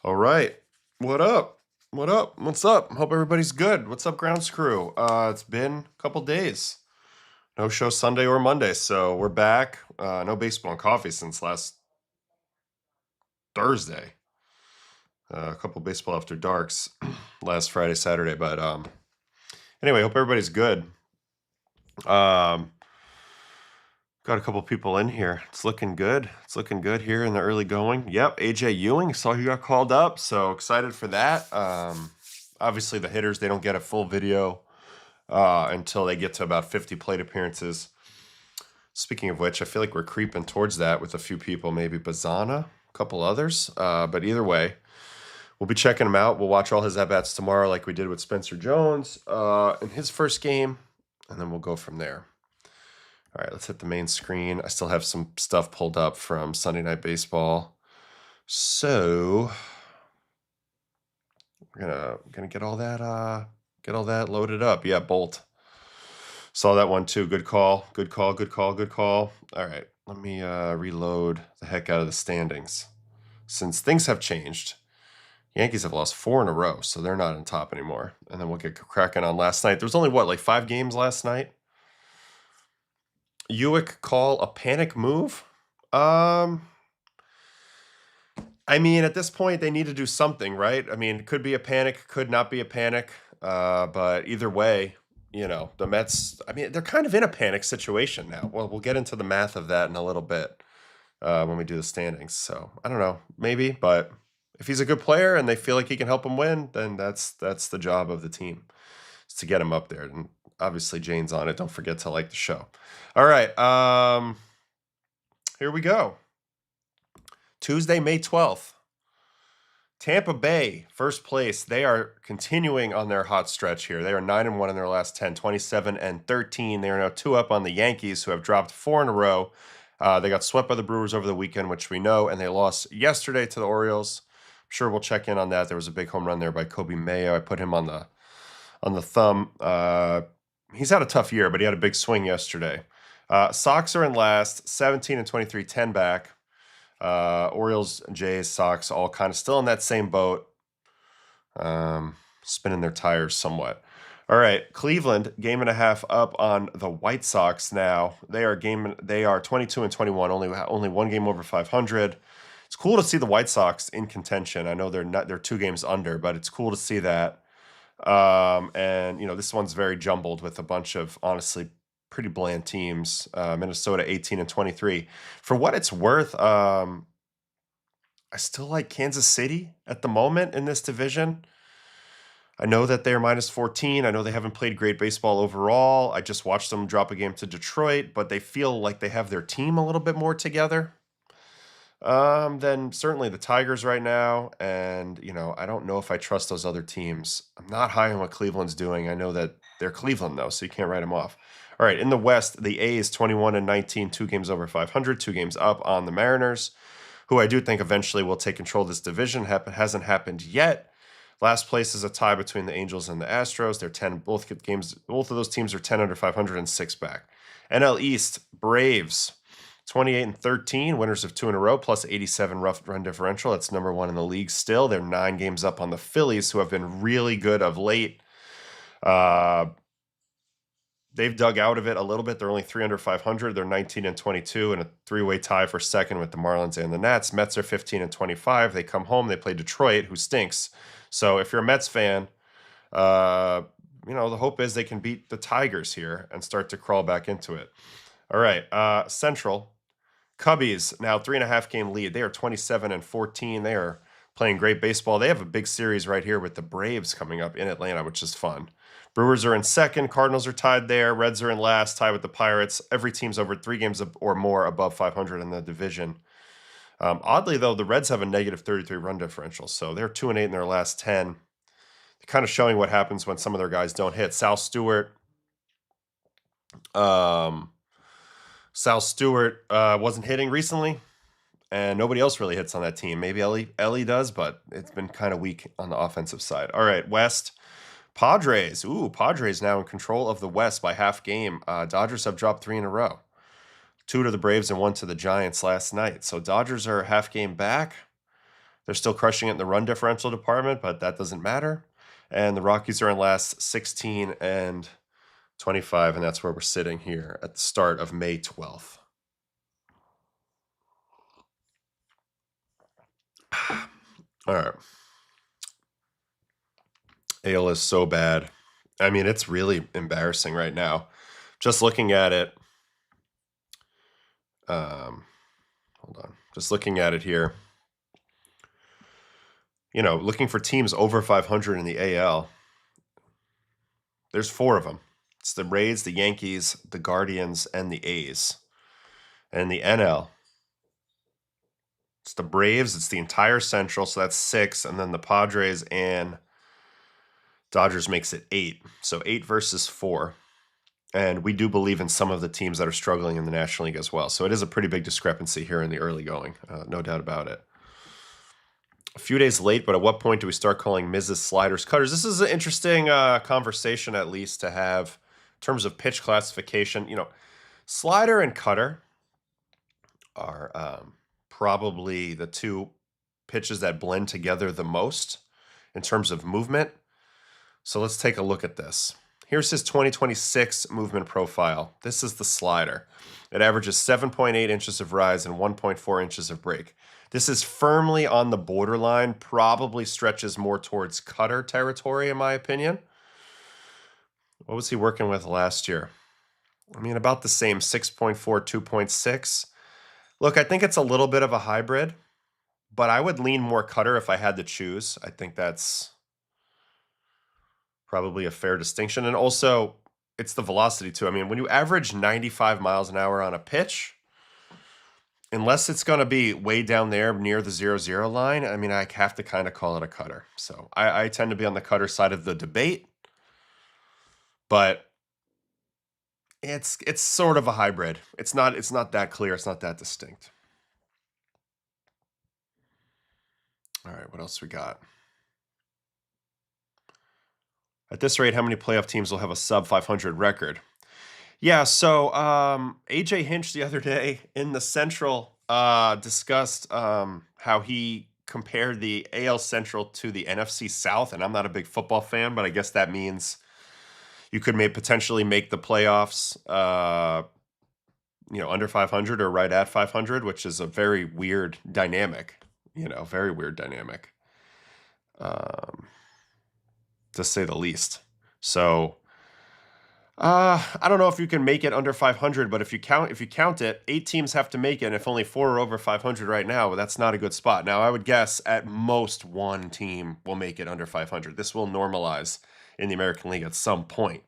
All right. What up? What up? What's up? Hope everybody's good. What's up, Grounds Crew? It's been a couple days. No show Sunday or Monday, so we're back. No baseball and coffee since last Thursday. A couple baseball after darks last Friday, Saturday. But anyway, hope everybody's good. Got a couple people in here. It's looking good. It's looking good here in the early going. Yep, AJ Ewing. Saw he got called up, so excited for that. Obviously, the hitters, they don't get a full video until they get to about 50 plate appearances. Speaking of which, I feel like we're creeping towards that with a few people, maybe Bazana, a couple others. But either way, we'll be checking him out. We'll watch all his at-bats tomorrow like we did with Spencer Jones in his first game, and then we'll go from there. All right, let's hit the main screen. I still have some stuff pulled up from Sunday Night Baseball. So we're gonna get all that loaded up. Yeah, Bolt. Saw that one too. Good call. Good call. Good call. Good call. All right, let me reload the heck out of the standings. Since things have changed, Yankees have lost 4 in a row, so they're not on top anymore. And then we'll get cracking on last night. There was only, like 5 games last night? Ewick call a panic move? I mean, at this point, they need to do something, right? I mean, it could be a panic, could not be a panic. But either way, the Mets, I mean, they're kind of in a panic situation now. Well, we'll get into the math of that in a little bit when we do the standings. So, I don't know, maybe. But if he's a good player and they feel like he can help them win, then that's the job of the team, is to get him up there. And obviously, Jane's on it. Don't forget to like the show. All right. Here we go. Tuesday, May 12th. Tampa Bay, first place. They are continuing on their hot stretch here. They are 9-1 in their last 10, 27-13. They are now 2 up on the Yankees, who have dropped 4 in a row. They got swept by the Brewers over the weekend, which we know, and they lost yesterday to the Orioles. I'm sure we'll check in on that. There was a big home run there by Coby Mayo. I put him on the thumb. He's had a tough year, but he had a big swing yesterday. Sox are in last, 17-23, 10 back. Orioles, Jays, Sox, all kind of still in that same boat, spinning their tires somewhat. All right, Cleveland, 1.5 up on the White Sox now. They are 22-21, only 1 game over 500. It's cool to see the White Sox in contention. I know they're 2 games under, but it's cool to see that. And this one's very jumbled with a bunch of honestly pretty bland teams. Minnesota 18-23. For what it's worth, I still like Kansas City at the moment in this division. I know that they're -14. I know they haven't played great baseball overall. I just watched them drop a game to Detroit, but they feel like they have their team a little bit more together than certainly the Tigers right now. And, I don't know if I trust those other teams. I'm not high on what Cleveland's doing. I know that they're Cleveland, though, so you can't write them off. All right, in the West, the A's 21-19, 2 games over 500, 2 games up on the Mariners, who I do think eventually will take control of this division. Hasn't happened yet. Last place is a tie between the Angels and the Astros. They're 10. Both of those teams are 10 under 500 and 6 back. NL East, Braves, 28 and 13, winners of 2 in a row, plus 87 rough run differential. That's number 1 in the league still. They're 9 games up on the Phillies, who have been really good of late. They've dug out of it a little bit. They're only 3 under 500. They're 19 and 22 and a 3-way tie for second with the Marlins and the Nats. Mets are 15 and 25. They come home. They play Detroit, who stinks. So if you're a Mets fan, the hope is they can beat the Tigers here and start to crawl back into it. All right, Central. Cubbies, now 3.5 game lead. They are 27 and 14. They are playing great baseball. They have a big series right here with the Braves coming up in Atlanta, which is fun. Brewers are in second. Cardinals are tied there. Reds are in last, tied with the Pirates. Every team's over 3 games or more above 500 in the division. Oddly, though, the Reds have a negative 33 run differential, so they're 2 and 8 in their last 10. They're kind of showing what happens when some of their guys don't hit. Sal Stewart wasn't hitting recently, and nobody else really hits on that team. Maybe Ellie does, but it's been kind of weak on the offensive side. All right, West. Padres. Padres now in control of the West by half game. Dodgers have dropped 3 in a row. 2 to the Braves and 1 to the Giants last night. So Dodgers are half game back. They're still crushing it in the run differential department, but that doesn't matter. And the Rockies are in last, 16 and 25, and that's where we're sitting here at the start of May 12th. All right. AL is so bad. I mean, it's really embarrassing right now. Just looking at it. Hold on. Just looking at it here. Looking for teams over 500 in the AL. There's 4 of them. It's the Rays, the Yankees, the Guardians, and the A's. And the NL, it's the Braves. It's the entire Central, so that's 6. And then the Padres and Dodgers makes it 8. So 8 versus 4. And we do believe in some of the teams that are struggling in the National League as well. So it is a pretty big discrepancy here in the early going. No doubt about it. A few days late, but at what point do we start calling Mrs. Sliders cutters? This is an interesting conversation, at least, to have in terms of pitch classification. Slider and cutter are probably the 2 pitches that blend together the most in terms of movement. So let's take a look at this. Here's his 2026 movement profile. This is the slider. It averages 7.8 inches of rise and 1.4 inches of break. This is firmly on the borderline, probably stretches more towards cutter territory, in my opinion. What was he working with last year? I mean, about the same, 6.4, 2.6. Look, I think it's a little bit of a hybrid, but I would lean more cutter if I had to choose. I think that's probably a fair distinction. And also, it's the velocity, too. I mean, when you average 95 miles an hour on a pitch, unless it's going to be way down there near the 0-0 line, I mean, I have to kind of call it a cutter. So I tend to be on the cutter side of the debate, but it's sort of a hybrid. It's not that clear. It's not that distinct. All right, what else we got? At this rate, how many playoff teams will have a sub 500 record? Yeah, so AJ Hinch the other day in the Central discussed how he compared the AL Central to the NFC South, and I'm not a big football fan, but I guess that means you could potentially make the playoffs, under 500 or right at 500, which is a very weird dynamic, very weird dynamic, to say the least. So I don't know if you can make it under 500, but if you count it, 8 teams have to make it, and if only 4 are over 500 right now, that's not a good spot. Now, I would guess at most 1 team will make it under 500. This will normalize in the American League at some point.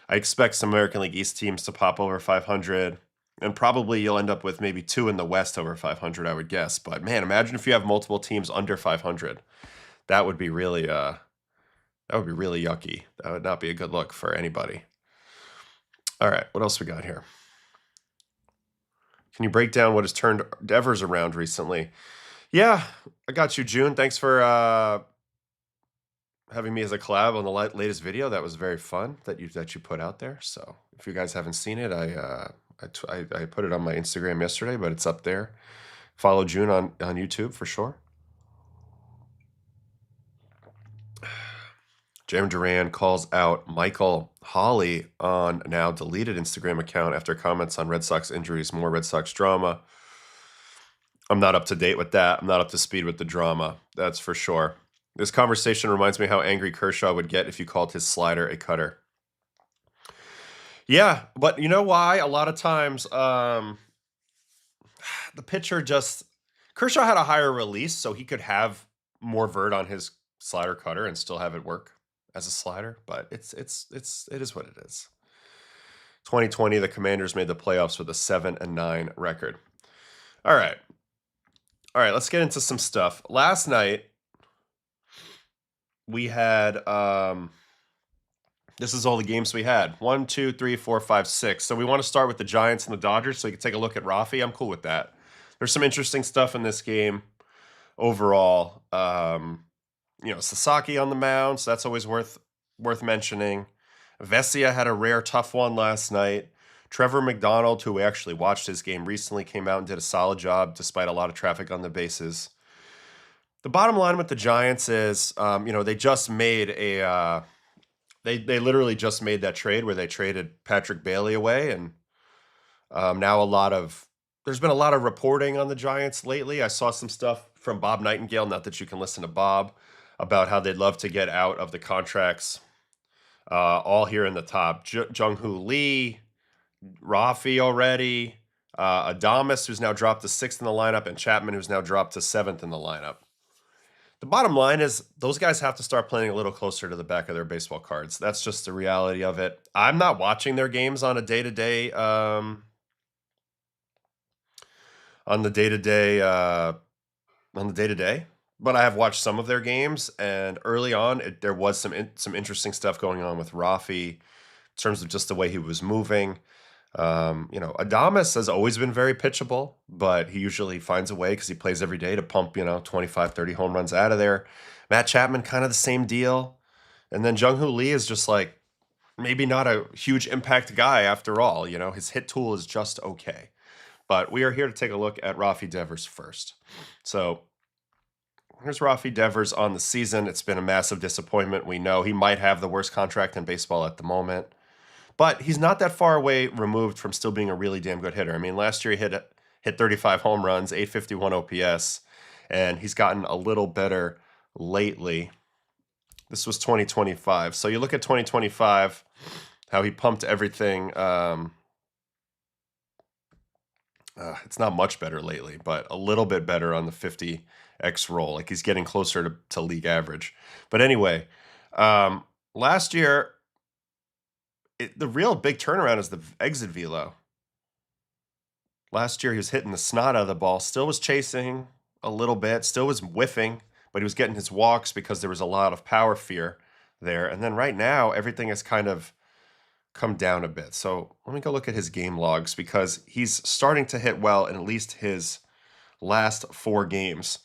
I expect some American League East teams to pop over 500, and probably you'll end up with maybe 2 in the West over 500, I would guess. But man, imagine if you have multiple teams under 500. That would be really yucky. That would not be a good look for anybody. All right, what else we got here? Can you break down what has turned Devers around recently? Yeah, I got you, June. Thanks for having me as a collab on the latest video. That was very fun that you put out there. So if you guys haven't seen it, I put it on my Instagram yesterday, but it's up there. Follow June on YouTube for sure. Jeremy Duran calls out Michael Hawley on now deleted Instagram account after comments on Red Sox injuries, more Red Sox drama. I'm not up to date with that. I'm not up to speed with the drama. That's for sure. This conversation reminds me how angry Kershaw would get if you called his slider a cutter. Yeah, but you know why? A lot of times the pitcher Kershaw had a higher release, so he could have more vert on his slider cutter and still have it work as a slider, but it is what it is. 2020, the Commanders made the playoffs with a 7-9 record. All right, let's get into some stuff. Last night we had this is all the games we had. 1, 2, 3, 4, 5, 6. So we want to start with the Giants and the Dodgers so you can take a look at Raffy. I'm cool with that. There's some interesting stuff in this game overall. Sasaki on the mound, so that's always worth mentioning. Vesia had a rare tough one last night. Trevor McDonald, who we actually watched his game recently, came out and did a solid job despite a lot of traffic on the bases. The bottom line with the Giants is, they just made a they literally just made that trade where they traded Patrick Bailey away, and now there's been a lot of reporting on the Giants lately. I saw some stuff from Bob Nightingale, not that you can listen to Bob, about how they'd love to get out of the contracts. All here in the top. Jung-Hoo Lee, Raffy already, Adames, who's now dropped to 6th in the lineup, and Chapman, who's now dropped to 7th in the lineup. The bottom line is those guys have to start playing a little closer to the back of their baseball cards. That's just the reality of it. I'm not watching their games on a day-to-day but I have watched some of their games, and early on there was some interesting stuff going on with Raffy in terms of just the way he was moving. Adames has always been very pitchable, but he usually finds a way because he plays every day to pump 25, 30 home runs out of there. Matt Chapman, kind of the same deal. And then Jung-Hoo Lee is just like maybe not a huge impact guy after all. His hit tool is just okay. But we are here to take a look at Rafael Devers first. So here's Rafael Devers on the season. It's been a massive disappointment. We know he might have the worst contract in baseball at the moment, but he's not that far away removed from still being a really damn good hitter. I mean, last year he hit 35 home runs, 851 OPS, and he's gotten a little better lately. This was 2025. So you look at 2025, how he pumped everything. It's not much better lately, but a little bit better on the 50x roll. Like he's getting closer to league average. But anyway, last year, the real big turnaround is the exit velo. Last year, he was hitting the snot out of the ball, still was chasing a little bit, still was whiffing, but he was getting his walks because there was a lot of power fear there. And then right now, everything has kind of come down a bit. So let me go look at his game logs because he's starting to hit well in at least his last 4 games.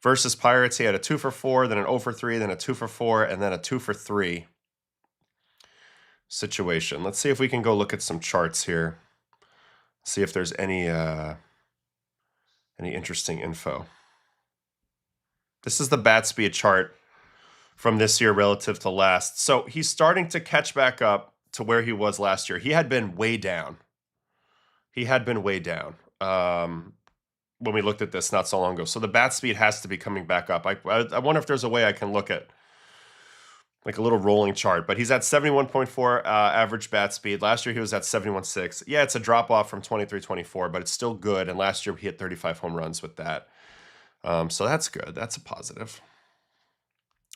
Versus Pirates, he had a 2 for 4, then an 0 for 3, then a 2 for 4, and then a 2 for 3 situation. Let's see if we can go look at some charts here. See if there's any interesting info. This is the bat speed chart from this year relative to last. So he's starting to catch back up to where he was last year. He had been way down. When we looked at this not so long ago. So the bat speed has to be coming back up. I wonder if there's a way I can look at like a little rolling chart, but he's at 71.4 average bat speed. Last year he was at 71.6. Yeah, it's a drop off from 23-24, but it's still good. And last year he hit 35 home runs with that. So that's good. That's a positive.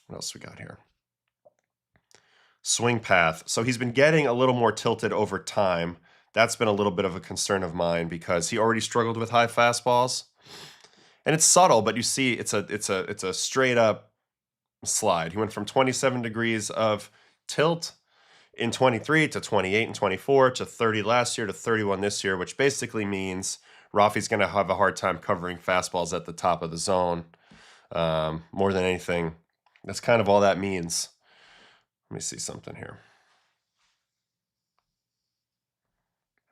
What else we got here? Swing path. So he's been getting a little more tilted over time. That's been a little bit of a concern of mine because he already struggled with high fastballs. And it's subtle, but you see it's a straight up slide. He went from 27 degrees of tilt in 23 to 28 and 24 to 30 last year to 31 this year, which basically means Rafi's going to have a hard time covering fastballs at the top of the zone. More than anything, That's kind of all that means. Let me see something here.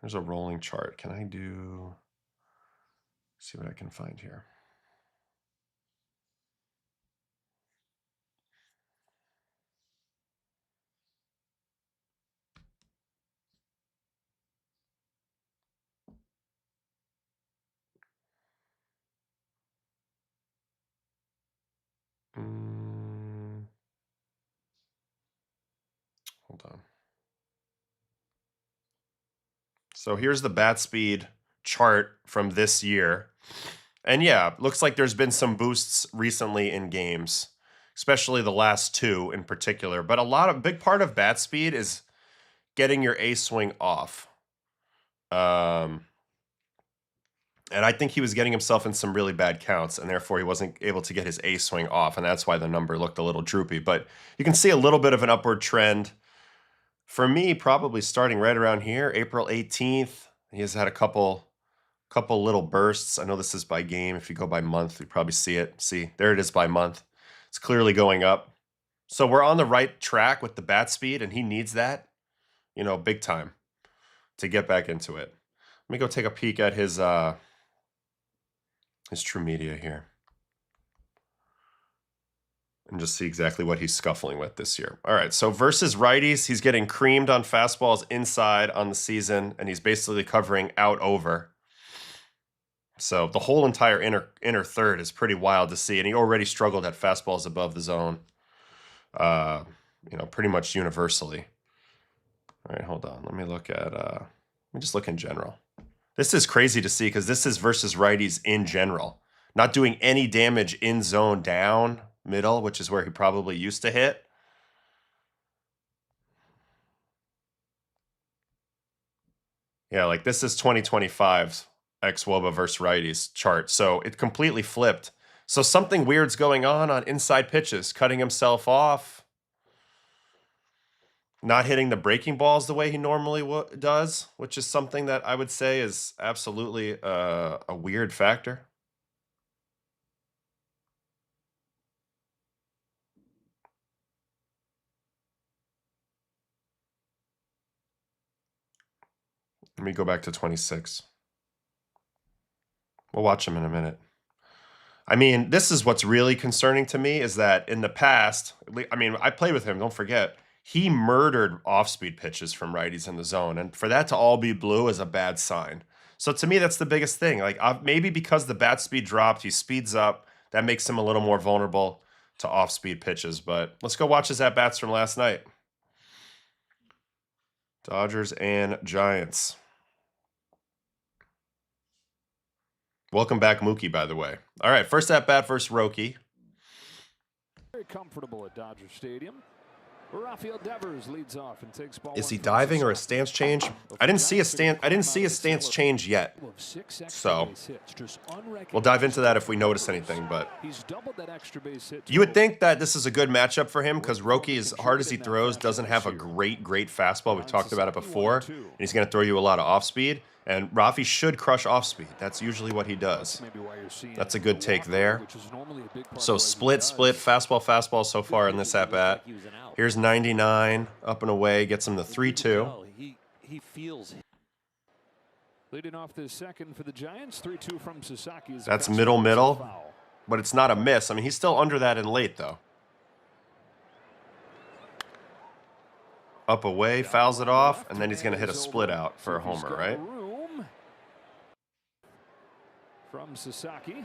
There's a rolling chart. Can I see what I can find here? Hold on. So here's the bat speed chart from this year. And yeah, looks like there's been some boosts recently in games, especially the last two in particular. But big part of bat speed is getting your A swing off. And I think he was getting himself in some really bad counts, and therefore he wasn't able to get his A swing off, and that's why the number looked a little droopy. But you can see a little bit of an upward trend. For me, probably starting right around here, April 18th. He has had a couple little bursts. I know this is by game. If you go by month, you probably see it. See, there it is by month. It's clearly going up. So we're on the right track with the bat speed, and he needs that, big time to get back into it. Let me go take a peek at his True Media here and just see exactly what he's scuffling with this year. All right, so versus righties, he's getting creamed on fastballs inside on the season, and he's basically covering out over. So the whole entire inner third is pretty wild to see, and he already struggled at fastballs above the zone, pretty much universally. All right, hold on. Let me look at let me just look in general. This is crazy to see because this is versus righties in general. Not doing any damage in zone down, middle, which is where he probably used to hit. Yeah, like this is 2025's ex-Woba versus righties chart. So it completely flipped. So something weird's going on inside pitches, cutting himself off. Not hitting the breaking balls the way he normally does, which is something that I would say is absolutely a weird factor. Let me go back to 26. We'll watch him in a minute. I mean, this is what's really concerning to me is that in the past, I played with him, don't forget, he murdered off-speed pitches from righties in the zone, and for that to all be blue is a bad sign. So to me, that's the biggest thing. Like maybe because the bat speed dropped, he speeds up. That makes him a little more vulnerable to off-speed pitches. But let's go watch his at-bats from last night. Dodgers and Giants. Welcome back, Mookie, by the way. All right, first at-bat versus Roki. Very comfortable at Dodger Stadium. Rafael Devers leads off and takes ball. Is he diving or a stance change? I didn't see a stance change yet. So we'll dive into that if we notice anything. But you would think that this is a good matchup for him because Roki, as hard as he throws, doesn't have a great fastball. We've talked about it before. And he's going to throw you a lot of off speed. And Raffy should crush off speed. That's usually what he does. That's a good take there. So split, fastball so far in this at-bat. Here's 99, up and away, gets him the 3-2. He feels it. Leading off the second for the Giants, 3-2 from Sasaki. That's middle, but it's not a miss. I mean, he's still under that in late, though. Up away, fouls it off, and then he's going to hit a split out for a homer, right? From Sasaki.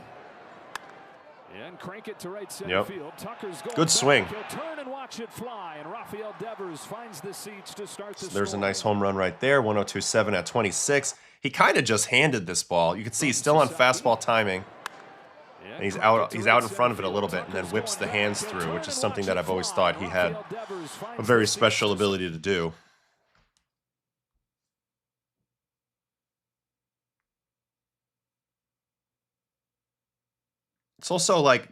And crank it to right center field. Tucker's going good swing. He'll turn and watch it fly, and Rafael Devers finds the seats to start the There's a nice home run right there. 102.7 at 26. He kind of just handed this ball. You can see he's still on fastball timing. And he's out in front of it a little bit and then whips the hands through, which is something that I've always thought he had a very special ability to do. It's also like,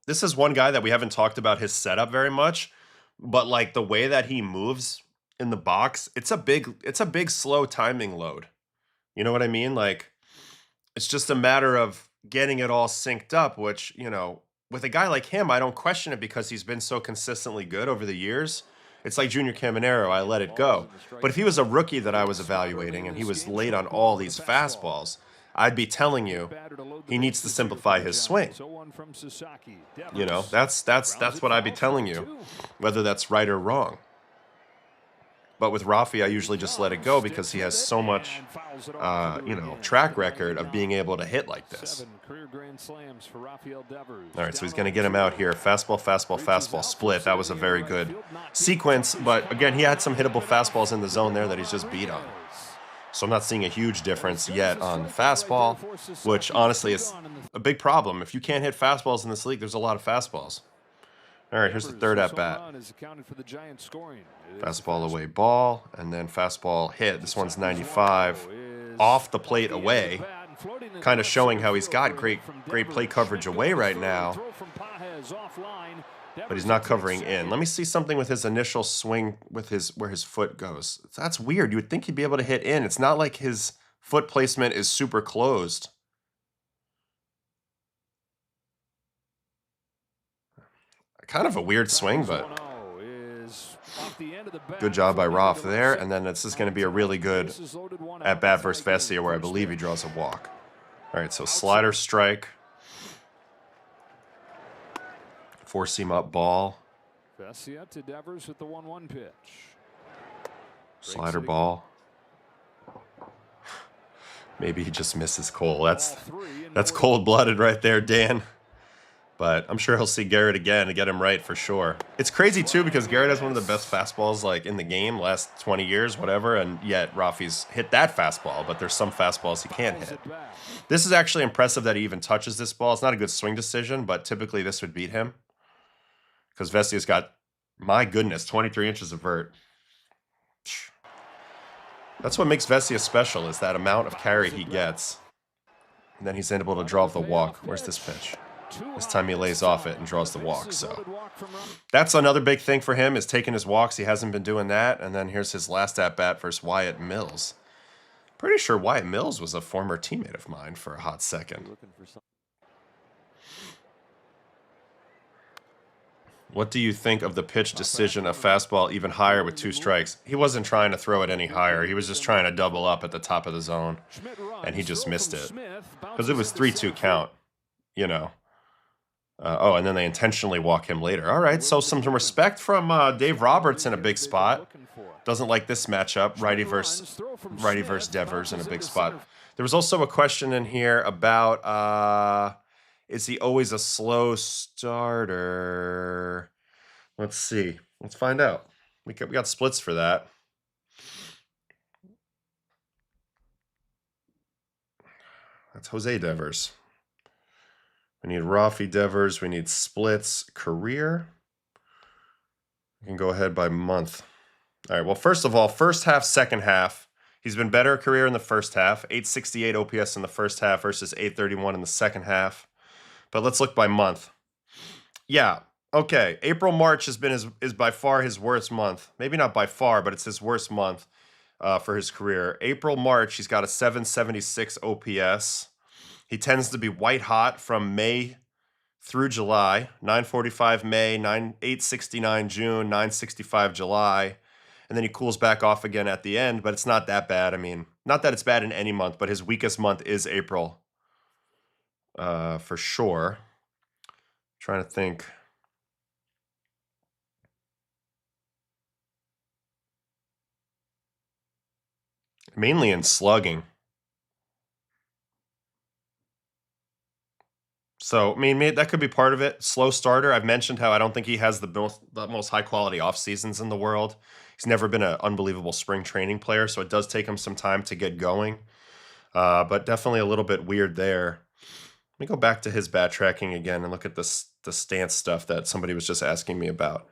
this is one guy that we haven't talked about his setup very much, but like the way that he moves in the box, it's a big slow timing load. You know what I mean? Like it's just a matter of getting it all synced up, which, with a guy like him, I don't question it because he's been so consistently good over the years. It's like Junior Caminero, I let it go. But if he was a rookie that I was evaluating and he was late on all these fastballs, I'd be telling you he needs to simplify his swing. You know, that's what I'd be telling you, whether that's right or wrong. But with Raffy, I usually just let it go because he has so much, you know, track record of being able to hit like this. All right, so he's going to get him out here. Fastball, fastball, fastball, split. That was a very good sequence. But again, he had some hittable fastballs in the zone there that he's just beat on. So I'm not seeing a huge difference yet on the fastball, which honestly is a big problem. If you can't hit fastballs in this league, there's a lot of fastballs. All right, here's the third at bat. Fastball away ball, and then fastball hit. This one's 95. Off the plate away, kind of showing how he's got great plate coverage away right now, but he's not covering in. Let me see something with his initial swing with where his foot goes. That's weird. You would think he'd be able to hit in. It's not like his foot placement is super closed. Kind of a weird swing, but good job by Raff there. And then this is going to be a really good at-bat versus Vesia, where I believe he draws a walk. All right, so slider strike. Four-seam up ball. Vesia to Devers with the 1-1 pitch. Slider ball. Maybe he just misses Cole. That's cold-blooded right there, Dan. But I'm sure he'll see Garrett again to get him right for sure. It's crazy, too, because Garrett has one of the best fastballs like in the game, last 20 years, whatever, and yet Raffy's hit that fastball, but there's some fastballs he can't hit. This is actually impressive that he even touches this ball. It's not a good swing decision, but typically this would beat him. Because Vesia's got, my goodness, 23 inches of vert. That's what makes Vesia special, is that amount of carry he gets. And then he's able to draw the walk. Where's this pitch? This time he lays off it and draws the walk. So that's another big thing for him, is taking his walks. He hasn't been doing that. And then here's his last at-bat versus Wyatt Mills. Pretty sure Wyatt Mills was a former teammate of mine for a hot second. What do you think of the pitch decision of fastball even higher with 2 strikes? He wasn't trying to throw it any higher. He was just trying to double up at the top of the zone. And he just missed it. Because it was 3-2 count, you know. Oh, and then they intentionally walk him later. All right, so some respect from Dave Roberts in a big spot. Doesn't like this matchup, righty versus Devers in a big spot. There was also a question in here about, is he always a slow starter? Let's see. Let's find out. We got splits for that. That's Jose Devers. We need Raffy Devers. We need splits. Career. We can go ahead by month. All right, well, first of all, first half, second half. He's been better career in the first half. 868 OPS in the first half versus 831 in the second half. But let's look by month. Yeah, okay. April, March is by far his worst month. Maybe not by far, but it's his worst month for his career. April, March, he's got a 776 OPS. He tends to be white hot from May through July. 945 May, 869 June, 965 July. And then he cools back off again at the end, but it's not that bad. I mean, not that it's bad in any month, but his weakest month is April. For sure. Trying to think. Mainly in slugging. So, I mean, that could be part of it. Slow starter. I've mentioned how I don't think he has the most high-quality off seasons in the world. He's never been an unbelievable spring training player, so it does take him some time to get going. But definitely a little bit weird there. Let me go back to his bat tracking again and look at the stance stuff that somebody was just asking me about.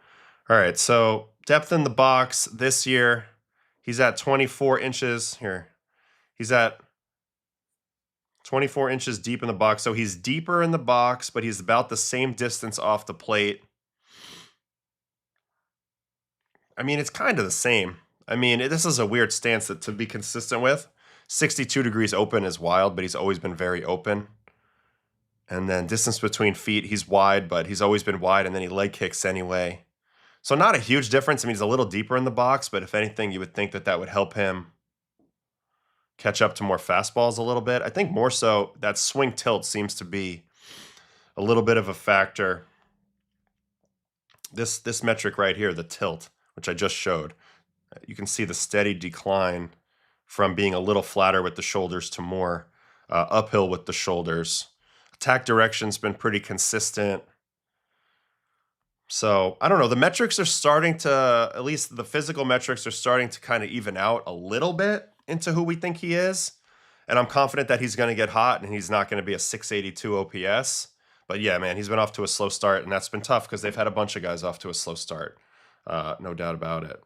All right, so depth in the box this year, he's at 24 inches. Here, he's at 24 inches deep in the box. So he's deeper in the box, but he's about the same distance off the plate. I mean, it's kind of the same. I mean, this is a weird stance to be consistent with. 62 degrees open is wild, but he's always been very open. And then distance between feet, he's wide, but he's always been wide, and then he leg kicks anyway. So not a huge difference. I mean, he's a little deeper in the box, but if anything, you would think that that would help him catch up to more fastballs a little bit. I think more so that swing tilt seems to be a little bit of a factor. This metric right here, the tilt, which I just showed, you can see the steady decline from being a little flatter with the shoulders to more uphill with the shoulders. Attack direction's been pretty consistent. So, I don't know. The metrics are starting to, at least the physical metrics are starting to kind of even out a little bit into who we think he is. And I'm confident that he's going to get hot and he's not going to be a 682 OPS. But yeah, man, he's been off to a slow start, and that's been tough because they've had a bunch of guys off to a slow start. No doubt about it.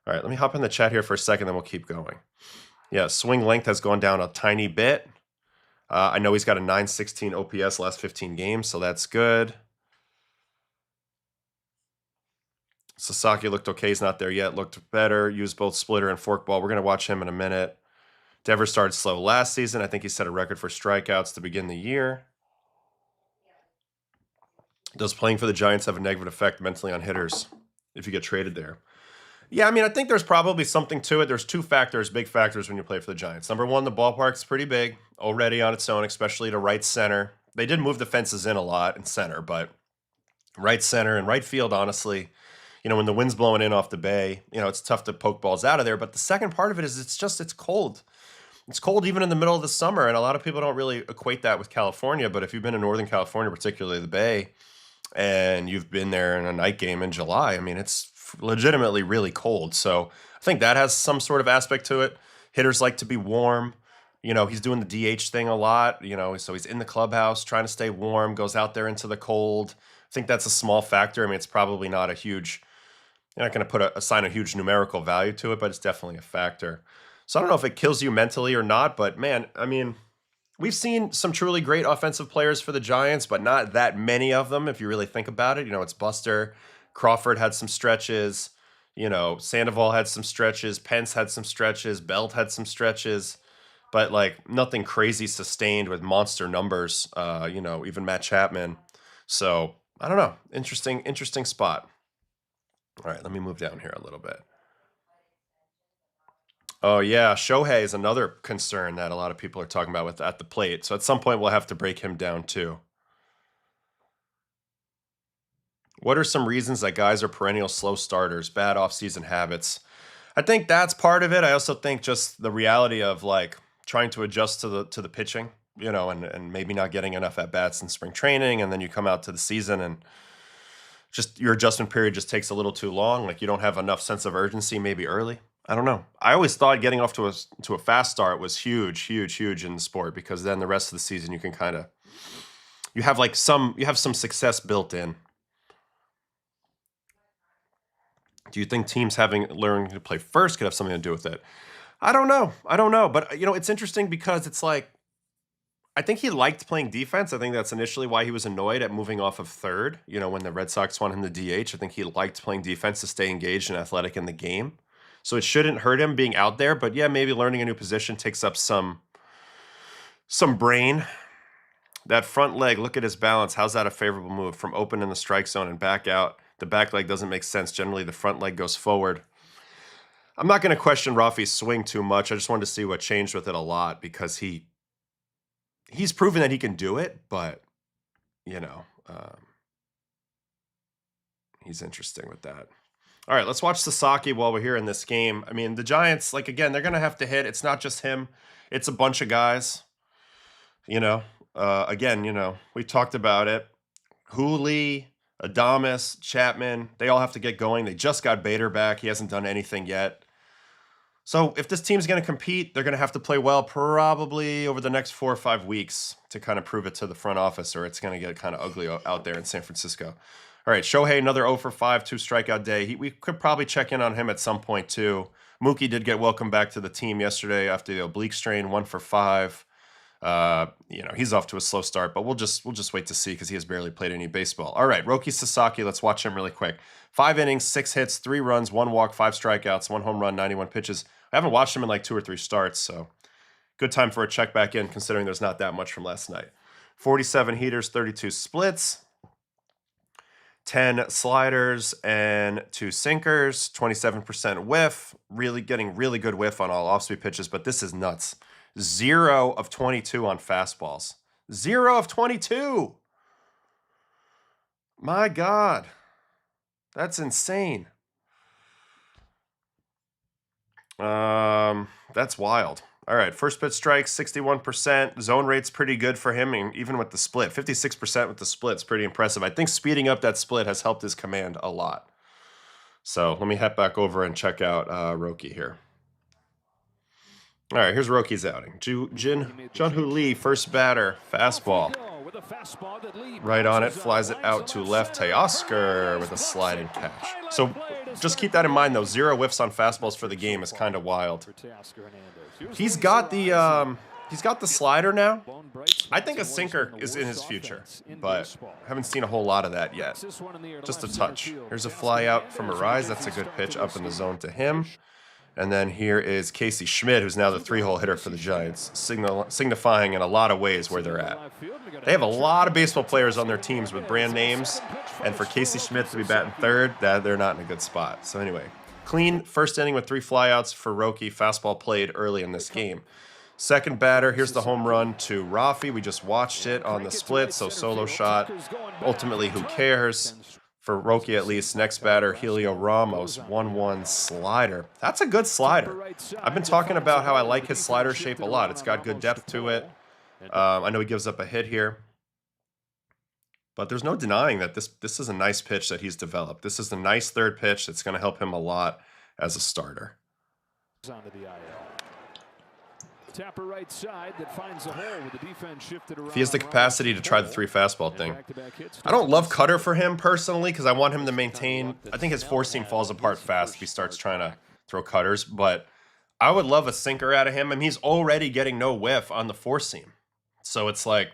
All right, let me hop in the chat here for a second, then we'll keep going. Yeah, swing length has gone down a tiny bit. I know he's got a 916 OPS last 15 games, so that's good. Sasaki looked okay. He's not there yet. Looked better. Used both splitter and forkball. We're going to watch him in a minute. Devers started slow last season. I think he set a record for strikeouts to begin the year. Does playing for the Giants have a negative effect mentally on hitters if you get traded there? Yeah, I mean, I think there's probably something to it. There's two factors, big factors when you play for the Giants. Number one, the ballpark's pretty big already on its own, especially to right center. They did move the fences in a lot in center, but right center and right field, honestly, you know, when the wind's blowing in off the bay, you know, it's tough to poke balls out of there. But the second part of it is it's cold. It's cold even in the middle of the summer, and a lot of people don't really equate that with California. But if you've been in Northern California, particularly the Bay, and you've been there in a night game in July, I mean, it's legitimately really cold. So I think that has some sort of aspect to it. Hitters like to be warm. You know, he's doing the DH thing a lot, you know, so he's in the clubhouse trying to stay warm, goes out there into the cold. I think that's a small factor. I mean, it's probably not a huge, you're not going to assign a huge numerical value to it, but it's definitely a factor. So I don't know if it kills you mentally or not, but man, I mean, we've seen some truly great offensive players for the Giants, but not that many of them if you really think about it. You know, it's Buster. Crawford had some stretches. You know, Sandoval had some stretches. Pence had some stretches. Belt had some stretches. But, like, nothing crazy sustained with monster numbers. You know, even Matt Chapman. So, I don't know. Interesting spot. All right, let me move down here a little bit. Oh, yeah, Shohei is another concern that a lot of people are talking about at the plate. So at some point, we'll have to break him down, too. What are some reasons that guys are perennial slow starters, bad offseason habits? I think that's part of it. I also think just the reality of, like, trying to adjust to the pitching, you know, and maybe not getting enough at-bats in spring training, and then you come out to the season and just your adjustment period just takes a little too long. Like, you don't have enough sense of urgency maybe early. I don't know. I always thought getting off to a fast start was huge in the sport, because then the rest of the season you can kind of you have some success built in. Do you think teams learning to play first could have something to do with it? I don't know. But you know, it's interesting because it's like I think he liked playing defense. I think that's initially why he was annoyed at moving off of third. You know, when the Red Sox want him to DH, I think he liked playing defense to stay engaged and athletic in the game. So it shouldn't hurt him being out there, but yeah, maybe learning a new position takes up some brain. That front leg, look at his balance. How's that a favorable move? From open in the strike zone and back out. The back leg doesn't make sense. Generally, the front leg goes forward. I'm not going to question Raffy's swing too much. I just wanted to see what changed with it a lot, because he's proven that he can do it, but, you know, he's interesting with that. All right, let's watch Sasaki while we're here in this game. I mean, the Giants, like, again, they're going to have to hit. It's not just him. It's a bunch of guys. You know, again, you know, we talked about it. Hooley, Adames, Chapman, they all have to get going. They just got Bader back. He hasn't done anything yet. So if this team's going to compete, they're going to have to play well probably over the next 4 or 5 weeks to kind of prove it to the front office, or it's going to get kind of ugly out there in San Francisco. All right, Shohei, another 0 for 5, 2 strikeout day. We could probably check in on him at some point, too. Mookie did get welcomed back to the team yesterday after the oblique strain, 1 for 5. You know, he's off to a slow start, but we'll just wait to see, because he has barely played any baseball. All right, Roki Sasaki, let's watch him really quick. 5 innings, 6 hits, 3 runs, 1 walk, 5 strikeouts, 1 home run, 91 pitches. I haven't watched him in like 2 or 3 starts, so good time for a check back in, considering there's not that much from last night. 47 heaters, 32 splits, 10 sliders, and 2 sinkers, 27% whiff. Really getting really good whiff on all off-speed pitches, but this is nuts. 0 of 22 on fastballs. 0 of 22. My God. That's insane. That's wild. All right, first pitch strikes, 61%. Zone rate's pretty good for him, and even with the split. 56% with the split's pretty impressive. I think speeding up that split has helped his command a lot. So let me head back over and check out Roki here. All right, here's Roki's outing. Jun-Hoo Lee, first batter, fastball. Right on it, flies it out to left. Teoscar with a sliding catch. So just keep that in mind, though. 0 whiffs on fastballs for the game is kind of wild. He's got the slider now. I think a sinker is in his future, but haven't seen a whole lot of that yet. Just a touch. Here's a fly out from Arise. That's a good pitch up in the zone to him. And then here is Casey Schmidt, who's now the 3-hole hitter for the Giants, signifying in a lot of ways where they're at. They have a lot of baseball players on their teams with brand names, and for Casey Schmidt to be batting third, they're not in a good spot. So anyway, clean first inning with 3 flyouts for Roki. Fastball played early in this game. Second batter, here's the home run to Raffy. We just watched it on the split, so solo shot. Ultimately, who cares? For Roki, at least. Next batter, Julio Ramos, 1-1 slider. That's a good slider. I've been talking about how I like his slider shape a lot. It's got good depth to it. I know he gives up a hit here, but there's no denying that this is a nice pitch that he's developed. This is a nice third pitch that's going to help him a lot as a starter. Tapper right side that finds a hole with the defense shifted around. If he has the capacity to try the 3 fastball thing. I don't love cutter for him personally because I want him to maintain. I think his 4-seam falls apart fast if he starts trying to throw cutters, but I would love a sinker out of him. I mean, he's already getting no whiff on the 4-seam. So it's like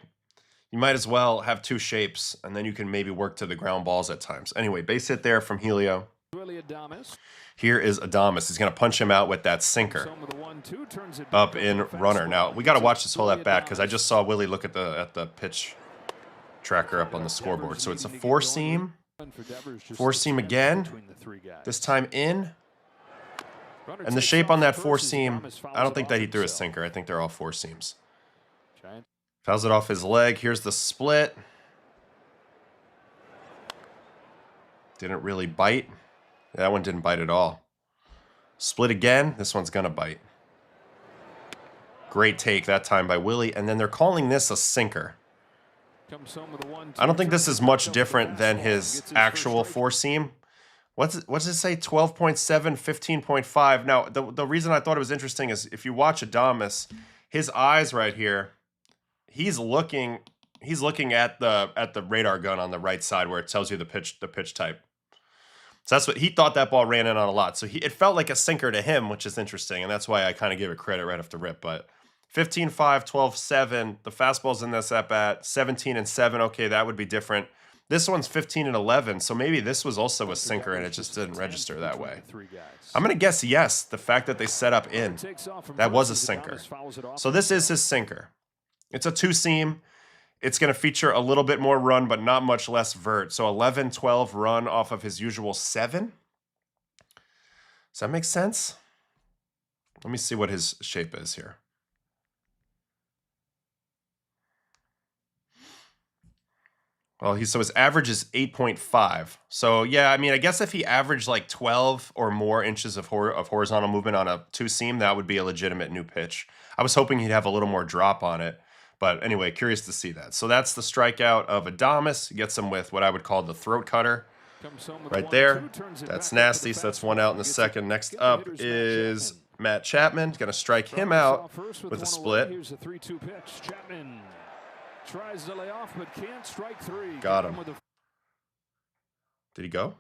you might as well have 2 shapes and then you can maybe work to the ground balls at times. Anyway, base hit there from Julio. Here is Adames. He's going to punch him out with that sinker up in runner. Now, we got to watch this whole at bat because I just saw Willie look at the pitch tracker up on the scoreboard. So it's a 4-seam. 4-seam again. This time in. And the shape on that 4-seam, I don't think that he threw a sinker. I think they're all 4-seams. Fouls it off his leg. Here's the split. Didn't really bite. That one didn't bite at all. Split again. This one's going to bite. Great take that time by Willie. And then they're calling this a sinker. I don't think this is much different than his actual 4-seam. What's it say? 12.7, 15.5. Now, the reason I thought it was interesting is if you watch Adames, his eyes right here, he's looking at the radar gun on the right side where it tells you the pitch type. So that's what he thought that ball ran in on a lot. So it felt like a sinker to him, which is interesting. And that's why I kind of gave it credit right off the rip. But 15-5, 12-7. The fastball's in this at bat. 17-7. Okay, that would be different. This one's 15-11. So maybe this was also a sinker and it just didn't register that way. I'm going to guess yes. The fact that they set up in. That was a sinker. So this is his sinker. It's a 2-seam. It's going to feature a little bit more run, but not much less vert. So 11-12 run off of his usual 7. Does that make sense? Let me see what his shape is here. Well, so his average is 8.5. So yeah, I mean, I guess if he averaged like 12 or more inches of horizontal movement on a 2-seam, that would be a legitimate new pitch. I was hoping he'd have a little more drop on it. But anyway, curious to see that. So that's the strikeout of Adames. Gets him with what I would call the throat cutter right there. That's nasty. So that's 1 out in the second. Next up is Matt Chapman. Going to strike him out with a split. Here's a 3-2 pitch. Chapman tries to lay off, but can't. Strike 3. Got him. Did he go?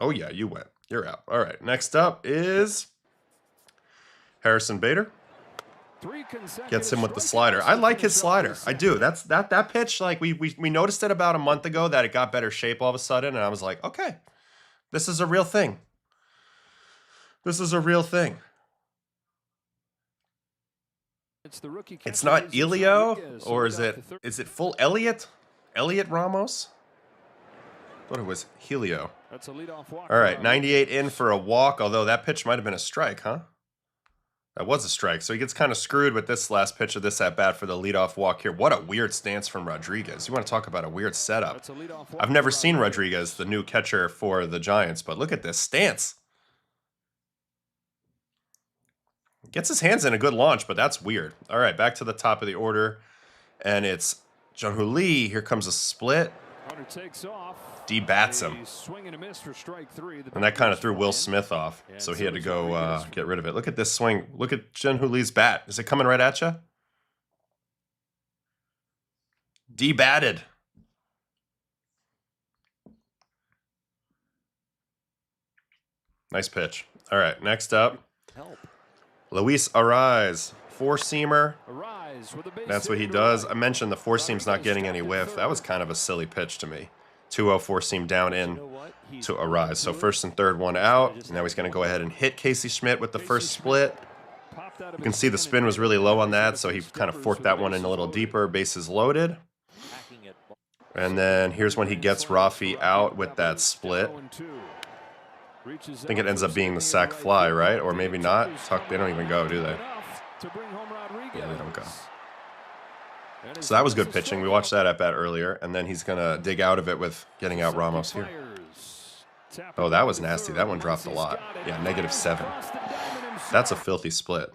Oh, yeah, you went. You're out. All right. Next up is Harrison Bader. Gets him with the slider. I like his slider. I do. That's that pitch, like we noticed it about a month ago that it got better shape all of a sudden, and I was like, okay, this is a real thing. This is a real thing. It's the rookie It's catcher, not Jesus Elio, Rodriguez, or who is got it? the third. Is it full Elliott? Elliott Ramos? I thought it was Julio. That's a leadoff walk. All right, 98 in for a walk, although that pitch might have been a strike, huh? That was a strike, so he gets kind of screwed with this last pitch of this at-bat for the leadoff walk here. What a weird stance from Rodriguez. You want to talk about a weird setup. I've never seen Rodriguez, the new catcher for the Giants, but look at this stance. Gets his hands in a good launch, but that's weird. All right, back to the top of the order, and it's Jung-Hoo Lee. Here comes a split. Takes off. D bats him. And that kind of threw Will Smith off, so he had to go get rid of it. Look at this swing. Look at Jung-Hoo Lee's bat. Is it coming right at you? D-batted. Nice pitch. All right, next up. Luis Arraez, four-seamer. That's what he does. I mentioned the four-seam's not getting any whiff. That was kind of a silly pitch to me. 2-0 four-seam down in to Arraez. So first and third, one out. Now he's going to go ahead and hit Casey Schmidt with the first split. You can see the spin was really low on that, so he kind of forked that one in a little deeper. Bases loaded. And then here's when he gets Raffy out with that split. I think it ends up being the sac fly, right? Or maybe not. Tuck, they don't even go, do they? Yeah, they don't go. So that was good pitching. We watched that at bat earlier, and then he's going to dig out of it with getting out Ramos here. Oh, that was nasty. That one dropped a lot. Yeah, -7. That's a filthy split.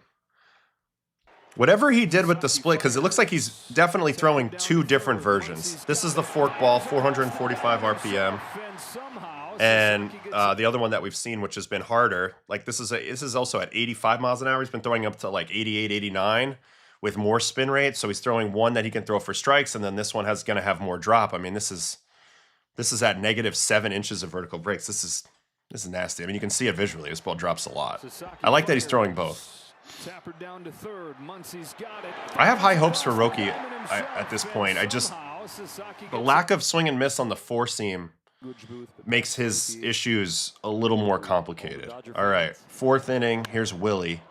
Whatever he did with the split, because it looks like he's definitely throwing two different versions. This is the fork ball, 445 RPM. And the other one that we've seen, which has been harder, like this is also at 85 miles an hour. He's been throwing up to like 88, 89 with more spin rate. So he's throwing one that he can throw for strikes, and then this one going to have more drop. I mean, this is at -7 inches of vertical breaks. This is nasty. I mean, you can see it visually. This ball drops a lot. I like that he's throwing both. I have high hopes for Roki at this point. The lack of swing and miss on the four seam makes his issues a little more complicated. All right, fourth inning. Here's Willie.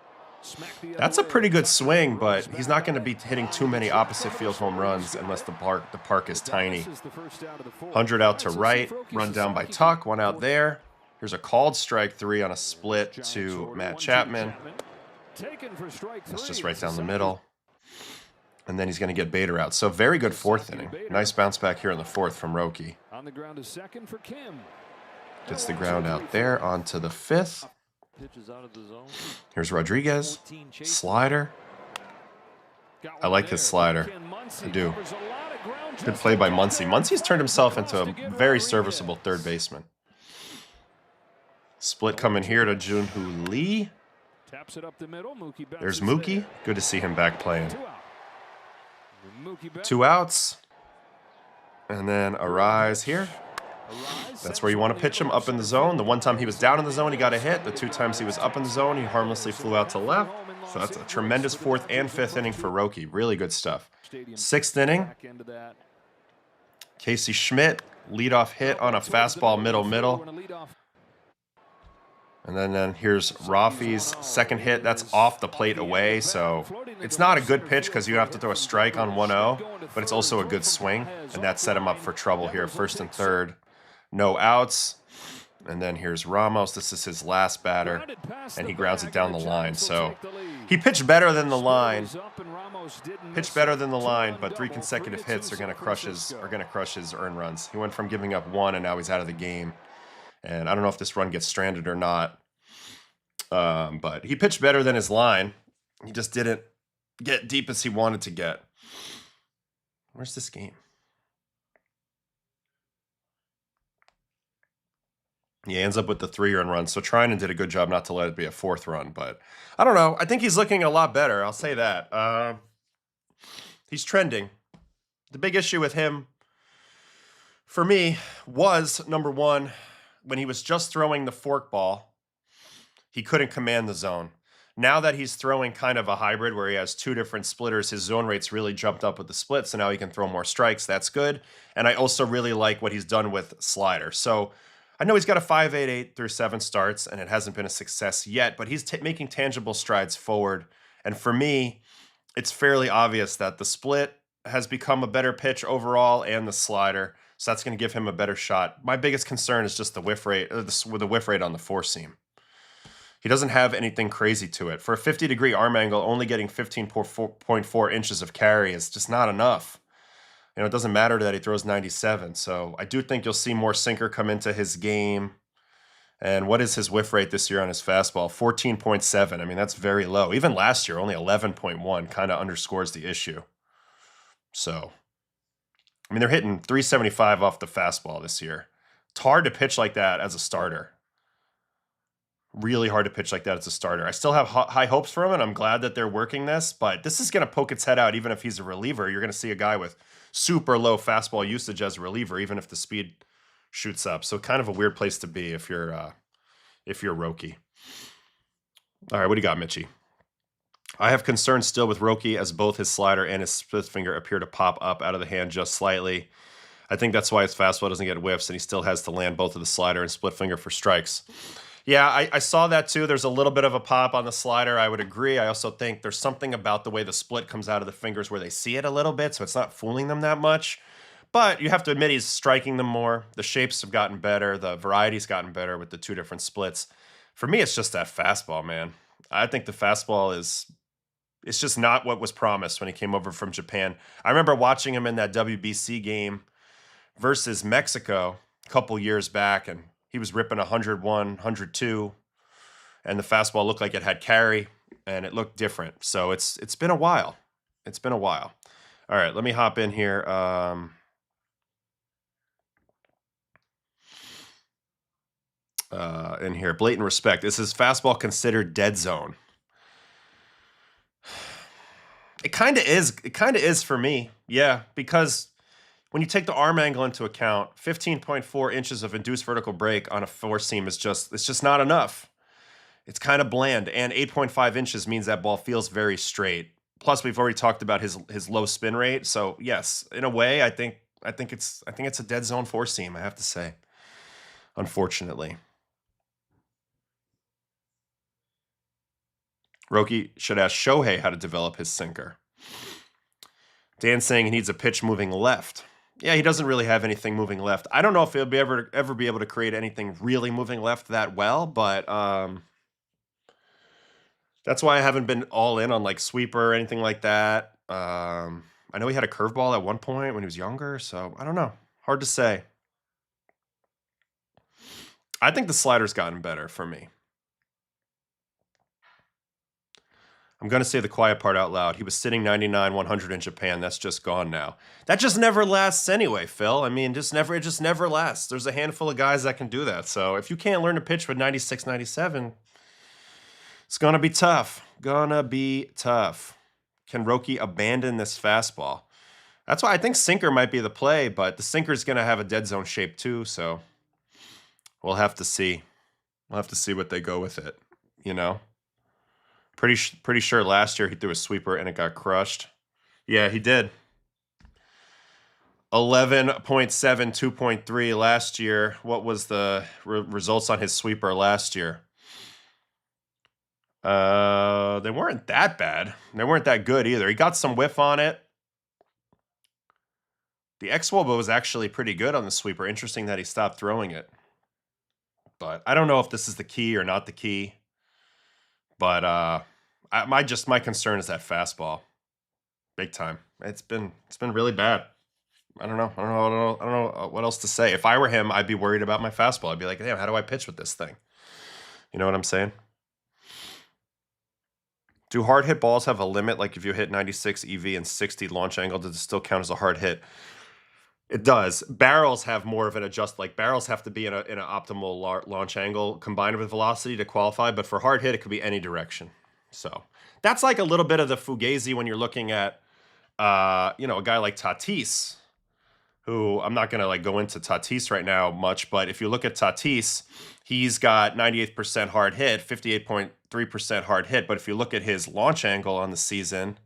That's a pretty good swing, but he's not going to be hitting too many opposite field home runs unless the park is tiny. 100 out to right, run down by Tuck, one out there. Here's a called strike 3 on a split to Matt Chapman. That's just right down the middle. And then he's going to get Bader out. So very good fourth inning. Nice bounce back here in the fourth from Roki. Gets the ground out there onto the fifth. Here's Rodriguez. Slider. I like his slider. I do. Good play by Muncy. Muncy's turned himself into a very serviceable third baseman. Split coming here to Jung-Hoo Lee. There's Mookie. Good to see him back playing. 2 outs. And then Arraez here. That's where you want to pitch him, up in the zone. The one time he was down in the zone, he got a hit. The 2 times he was up in the zone, he harmlessly flew out to left. So that's a tremendous fourth and fifth inning for Roki. Really good stuff. Sixth inning. Casey Schmidt, leadoff hit on a fastball middle. And then here's Raffy's second hit. That's off the plate away, so it's not a good pitch because you have to throw a strike on 1-0, but it's also a good swing, and that set him up for trouble here. First and third, no outs. And then here's Ramos. This is his last batter, and he grounds it down the line. So he pitched better than the line. But 3 consecutive hits are going to crush his earned runs. He went from giving up 1, and now he's out of the game. And I don't know if this run gets stranded or not. But he pitched better than his line. He just didn't get deep as he wanted to get. Where's this game? He ends up with the 3-run run. So Trinan did a good job not to let it be a 4th run. But I don't know. I think he's looking a lot better. I'll say that. He's trending. The big issue with him, for me, was, number one, when he was just throwing the fork ball, he couldn't command the zone. Now that he's throwing kind of a hybrid where he has 2 different splitters, his zone rate's really jumped up with the split, so now he can throw more strikes. That's good. And I also really like what he's done with slider. So I know he's got a 5.88 through 7 starts, and it hasn't been a success yet, but he's making tangible strides forward. And for me, it's fairly obvious that the split has become a better pitch overall and the slider. So that's going to give him a better shot. My biggest concern is just the whiff rate, the whiff rate on the four seam. He doesn't have anything crazy to it. For a 50-degree arm angle, only getting 15.4 inches of carry is just not enough. It doesn't matter that he throws 97. So I do think you'll see more sinker come into his game. And what is his whiff rate this year on his fastball? 14.7. I mean, that's very low. Even last year, only 11.1 kind of underscores the issue. So, I mean, they're hitting 375 off the fastball this year. It's hard to pitch like that as a starter. Really hard to pitch like that as a starter. I still have high hopes for him, and I'm glad that they're working this, but this is going to poke its head out even if he's a reliever. You're going to see a guy with super low fastball usage as a reliever, even if the speed shoots up. So kind of a weird place to be if you're Roki. All right, what do you got, Mitchie? I have concerns still with Roki as both his slider and his split finger appear to pop up out of the hand just slightly. I think that's why his fastball doesn't get whiffs, and he still has to land both of the slider and split finger for strikes. Yeah, I saw that too. There's a little bit of a pop on the slider. I would agree. I also think there's something about the way the split comes out of the fingers where they see it a little bit, so it's not fooling them that much. But you have to admit he's striking them more. The shapes have gotten better. The variety's gotten better with the two different splits. For me, it's just that fastball, man. I think the fastball it's just not what was promised when he came over from Japan. I remember watching him in that WBC game versus Mexico a couple years back, and he was ripping 101, 102, and the fastball looked like it had carry, and it looked different. So it's been a while. It's been a while. All right, let me hop in here. In here, blatant respect. Is his fastball considered dead zone? It kind of is. It kind of is for me. Yeah, because when you take the arm angle into account, 15.4 inches of induced vertical break on a four seam it's just not enough. It's kind of bland, and 8.5 inches means that ball feels very straight. Plus, we've already talked about his low spin rate. So yes, in a way, I think it's a dead zone four seam. I have to say, unfortunately. Roki should ask Shohei how to develop his sinker. Dan's saying he needs a pitch moving left. Yeah, he doesn't really have anything moving left. I don't know if he'll be ever be able to create anything really moving left that well, but that's why I haven't been all in on like sweeper or anything like that. I know he had a curveball at one point when he was younger, so I don't know. Hard to say. I think the slider's gotten better for me. I'm going to say the quiet part out loud. He was sitting 99, 100 in Japan. That's just gone now. That just never lasts anyway, Phil. I mean, it just never lasts. There's a handful of guys that can do that. So if you can't learn to pitch with 96, 97, it's going to be tough. Gonna be tough. Can Roki abandon this fastball? That's why I think sinker might be the play, but the sinker's going to have a dead zone shape too. So we'll have to see. We'll have to see what they go with it, you know? Pretty sure last year he threw a sweeper and it got crushed. Yeah, he did. 11.7, 2.3 last year. What was the results on his sweeper last year? They weren't that bad. They weren't that good either. He got some whiff on it. The xwOBA was actually pretty good on the sweeper. Interesting that he stopped throwing it. But I don't know if this is the key or not the key. But my concern is that fastball, big time. It's been really bad. I don't know what else to say. If I were him, I'd be worried about my fastball. I'd be like, damn, how do I pitch with this thing? You know what I'm saying? Do hard hit balls have a limit? Like if you hit 96 EV and 60 launch angle, does it still count as a hard hit? It does. Barrels have more of an adjust. Like barrels have to be in an optimal launch angle combined with velocity to qualify. But for hard hit, it could be any direction. So that's like a little bit of the fugazi when you're looking at, a guy like Tatis, who I'm not going to like go into Tatis right now much. But if you look at Tatis, he's got 98% hard hit, 58.3% hard hit. But if you look at his launch angle on the season,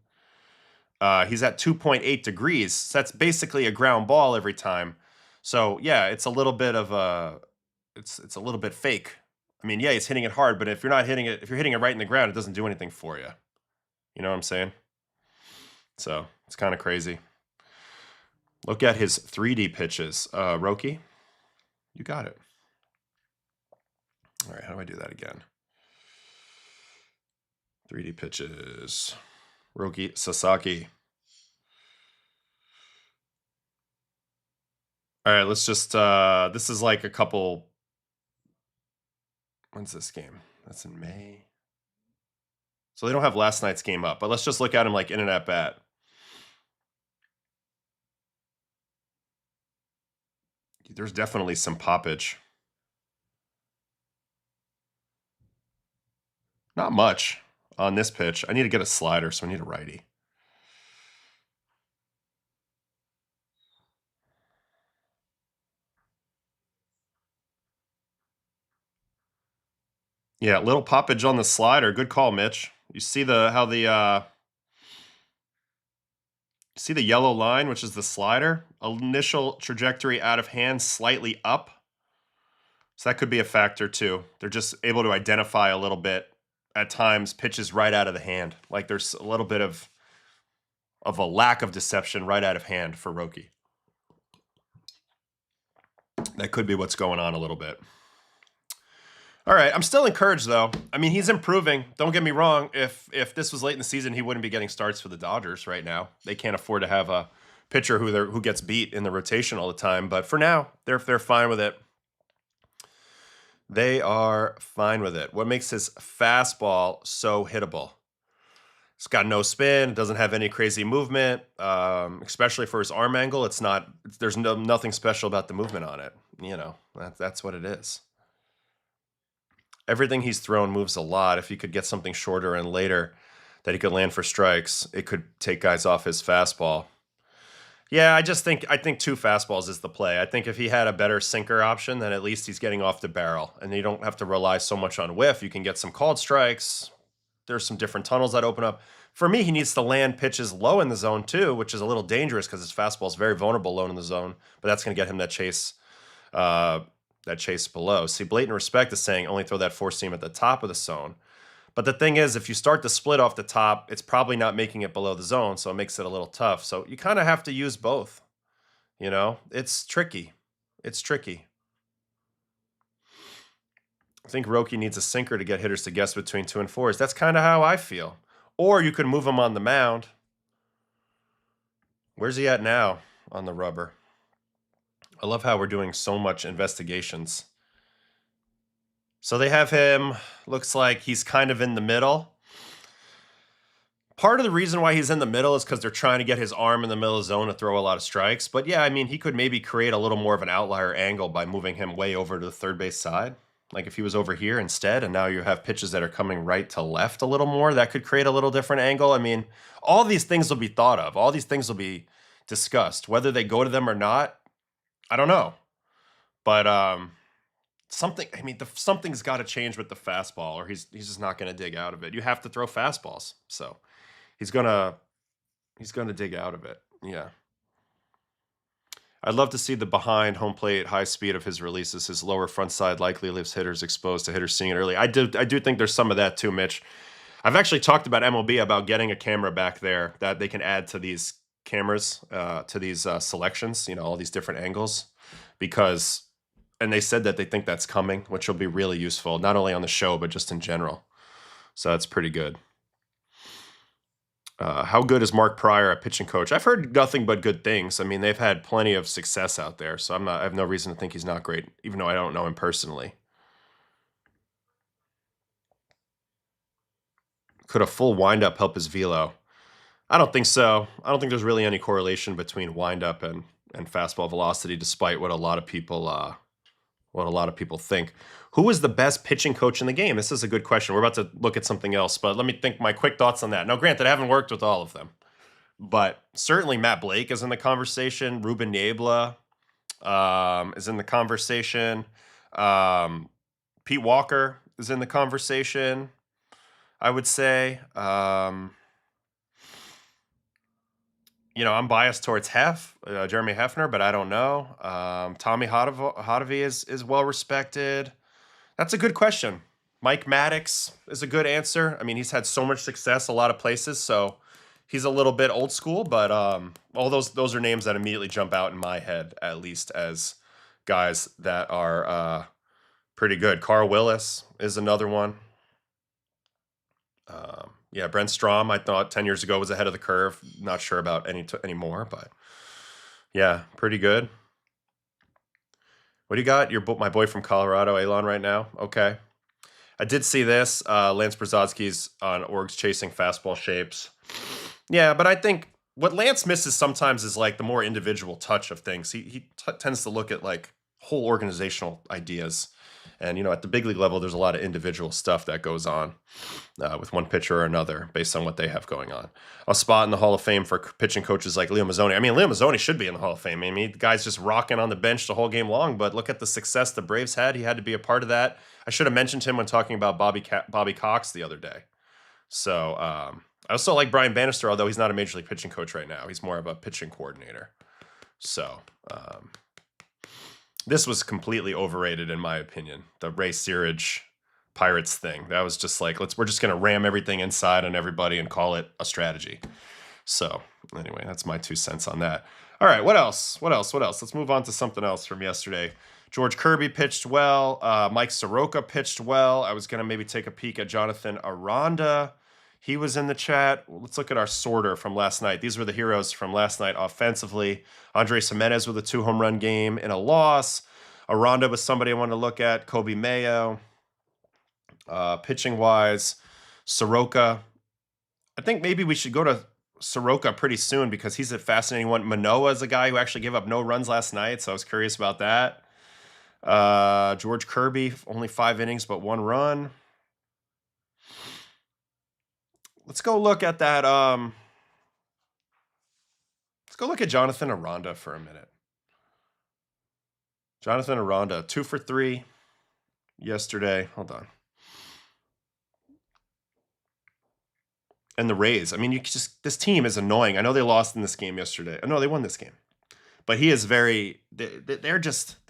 he's at 2.8 degrees. So that's basically a ground ball every time. So yeah, it's a little bit of it's a little bit fake. I mean, yeah, he's hitting it hard, but if you're hitting it right in the ground, it doesn't do anything for you. You know what I'm saying? So it's kind of crazy. Look at his 3D pitches. Roki, you got it. All right, how do I do that again? 3D pitches. Roki Sasaki. All right, let's just, this is like a couple, when's this game? That's in May. So they don't have last night's game up, but let's just look at him like in and at bat. There's definitely some poppage. Not much on this pitch. I need to get a slider, so I need a righty. Yeah, little poppage on the slider. Good call, Mitch. You see how the see the yellow line, which is the slider? Initial trajectory out of hand, slightly up. So that could be a factor too. They're just able to identify a little bit at times pitches right out of the hand. Like there's a little bit of a lack of deception right out of hand for Roki. That could be what's going on a little bit. All right, I'm still encouraged though. I mean, he's improving. Don't get me wrong. If this was late in the season, he wouldn't be getting starts for the Dodgers right now. They can't afford to have a pitcher who gets beat in the rotation all the time. But for now, they're fine with it. They are fine with it. What makes his fastball so hittable? It's got no spin. Doesn't have any crazy movement, especially for his arm angle. It's not. There's nothing special about the movement on it. You know, that's what it is. Everything he's thrown moves a lot. If he could get something shorter and later that he could land for strikes, it could take guys off his fastball. Yeah, I think 2 fastballs is the play. I think if he had a better sinker option, then at least he's getting off the barrel. And you don't have to rely so much on whiff. You can get some called strikes. There's some different tunnels that open up. For me, he needs to land pitches low in the zone too, which is a little dangerous because his fastball is very vulnerable low in the zone. But that's going to get him that chase below. See, Blatant Respect is saying only throw that 4-seam at the top of the zone. But the thing is, if you start to split off the top, it's probably not making it below the zone, so it makes it a little tough. So you kind of have to use both. You know, it's tricky. It's tricky. I think Roki needs a sinker to get hitters to guess between 2 and 4s. That's kind of how I feel. Or you could move him on the mound. Where's he at now on the rubber? I love how we're doing so much investigations. So they have him, looks like he's kind of in the middle. Part of the reason why he's in the middle is because they're trying to get his arm in the middle of the zone to throw a lot of strikes. But yeah, I mean, he could maybe create a little more of an outlier angle by moving him way over to the third base side. Like if he was over here instead, and now you have pitches that are coming right to left a little more, that could create a little different angle. I mean, all these things will be thought of. All these things will be discussed. Whether they go to them or not, I don't know. But something's got to change with the fastball, or he's just not going to dig out of it. You have to throw fastballs, so he's gonna dig out of it. Yeah, I'd love to see the behind home plate high speed of his releases. His lower front side likely leaves hitters exposed to hitters seeing it early. I do think there's some of that too, Mitch. I've actually talked about MLB about getting a camera back there that they can add to these cameras, to these selections. You know, all these different angles, because. And they said that they think that's coming, which will be really useful, not only on the show, but just in general. So that's pretty good. How good is Mark Pryor at pitching coach? I've heard nothing but good things. I mean, they've had plenty of success out there, so I have no reason to think he's not great, even though I don't know him personally. Could a full windup help his velo? I don't think so. I don't think there's really any correlation between windup and fastball velocity, despite what a lot of people think. Who is the best pitching coach in the game? This is a good question. We're about to look at something else, but let me think my quick thoughts on that. Now, granted, I haven't worked with all of them, but certainly Matt Blake is in the conversation. Ruben Niebla is in the conversation. Pete Walker is in the conversation, I would say. You know, I'm biased towards Jeremy Hefner, but I don't know. Tommy Hotovy is well respected. That's a good question. Mike Maddox is a good answer. I mean, he's had so much success a lot of places, so he's a little bit old school, but all those are names that immediately jump out in my head, at least as guys that are pretty good. Carl Willis is another one. Yeah, Brent Strom, I thought 10 years ago was ahead of the curve. Not sure about anymore, but yeah, pretty good. What do you got? My boy from Colorado, Elon, right now. Okay. I did see this. Lance Brzezowski's on Orgs chasing fastball shapes. Yeah, but I think what Lance misses sometimes is like the more individual touch of things. He tends to look at like whole organizational ideas. And, at the big league level, there's a lot of individual stuff that goes on with one pitcher or another based on what they have going on. A spot in the Hall of Fame for pitching coaches like Leo Mazzoni. I mean, Leo Mazzoni should be in the Hall of Fame. I mean, the guy's just rocking on the bench the whole game long, but look at the success the Braves had. He had to be a part of that. I should have mentioned him when talking about Bobby Cox the other day. So I also like Brian Bannister, although he's not a major league pitching coach right now. He's more of a pitching coordinator. So this was completely overrated in my opinion. The Ray Searage Pirates thing. That was just like, we're just going to ram everything inside on everybody and call it a strategy. So anyway, that's my 2 cents on that. All right, what else? Let's move on to something else from yesterday. George Coby pitched well. Mike Soroka pitched well. I was going to maybe take a peek at Jonathan Aranda. He was in the chat. Let's look at our sorter from last night. These were the heroes from last night offensively. Andres Jimenez with a 2-home run game in a loss. Aranda was somebody I wanted to look at. Coby Mayo. Pitching-wise, Soroka. I think maybe we should go to Soroka pretty soon because he's a fascinating one. Manoah is a guy who actually gave up no runs last night, so I was curious about that. George Coby, only 5 innings but 1 run. Let's go look at that. Let's go look at Jonathan Aranda for a minute. Jonathan Aranda, 2 for 3 yesterday. Hold on. And the Rays. I mean, this team is annoying. I know they lost in this game yesterday. No, they won this game. But he is they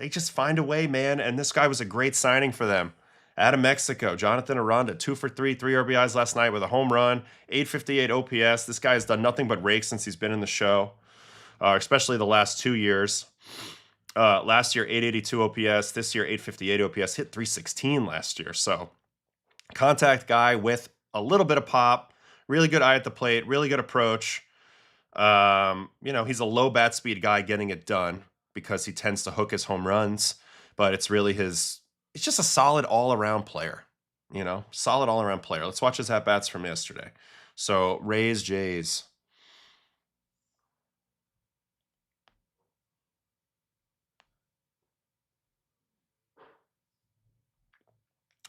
just find a way, man. And this guy was a great signing for them. Out of Mexico, Jonathan Aranda, 2 for 3, 3 RBIs last night with a home run, 858 OPS. This guy has done nothing but rake since he's been in the show, especially the last 2 years. Last year, 882 OPS. This year, 858 OPS. Hit 316 last year. So, contact guy with a little bit of pop. Really good eye at the plate. Really good approach. He's a low bat speed guy getting it done because he tends to hook his home runs. But it's really it's just a solid all-around player. Solid all-around player. Let's watch his at-bats from yesterday. So, Rays, Jays.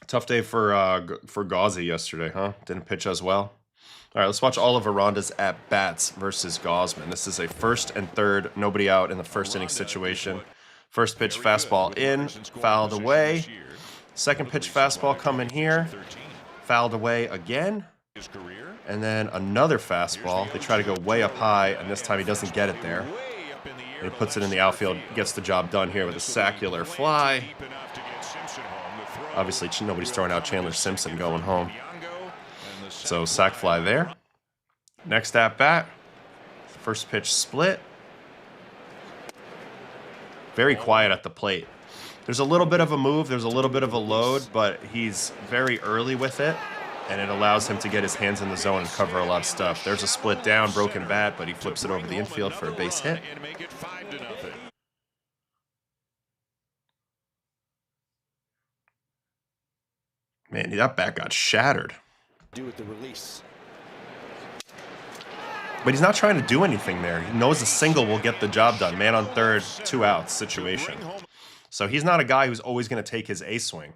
Tough day for Gauzy yesterday, huh? Didn't pitch as well. All right, let's watch all of Aranda's at-bats versus Gausman. This is a first and third, nobody out in the first inning situation. First pitch fastball in, fouled away. Second pitch fastball coming here, fouled away again. And then another fastball. They try to go way up high, and this time he doesn't get it there. He puts it in the outfield, gets the job done here with a sacular fly. Obviously, nobody's throwing out Chandler Simpson going home. So, sac fly there. Next at-bat. First pitch split. Very quiet at the plate. There's a little bit of a move. There's a little bit of a load, but he's very early with it, and it allows him to get his hands in the zone and cover a lot of stuff. There's a split down, broken bat, but he flips it over the infield for a base hit. Man, that bat got shattered. With the release. But he's not trying to do anything there. He knows a single will get the job done. Man on third, 2 outs situation. So he's not a guy who's always going to take his A swing.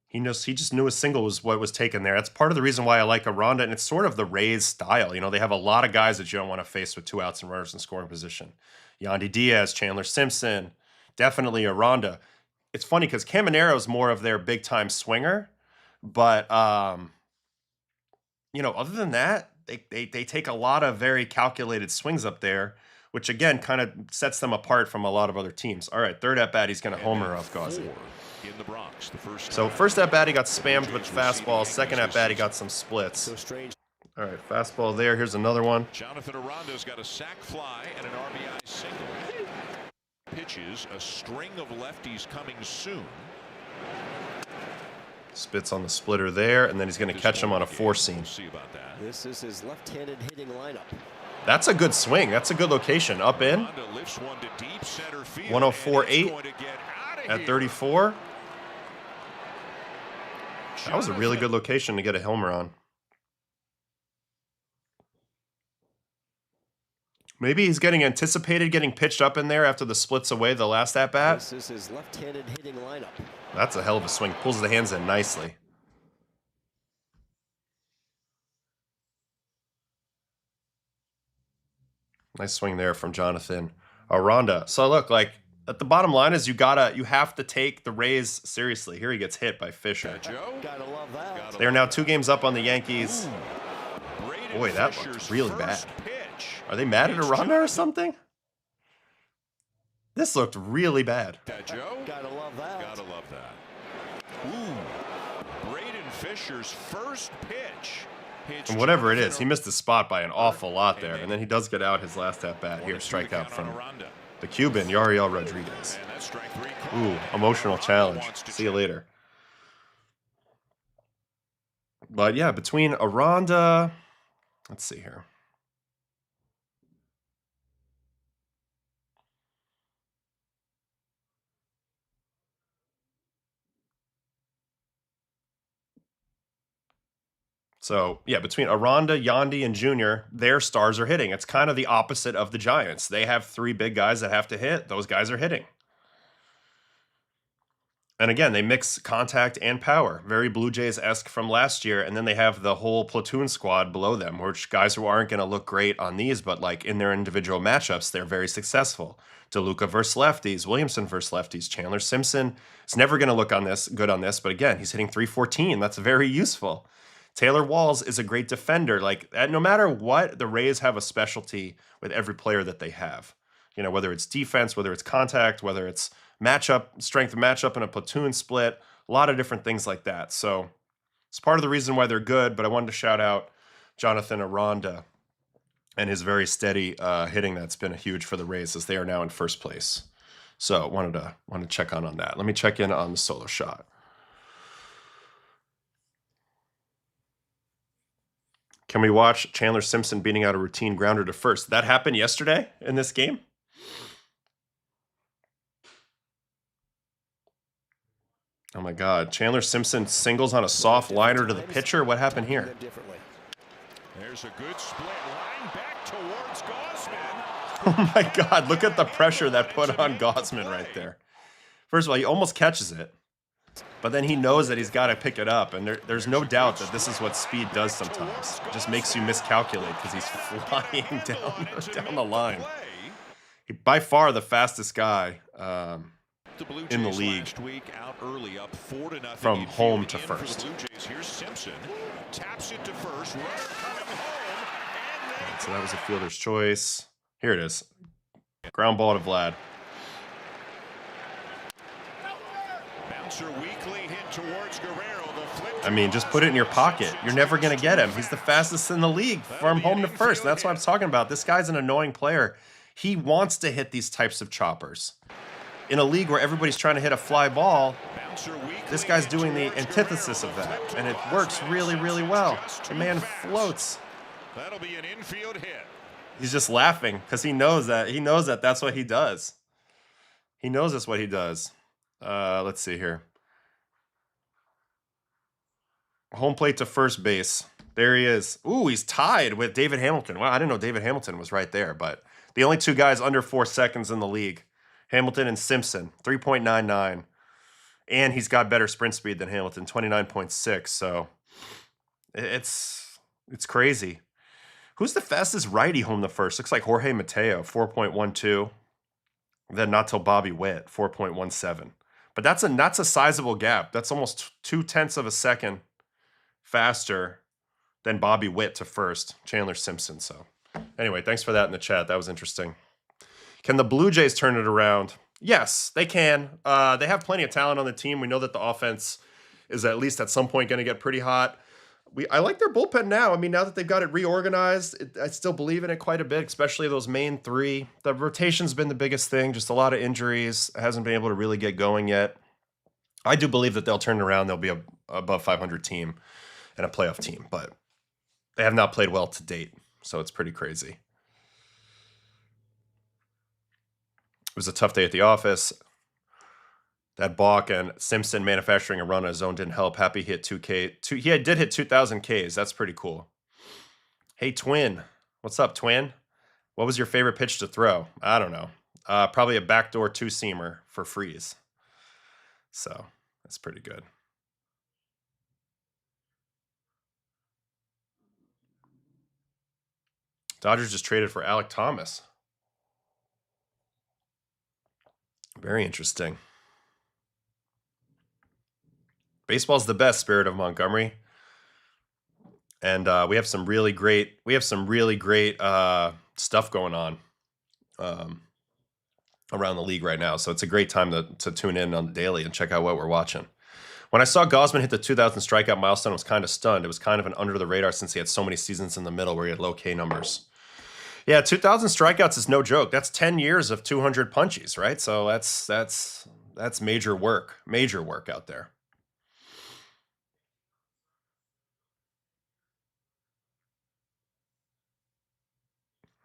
He just knew a single was what was taken there. That's part of the reason why I like Aranda, and it's sort of the Rays style. They have a lot of guys that you don't want to face with 2 outs and runners in scoring position. Yandy Diaz, Chandler Simpson, definitely Aranda. It's funny because Caminero is more of their big-time swinger, but other than that, they take a lot of very calculated swings up there, which again kind of sets them apart from a lot of other teams. All right, third at bat, he's going to homer off Gauzy. So first at bat, he got spammed with fastballs. Second at bat, he got some splits. All right, fastball there. Here's another one. Jonathan Aranda's got a sac fly and an RBI single. Pitches, a string of lefties coming soon. Spits on the splitter there, and then he's going to catch him on a four-seam. We'll see about that. This is his left-handed hitting lineup. That's a good swing. That's a good location. Up in. Aranda lifts one to deep center field. 104.8 at 34. That was a really good location to get a homer on. Maybe he's getting anticipated getting pitched up in there after the splits away the last at-bat. This is his left-handed hitting lineup. That's a hell of a swing. Pulls the hands in nicely. Nice swing there from Jonathan Aranda. So look, like at the bottom line is you have to take the Rays seriously. Here he gets hit by Fisher. Gotta love that. They are now 2 games up on the Yankees. Boy, that looked really bad. Are they mad at Aranda or something? This looked really bad. Gotta love that. Gotta love that. Ooh. Braden Fisher's first pitch. And whatever it is, he missed the spot by an awful lot there. And then he does get out his last at-bat. Here, strikeout from the Cuban, Julio Rodriguez. Ooh, emotional challenge. See you later. But yeah, between Aranda, let's see here. So, yeah, between Aranda, Yandy, and Junior, their stars are hitting. It's kind of the opposite of the Giants. They have 3 big guys that have to hit. Those guys are hitting. And again, they mix contact and power. Very Blue Jays-esque from last year. And then they have the whole platoon squad below them, which guys who aren't going to look great on these, but like in their individual matchups, they're very successful. DeLuca versus lefties, Williamson versus lefties, Chandler Simpson. It's never going to look good on this, but again, he's hitting .314. That's very useful. Taylor Walls is a great defender. Like, no matter what, the Rays have a specialty with every player that they have. You know, whether it's defense, whether it's contact, whether it's matchup, strength of matchup in a platoon split, a lot of different things like that. So it's part of the reason why they're good, but I wanted to shout out Jonathan Aranda and his very steady hitting that's been huge for the Rays as they are now in first place. So wanted to check on that. Let me check in on the solo shot. Can we watch Chandler Simpson beating out a routine grounder to first? That happened yesterday in this game? Oh my God. Chandler Simpson singles on a soft liner to the pitcher. What happened here? There's a good split line back towards Gausman. Oh my God. Look at the pressure that put on Gausman right there. First of all, he almost catches it. But then he knows that he's got to pick it up, and there's no doubt that this is what speed does sometimes. It just makes you miscalculate because he's flying down the line. By far the fastest guy in the league from home to first. Here's Simpson. Taps it to first. Right, so that was a fielder's choice. Here it is. Ground ball to Vlad. I mean, just put it in your pocket. You're never going to get him. He's the fastest in the league from home to first. That's what I'm talking about. This guy's an annoying player. He wants to hit these types of choppers. In a league where everybody's trying to hit a fly ball, this guy's doing the antithesis of that. And it works really, really well. The man floats. That'll be an infield hit. He's just laughing because he knows that that's what he does. He knows that's what he does. Let's see here. Home plate to first base. There he is. Ooh, he's tied with David Hamilton. Wow, I didn't know David Hamilton was right there, but the only 2 guys under 4 seconds in the league, Hamilton and Simpson, 3.99. And he's got better sprint speed than Hamilton, 29.6. So it's crazy. Who's the fastest righty home to first? Looks like Jorge Mateo, 4.12. Then not till Bobby Witt, 4.17. But that's a sizable gap. That's almost 0.2 of a second faster than Bobby Witt to first, Chandler Simpson. So anyway, thanks for that in the chat. That was interesting. Can the Blue Jays turn it around? Yes, they can. They have plenty of talent on the team. We know that the offense is at least at some point going to get pretty hot. I like their bullpen now. I mean, now that they've got it reorganized, I still believe in it quite a bit, especially those main three. The rotation's been the biggest thing, just a lot of injuries. Hasn't been able to really get going yet. I do believe that they'll turn it around. They'll be a above 500 team and a playoff team, but they have not played well to date, so it's pretty crazy. It was a tough day at the office. That balk and Simpson manufacturing a run on his own didn't help. Happy hit 2K. He did hit 2,000 Ks. That's pretty cool. Hey, Twin. What's up, Twin? What was your favorite pitch to throw? I don't know. Probably a backdoor two-seamer for Freeze. So that's pretty good. Dodgers just traded for Alek Thomas. Very interesting. Baseball's the best, Spirit of Montgomery. And we have some really great stuff going on around the league right now. So it's a great time to tune in on the daily and check out what we're watching. When I saw Gausman hit the 2,000 strikeout milestone, I was kind of stunned. It was kind of an under the radar since he had so many seasons in the middle where he had low K numbers. Yeah, 2,000 strikeouts is no joke. That's 10 years of 200 punchies, right? So that's major work out there.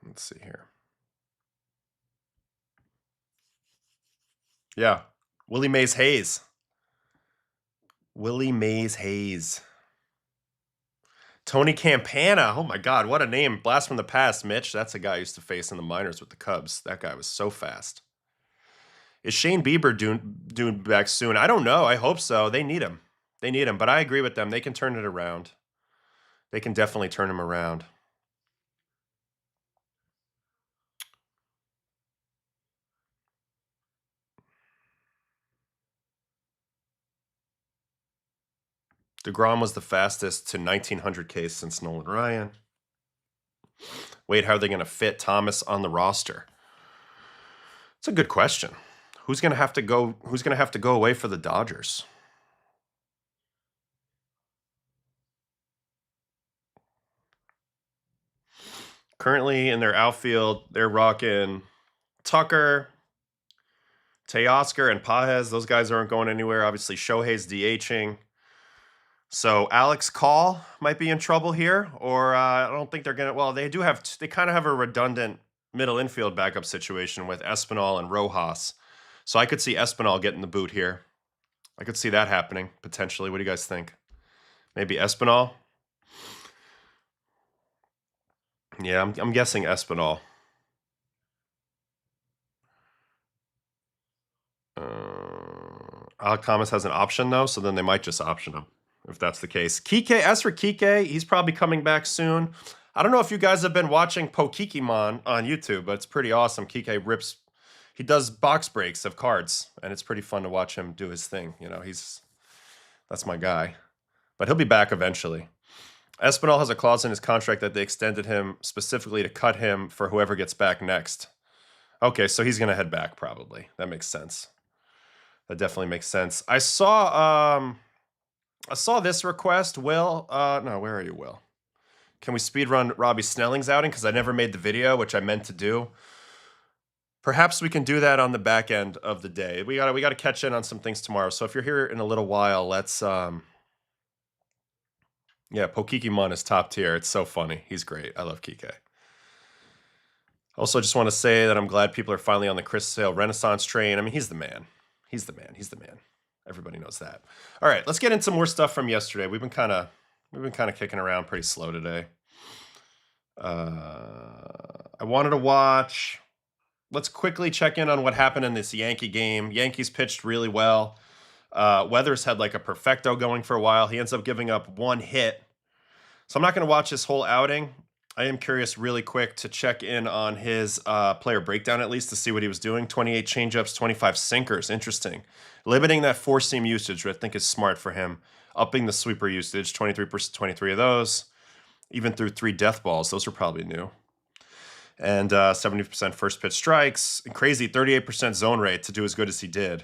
Let's see here. Yeah, Willie Mays Hayes. Willie Mays Hayes. Tony Campana. Oh my God, what a name. Blast from the past, Mitch. That's a guy I used to face in the minors with the Cubs. That guy was so fast. Is Shane Bieber doing back soon? I don't know. I hope so. They need him. But I agree with them. They can turn it around. They can definitely turn him around. DeGrom was the fastest to 1,900 Ks since Nolan Ryan. Wait, how are they going to fit Thomas on the roster? It's a good question. Who's going to have to go away for the Dodgers? Currently in their outfield, they're rocking Tucker, Teoscar, and Pajes. Those guys aren't going anywhere. Obviously, Shohei's DHing. So Alex Call might be in trouble here, or I don't think they're going to. Well, they kind of have a redundant middle infield backup situation with Espinal and Rojas. So I could see Espinal getting the boot here. I could see that happening, potentially. What do you guys think? Maybe Espinal? Yeah, I'm guessing Espinal. Alek Thomas has an option, though, so then they might just option him, if that's the case. Kike, as for Kike, he's probably coming back soon. I don't know if you guys have been watching Pokikimon on YouTube, but it's pretty awesome. Kike he does box breaks of cards, and it's pretty fun to watch him do his thing. You know, that's my guy. But he'll be back eventually. Espinal has a clause in his contract that they extended him specifically to cut him for whoever gets back next. Okay, so he's going to head back probably. That makes sense. That definitely makes sense. I saw this request, Will. No, where are you, Will? Can we speedrun Robbie Snelling's outing? Because I never made the video, which I meant to do. Perhaps we can do that on the back end of the day. We got to catch in on some things tomorrow. So if you're here in a little while, let's yeah, Pokikimon is top tier. It's so funny. He's great. I love Kike. Also, just want to say that I'm glad people are finally on the Chris Sale Renaissance train. I mean, he's the man. He's the man. He's the man. Everybody knows that. All right, let's get into more stuff from yesterday. We've been kind of kicking around pretty slow today. I wanted to watch. Let's quickly check in on what happened in this Yankee game. Yankees pitched really well. Weathers had like a perfecto going for a while. He ends up giving up one hit. So I'm not going to watch this whole outing. I am curious really quick to check in on his player breakdown at least to see what he was doing. 28 changeups, 25 sinkers. Interesting. Limiting that four-seam usage, which I think is smart for him. Upping the sweeper usage, 23 of those. Even through 3 death balls. Those are probably new. And 70% first pitch strikes. And crazy 38% zone rate to do as good as he did.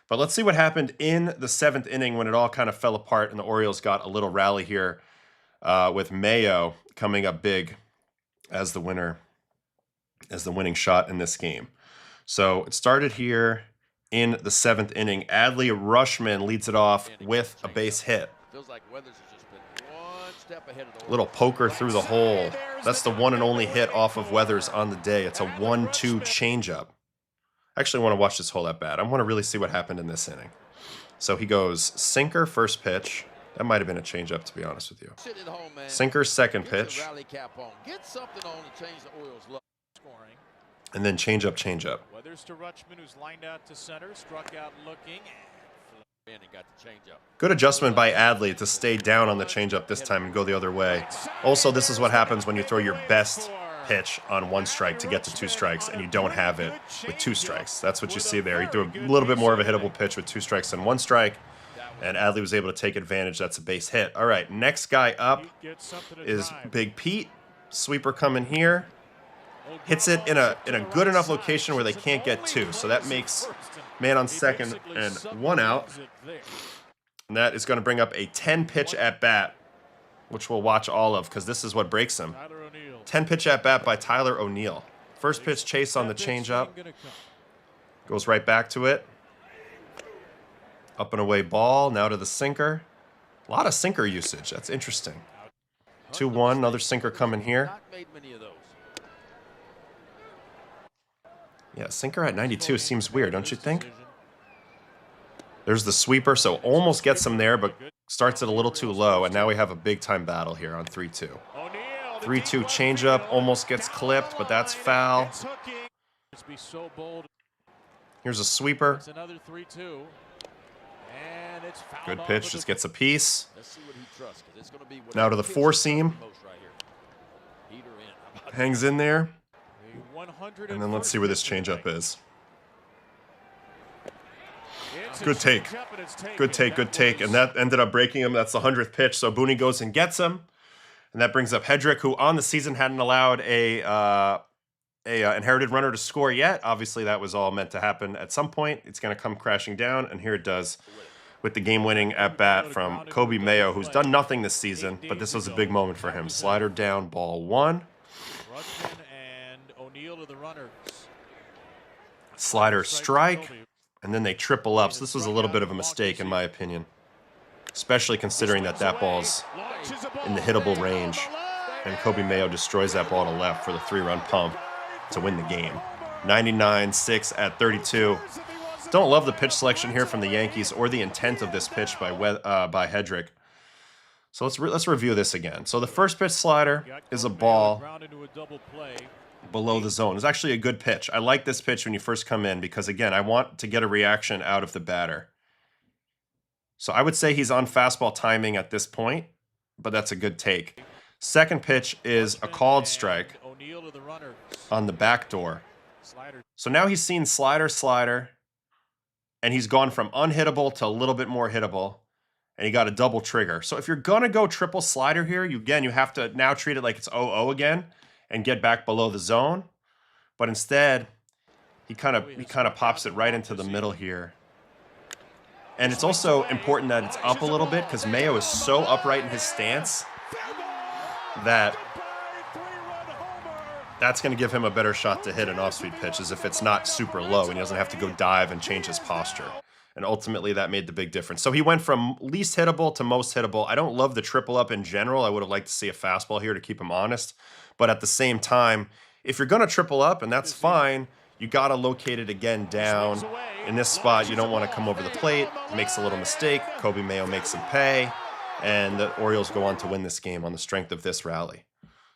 But let's see what happened in the 7th inning when it all kind of fell apart and the Orioles got a little rally here. with Mayo coming up big as the winner, as the winning shot in this game. So it started here in the 7th inning. Adley Rutschman leads it off with a base hit. Feels like Weathers has just been one step ahead of the Little poker through the hole. That's the one and only hit off of Weathers on the day. It's a 1-2 changeup. I actually want to watch this whole at bat. I want to really see what happened in this inning. So he goes sinker first pitch. That might have been a changeup, to be honest with you. Sit at home, man. Sinker second Get your pitch. rally cap on. Get something on to change the Orioles' luck. Scoring. And then changeup. Weathers to Rutschman, who's lined out to center, struck out looking, And he got the changeup. Good adjustment by Adley to stay down on the changeup this time and go the other way. Also, this is what happens when you throw your best pitch on 1 strike to get to 2 strikes, and you don't have it with 2 strikes. That's what you see there. He threw a little bit more of a hittable pitch with 2 strikes than 1 strike, and Adley was able to take advantage. That's a base hit. All right, next guy up is Big Pete. Sweeper coming here. Hits it in a good enough location where they can't get 2. So that makes man on second and 1 out. And that is going to bring up a 10-pitch at-bat, which we'll watch all of because this is what breaks him. 10-pitch at-bat by Tyler O'Neill. First pitch chase on the changeup. Goes right back to it. Up and away ball. Now to the sinker. A lot of sinker usage. That's interesting. 2-1. Another sinker coming here. Not made many of those. Yeah, sinker at 92 seems weird, don't you think? There's the sweeper, so almost gets him there, but starts it a little too low, and now we have a big-time battle here on 3-2. 3-2 changeup, almost gets clipped, but that's foul. Here's a sweeper. Good pitch, just gets a piece. Now to the 4-seam. Hangs in there. And then let's see where this changeup is. Good take. Good take. And that ended up breaking him. That's the 100th pitch. So Booney goes and gets him. And that brings up Hedrick, who on the season hadn't allowed a inherited runner to score yet. Obviously, that was all meant to happen at some point. It's going to come crashing down. And here it does with the game-winning at-bat from Coby Mayo, who's done nothing this season. But this was a big moment for him. Slider down, ball 1. Slider strike, and then they triple up. So this was a little bit of a mistake, in my opinion, especially considering that that ball's in the hittable range, and Coby Mayo destroys that ball to left for the 3-run pump to win the game. 99-6 at 32. Don't love the pitch selection here from the Yankees or the intent of this pitch by Hedrick. So let's review this again. So the first pitch slider is a ball below the zone. It's actually a good pitch. I like this pitch when you first come in because, again, I want to get a reaction out of the batter. So I would say he's on fastball timing at this point, but that's a good take. Second pitch is a called strike on the back door. So now he's seen slider, and he's gone from unhittable to a little bit more hittable, and he got a double trigger. So if you're going to go triple slider here, you have to now treat it like it's 0-0 again and get back below the zone. But instead, he kind of pops it right into the middle here. And it's also important that it's up a little bit because Mayo is so upright in his stance that that's going to give him a better shot to hit an off-speed pitch as if it's not super low and he doesn't have to go dive and change his posture. And ultimately, that made the big difference. So he went from least hittable to most hittable. I don't love the triple up in general. I would have liked to see a fastball here to keep him honest. But at the same time, if you're going to triple up, and that's fine, you got to locate it again down. In this spot, you don't want to come over the plate. Makes a little mistake. Coby Mayo makes him pay. And the Orioles go on to win this game on the strength of this rally.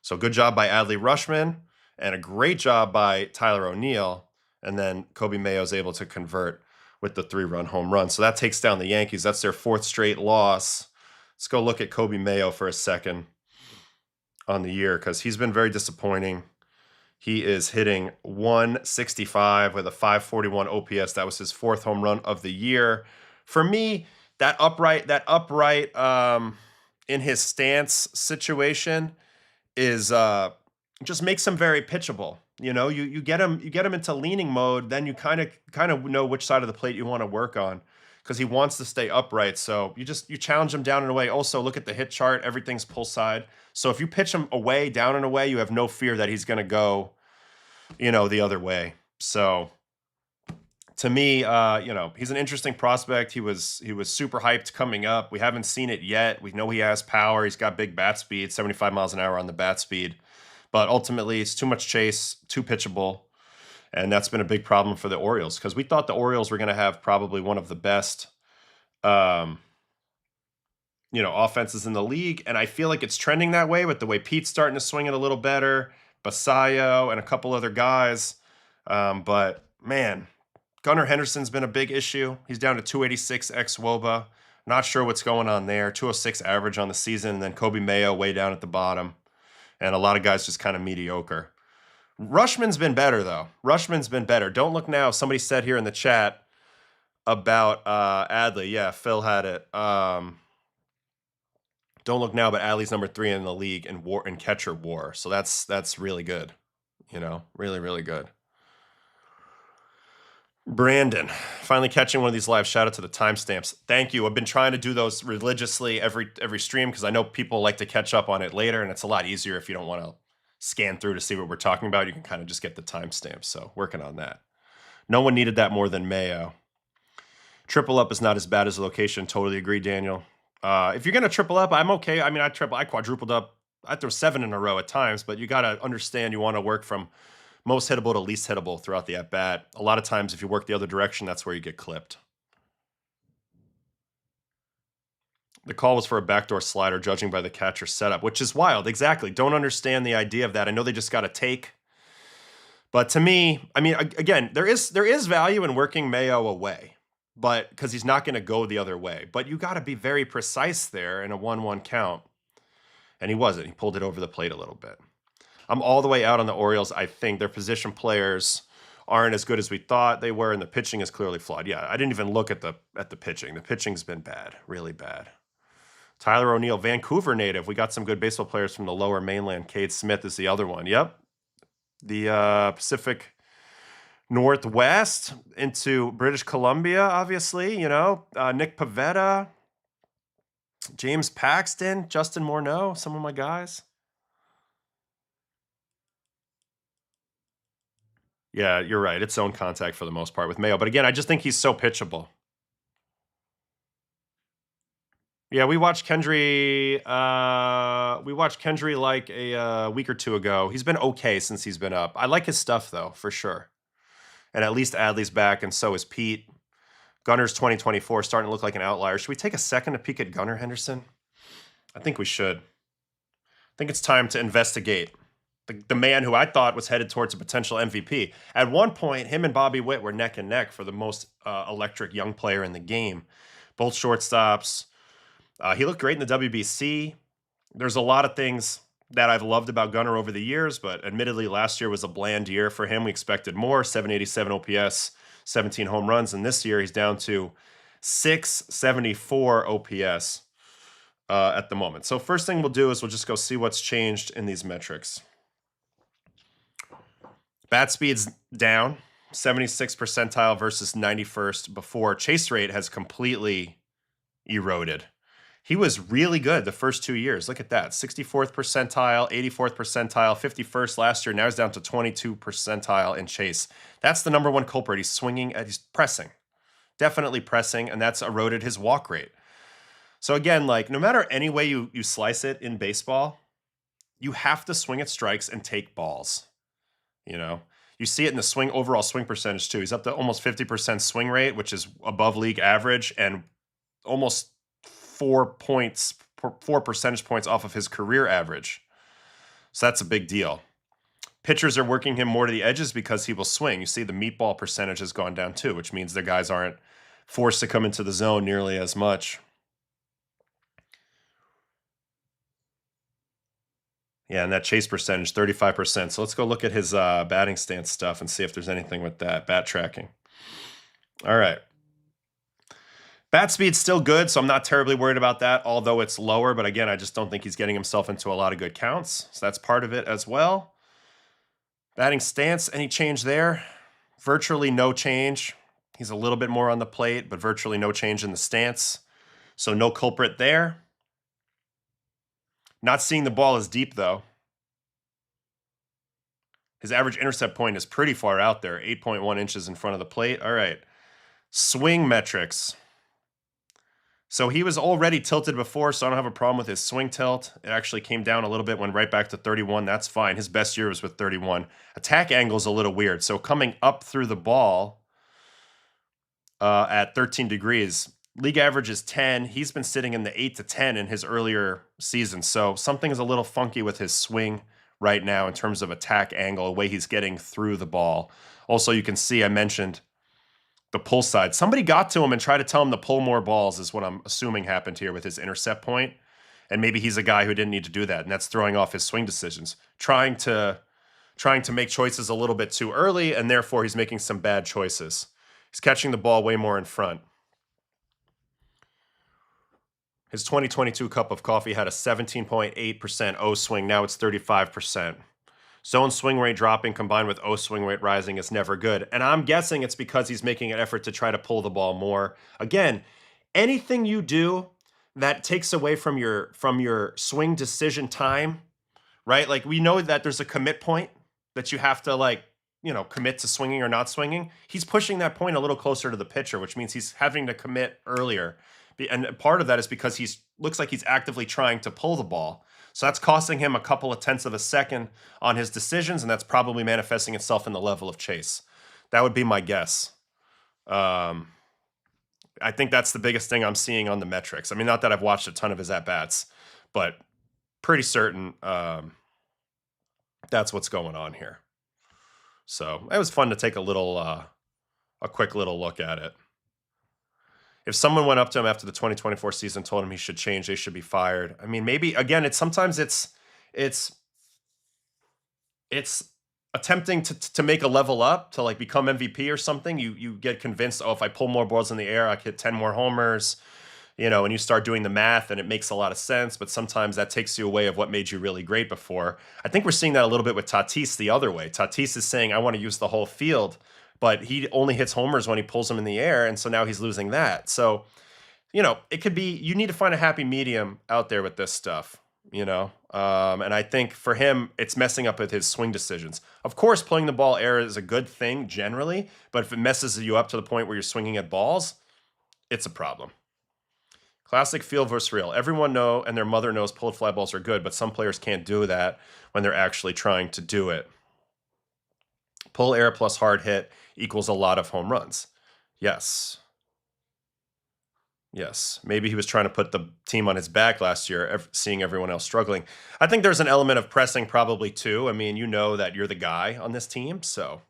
So good job by Adley Rutschman, and a great job by Tyler O'Neill. And then Coby Mayo is able to convert with the 3-run home run. So that takes down the Yankees. That's their 4th straight loss. Let's go look at Coby Mayo for a second on the year because he's been very disappointing. He is hitting 165 with a 541 OPS. That was his 4th home run of the year. For me, that upright in his stance situation is just makes him very pitchable. You know, you get him into leaning mode, then you kind of know which side of the plate you want to work on. because he wants to stay upright. So you challenge him down and away. Also, look at the hit chart. Everything's pull side. So if you pitch him away, down and away, you have no fear that he's going to go, the other way. So to me, he's an interesting prospect. He was super hyped coming up. We haven't seen it yet. We know he has power. He's got big bat speed, 75 miles an hour on the bat speed. But ultimately, it's too much chase, too pitchable. And that's been a big problem for the Orioles because we thought the Orioles were going to have probably one of the best, offenses in the league. And I feel like it's trending that way with the way Pete's starting to swing it a little better, Basayo and a couple other guys. But, man, Gunnar Henderson's been a big issue. He's down to 286 ex-WOBA. Not sure what's going on there. 206 average on the season. And then Coby Mayo way down at the bottom. And a lot of guys just kind of mediocre. Rushman's been better, though. Rushman's been better. Don't look now. Somebody said here in the chat about Adley. Yeah, Phil had it. Don't look now, but Adley's number 3 in the league in catcher WAR. So that's really good. Really, really good. Brandon, finally catching one of these live. Shout out to the timestamps. Thank you. I've been trying to do those religiously every stream because I know people like to catch up on it later, and it's a lot easier if you don't want to scan through to see what we're talking about. You can kind of just get the timestamps. So working on that. No one needed that more than Mayo. Triple up is not as bad as the location. Totally agree, Daniel. If you're gonna triple up, I'm okay. I mean, I quadrupled up. I throw 7 in a row at times, but you got to understand you want to work from most hittable to least hittable throughout the at-bat. A lot of times, if you work the other direction, that's where you get clipped. The call was for a backdoor slider, judging by the catcher setup, which is wild. Exactly. Don't understand the idea of that. I know they just got a take. But to me, I mean, again, there is value in working Mayo away, but because he's not going to go the other way. But you got to be very precise there in a 1-1 count. And he wasn't. He pulled it over the plate a little bit. I'm all the way out on the Orioles. I think their position players aren't as good as we thought they were, and the pitching is clearly flawed. Yeah, I didn't even look at the pitching. The pitching's been bad, really bad. Tyler O'Neill, Vancouver native. We got some good baseball players from the lower mainland. Cade Smith is the other one. Yep. The Pacific Northwest into British Columbia, obviously. Nick Pavetta, James Paxton, Justin Morneau, some of my guys. Yeah, you're right. It's zone contact for the most part with Mayo. But again, I just think he's so pitchable. Yeah, we watched Kendry like a week or two ago. He's been okay since he's been up. I like his stuff, though, for sure. And at least Adley's back, and so is Pete. Gunner's 2024 starting to look like an outlier. Should we take a second to peek at Gunnar Henderson? I think we should. I think it's time to investigate the man who I thought was headed towards a potential MVP. At one point, him and Bobby Witt were neck and neck for the most electric young player in the game. Both shortstops. He looked great in the WBC. There's a lot of things that I've loved about Gunnar over the years, but admittedly, last year was a bland year for him. We expected more, 787 OPS, 17 home runs, and this year he's down to 674 OPS at the moment. So first thing we'll do is we'll just go see what's changed in these metrics. Bat speed's down, 76th percentile versus 91st before. Chase rate has completely eroded. He was really good the first 2 years. Look at that. 64th percentile, 84th percentile, 51st last year. Now he's down to 22 percentile in chase. That's the number one culprit. He's swinging, he's pressing. Definitely pressing, and that's eroded his walk rate. So again, like no matter any way you slice it in baseball, you have to swing at strikes and take balls. You see it in the overall swing percentage too. He's up to almost 50% swing rate, which is above league average, and almost 4 percentage points off of his career average. So that's a big deal. Pitchers are working him more to the edges because he will swing. You see the meatball percentage has gone down too, which means the guys aren't forced to come into the zone nearly as much. Yeah, and that chase percentage, 35%. So let's go look at his batting stance stuff and see if there's anything with that. Bat tracking. All right. Bat speed's still good, so I'm not terribly worried about that, although it's lower. But again, I just don't think he's getting himself into a lot of good counts. So that's part of it as well. Batting stance, any change there? Virtually no change. He's a little bit more on the plate, but virtually no change in the stance. So no culprit there. Not seeing the ball as deep, though. His average intercept point is pretty far out there, 8.1 inches in front of the plate. All right. Swing metrics. So he was already tilted before, so I don't have a problem with his swing tilt. It actually came down a little bit, went right back to 31. That's fine. His best year was with 31. Attack angle is a little weird. So coming up through the ball at 13 degrees, league average is 10. He's been sitting in the 8 to 10 in his earlier seasons. So something is a little funky with his swing right now in terms of attack angle, the way he's getting through the ball. Also, you can see I mentioned the pull side. Somebody got to him and tried to tell him to pull more balls is what I'm assuming happened here with his intercept point. And maybe he's a guy who didn't need to do that, and that's throwing off his swing decisions. Trying to make choices a little bit too early, and therefore he's making some bad choices. He's catching the ball way more in front. His 2022 cup of coffee had a 17.8% O swing. Now it's 35%. Zone swing rate dropping combined with O swing rate rising is never good. And I'm guessing it's because he's making an effort to try to pull the ball more. Again, anything you do that takes away from your swing decision time, right? Like we know that there's a commit point that you have to commit to swinging or not swinging. He's pushing that point a little closer to the pitcher, which means he's having to commit earlier. And part of that is because he's looks like he's actively trying to pull the ball. So that's costing him a couple of tenths of a second on his decisions, and that's probably manifesting itself in the level of chase. That would be my guess. I think that's the biggest thing I'm seeing on the metrics. I mean, not that I've watched a ton of his at-bats, but pretty certain that's what's going on here. So it was fun to take a quick little look at it. If someone went up to him after the 2024 season, told him he should change, they should be fired. I mean, maybe again, it's attempting to make a level up to like become MVP or something. You get convinced, oh, if I pull more balls in the air, I could hit 10 more homers, and you start doing the math and it makes a lot of sense. But sometimes that takes you away of what made you really great before. I think we're seeing that a little bit with Tatis the other way. Tatis is saying, I want to use the whole field. But he only hits homers when he pulls them in the air, and so now he's losing that. So, it could be you need to find a happy medium out there with this stuff, and I think for him, it's messing up with his swing decisions. Of course, pulling the ball air is a good thing generally, but if it messes you up to the point where you're swinging at balls, it's a problem. Classic field versus real. Everyone know and their mother knows pulled fly balls are good, but some players can't do that when they're actually trying to do it. Pull air plus hard hit equals a lot of home runs. Yes. Maybe he was trying to put the team on his back last year, seeing everyone else struggling. I think there's an element of pressing probably too. I mean, that you're the guy on this team, so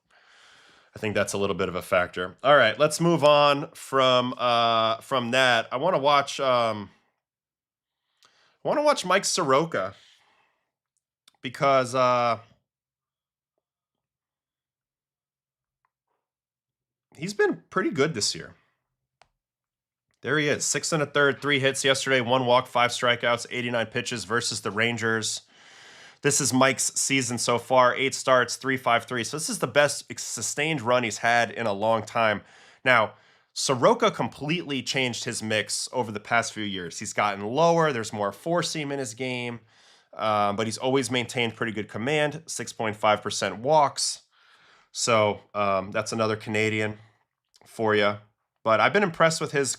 I think that's a little bit of a factor. All right, let's move on from that. I want to watch Mike Soroka because he's been pretty good this year. There he is, 6 1/3, 3 hits yesterday, 1 walk, 5 strikeouts, 89 pitches versus the Rangers. This is Mike's season so far, 8 starts, 3.53. So this is the best sustained run he's had in a long time. Now, Soroka completely changed his mix over the past few years. He's gotten lower. There's more four-seam in his game, but he's always maintained pretty good command, 6.5% walks. So that's another Canadian for you. But I've been impressed with his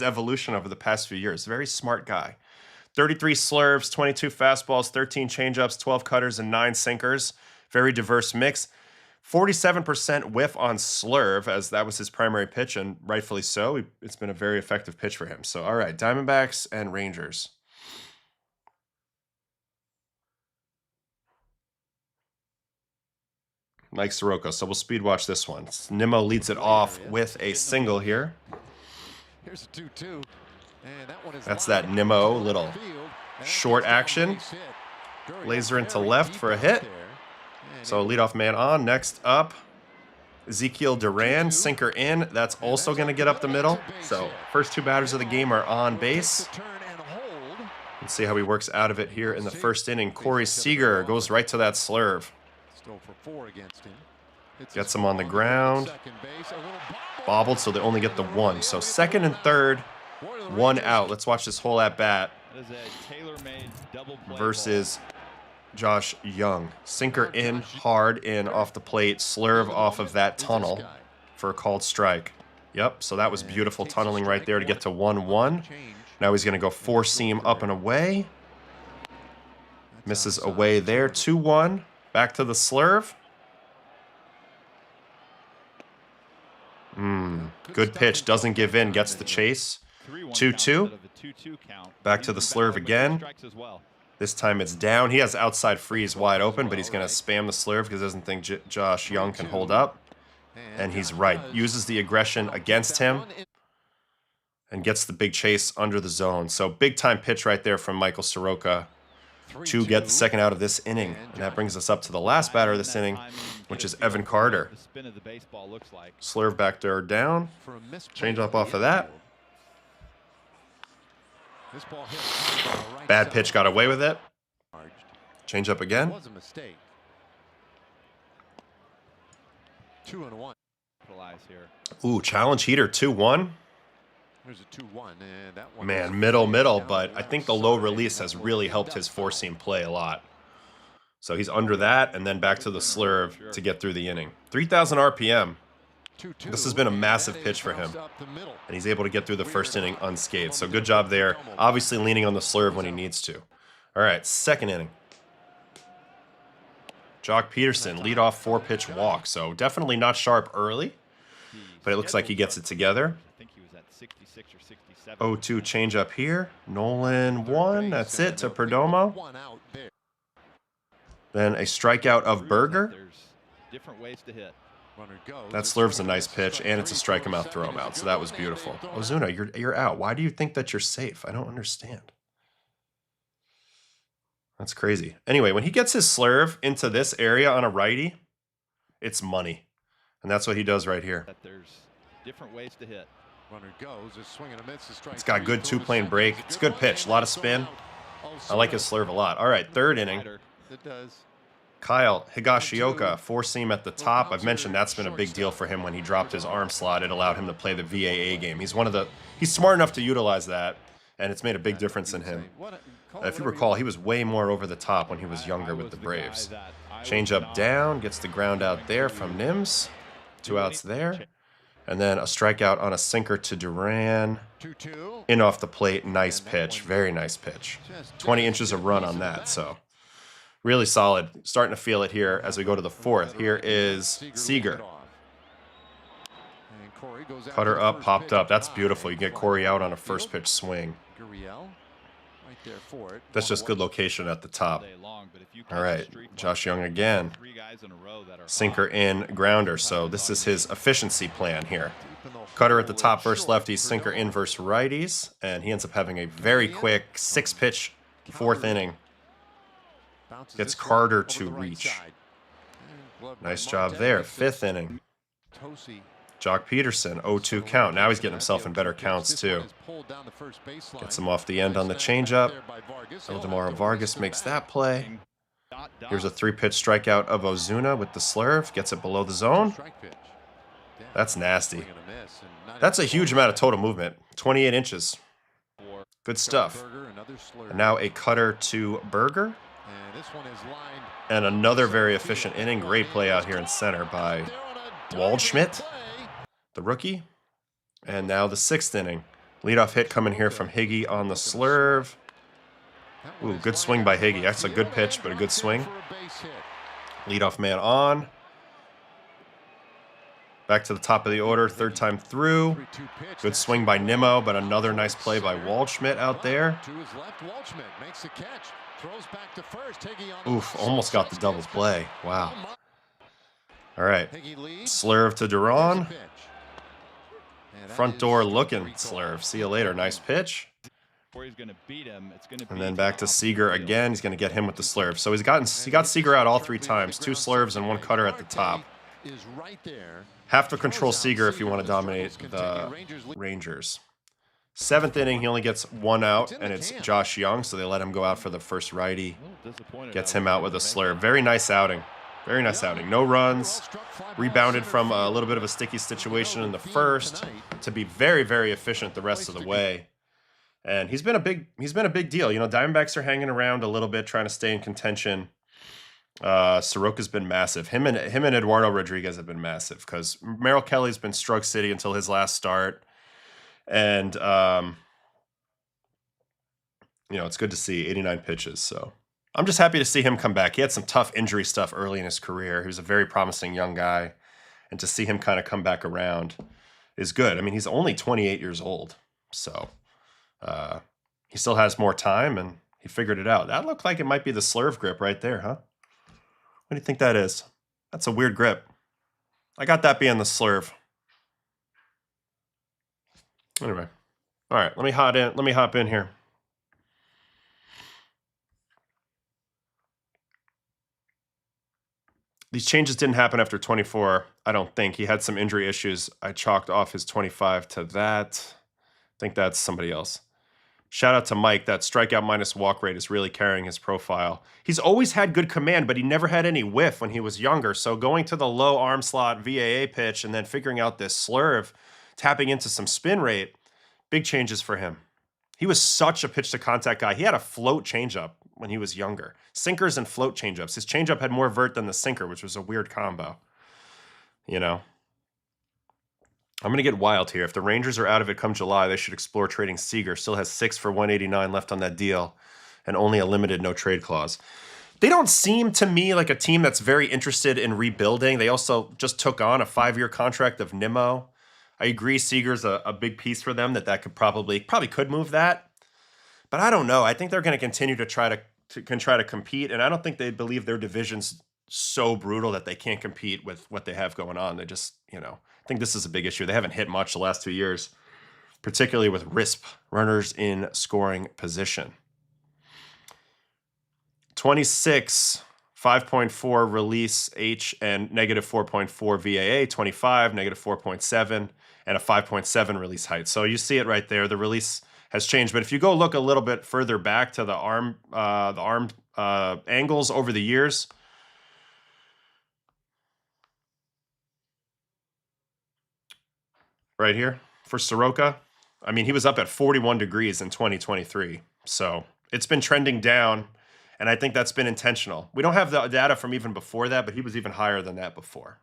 evolution over the past few years. Very smart guy. 33 slurves, 22 fastballs, 13 changeups, 12 cutters, and 9 sinkers. Very diverse mix. 47% whiff on slurve, as that was his primary pitch, and rightfully so. It's been a very effective pitch for him. So, all right, Diamondbacks and Rangers. Mike Soroka. So we'll speed watch this one. Nimmo leads it off with a single here. Here's a 2-2. And that one is That's that Nimmo little short action. Laser into left for a hit. So leadoff man on. Next up, Ezekiel Duran, sinker in. That's also going to get up the middle. So first 2 batters of the game are on base. Let's see how he works out of it here in the first inning. Corey Seager goes right to that slurve. Still for 4 against him. Gets him on the ground. Bobbled, so they only get the one. So second and third, one out. Let's watch this whole at-bat versus Josh Young. Sinker in, hard in, off the plate, slurve off of that tunnel for a called strike. Yep, so that was beautiful tunneling right there to get to 1-1. Now he's going to go four-seam up and away. Misses away there, 2-1. Back to the slurve. Good pitch, doesn't give in, gets the chase. 2-2. Back to the slurve again. This time it's down. He has outside freeze wide open, but he's going to spam the slurve because he doesn't think Josh Young can hold up. And he's right. Uses the aggression against him and gets the big chase under the zone. So big time pitch right there from Michael Soroka to get the second out of this inning. And that brings us up to the last batter of this inning, which is Evan Carter. Slurve back there down. Change up off of that. Bad pitch, got away with it. Change up again. Ooh, challenge heater, 2-1. Man, middle, but I think the low release has really helped his four-seam play a lot. So he's under that, and then back to the slurve to get through the inning. 3,000 RPM. This has been a massive pitch for him, and he's able to get through the first inning unscathed. So good job there. Obviously leaning on the slurve when he needs to. All right, second inning. Jock Peterson, leadoff four-pitch walk. So definitely not sharp early, but it looks like he gets it together. 0-2 change up here. Nolan 1. That's it to Perdomo. Then a strikeout of Berger. That slurve's a nice pitch, and it's a strike him out, throw him out. So that was beautiful. Ozuna, you're out. Why do you think that you're safe? I don't understand. That's crazy. Anyway, when he gets his slurve into this area on a righty, it's money. And that's what he does right here. There's different ways to hit. It's got good two-plane break. It's a good pitch. A lot of spin. I like his slurve a lot. All right, third inning. Kyle Higashioka, four-seam at the top. I've mentioned that's been a big deal for him when he dropped his arm slot. It allowed him to play the VAA game. He's smart enough to utilize that, and it's made a big difference in him. If you recall, he was way more over the top when he was younger with the Braves. Change up down, gets the ground out there from Nims. 2 outs there. And then a strikeout on a sinker to Duran. In off the plate, nice pitch, very nice pitch. 20 inches of run on that, so really solid. Starting to feel it here as we go to the fourth. Here is Seager. Cutter up, popped up. That's beautiful. You get Corey out on a first pitch swing. That's just good location at the top. All right, Josh Young again. Sinker in, grounder. So this is his efficiency plan here. Cutter at the top versus lefties, sinker in versus righties. And he ends up having a very quick 6-pitch fourth inning. Gets Carter to reach. Nice job there. Fifth inning. Jock Peterson, 0-2 count. Now he's getting himself in better counts, too. Gets him off the end on the changeup. Ildemaro Vargas makes that play. Here's a 3-pitch strikeout of Ozuna with the slurve. Gets it below the zone. That's nasty. That's a huge amount of total movement. 28 inches. Good stuff. And now a cutter to Berger. And another very efficient inning. Great play out here in center by Waldschmidt, the rookie. And now the 6th inning. Leadoff hit coming here from Higgy on the slurve. Ooh, good swing by Higgy. That's a good pitch, but a good swing. Leadoff man on. Back to the top of the order, third time through. Good swing by Nimmo, but another nice play by Waldschmidt out there. Oof, almost got the double play. Wow. All right. Slurve to Duran. Front door looking slurve. See you later. Nice pitch. And then back to Seager again. He's going to get him with the slurve. So he got Seager out all 3 times. 2 slurves and 1 cutter at the top. Have to control Seager if you want to dominate the Rangers. 7th inning, he only gets 1 out, and it's Josh Young, so they let him go out for the first righty. Gets him out with a slurve. Very nice outing. Very nice outing. No runs. Rebounded from a little bit of a sticky situation in the first to be very, very efficient the rest of the way. And he's been a big deal. You know, Diamondbacks are hanging around a little bit, trying to stay in contention. Soroka's been massive. Him and Eduardo Rodriguez have been massive because Merrill Kelly's been Strug City until his last start. And you know, it's good to see 89 pitches. So I'm just happy to see him come back. He had some tough injury stuff early in his career. He was a very promising young guy. And to see him kind of come back around is good. I mean, he's only 28 years old. So he still has more time, and he figured it out. That looked like it might be the slurve grip right there, huh? What do you think that is? That's a weird grip. I got that being the slurve. Anyway. All right, let me hop in here. These changes didn't happen after 24, I don't think. He had some injury issues. I chalked off his 25 to that. I think that's somebody else. Shout out to Mike. That strikeout minus walk rate is really carrying his profile. He's always had good command, but he never had any whiff when he was younger. So going to the low arm slot VAA pitch and then figuring out this slurve, tapping into some spin rate, big changes for him. He was such a pitch to contact guy. He had a float changeup when he was younger. Sinkers and float changeups. His changeup had more vert than the sinker, which was a weird combo. You know? I'm going to get wild here. If the Rangers are out of it come July, they should explore trading Seager. Still has 6 for 189 left on that deal and only a limited no trade clause. They don't seem to me like a team that's very interested in rebuilding. They also just took on a 5-year contract of Nimmo. I agree Seager's a big piece for them that could probably could move that. But I don't know. I think they're going to continue to try to compete, and I don't think they believe their division's so brutal that they can't compete with what they have going on. They just, you know, I think this is a big issue. They haven't hit much the last 2 years, particularly with RISP, runners in scoring position. 26, 5.4 release H and negative 4.4 VAA, 25, negative 4.7, and a 5.7 release height. So you see it right there. The release has changed. But if you go look a little bit further back to the arm angles over the years, right here for Soroka, I mean, he was up at 41 degrees in 2023. So it's been trending down, and I think that's been intentional. We don't have the data from even before that, but he was even higher than that before.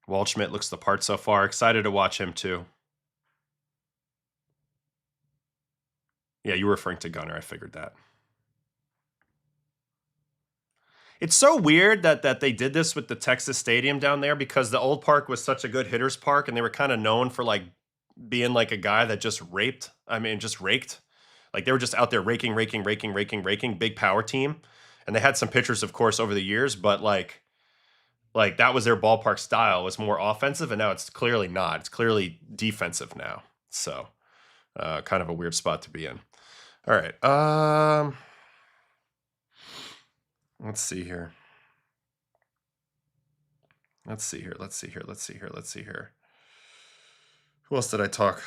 Waldschmidt looks the part so far. Excited to watch him too. Yeah, you were referring to Gunnar. I figured that. It's so weird that they did this with the Texas Stadium down there because the old park was such a good hitter's park, and they were kind of known for like being like a guy that just raked. Like they were just out there raking, big power team. And they had some pitchers, of course, over the years, but like that was their ballpark style, was more offensive, and now it's clearly not. It's clearly defensive now. So kind of a weird spot to be in. All right. Let's see here. Let's see here. Who else did I talk?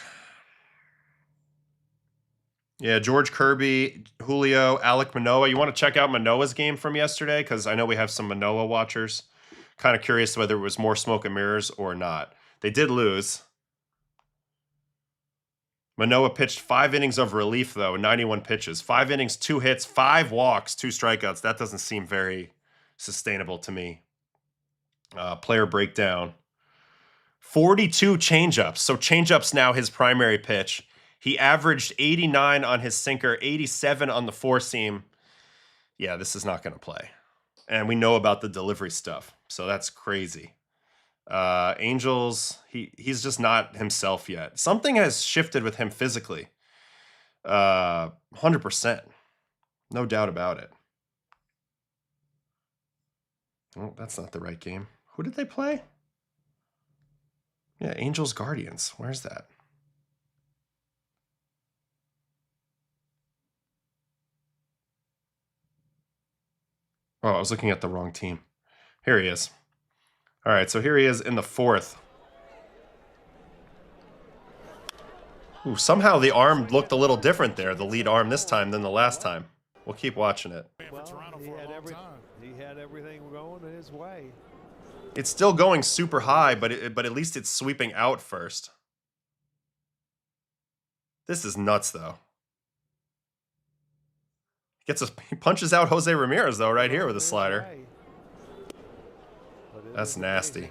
Yeah, George Kirby, Julio, Alek Manoah. You want to check out Manoah's game from yesterday? Because I know we have some Manoah watchers. Kind of curious whether it was more smoke and mirrors or not. They did lose. Manoah pitched 5 innings of relief, though, 91 pitches. 5 innings, 2 hits, 5 walks, 2 strikeouts. That doesn't seem very sustainable to me. Player breakdown. 42 changeups. So changeups now his primary pitch. He averaged 89 on his sinker, 87 on the 4-seam. Yeah, this is not going to play. And we know about the delivery stuff. So that's crazy. Angels, he's just not himself yet. Something has shifted with him physically. 100%. No doubt about it. Oh, that's not the right game. Who did they play? Yeah, Angels Guardians. Where's that? Oh, I was looking at the wrong team. Here he is. All right, so here he is in the 4th. Ooh, somehow the arm looked a little different there, the lead arm this time than the last time. We'll keep watching it. Well, he had everything going his way. It's still going super high, but at least it's sweeping out first. This is nuts, though. He punches out Jose Ramirez, though, right here with a slider. That's nasty.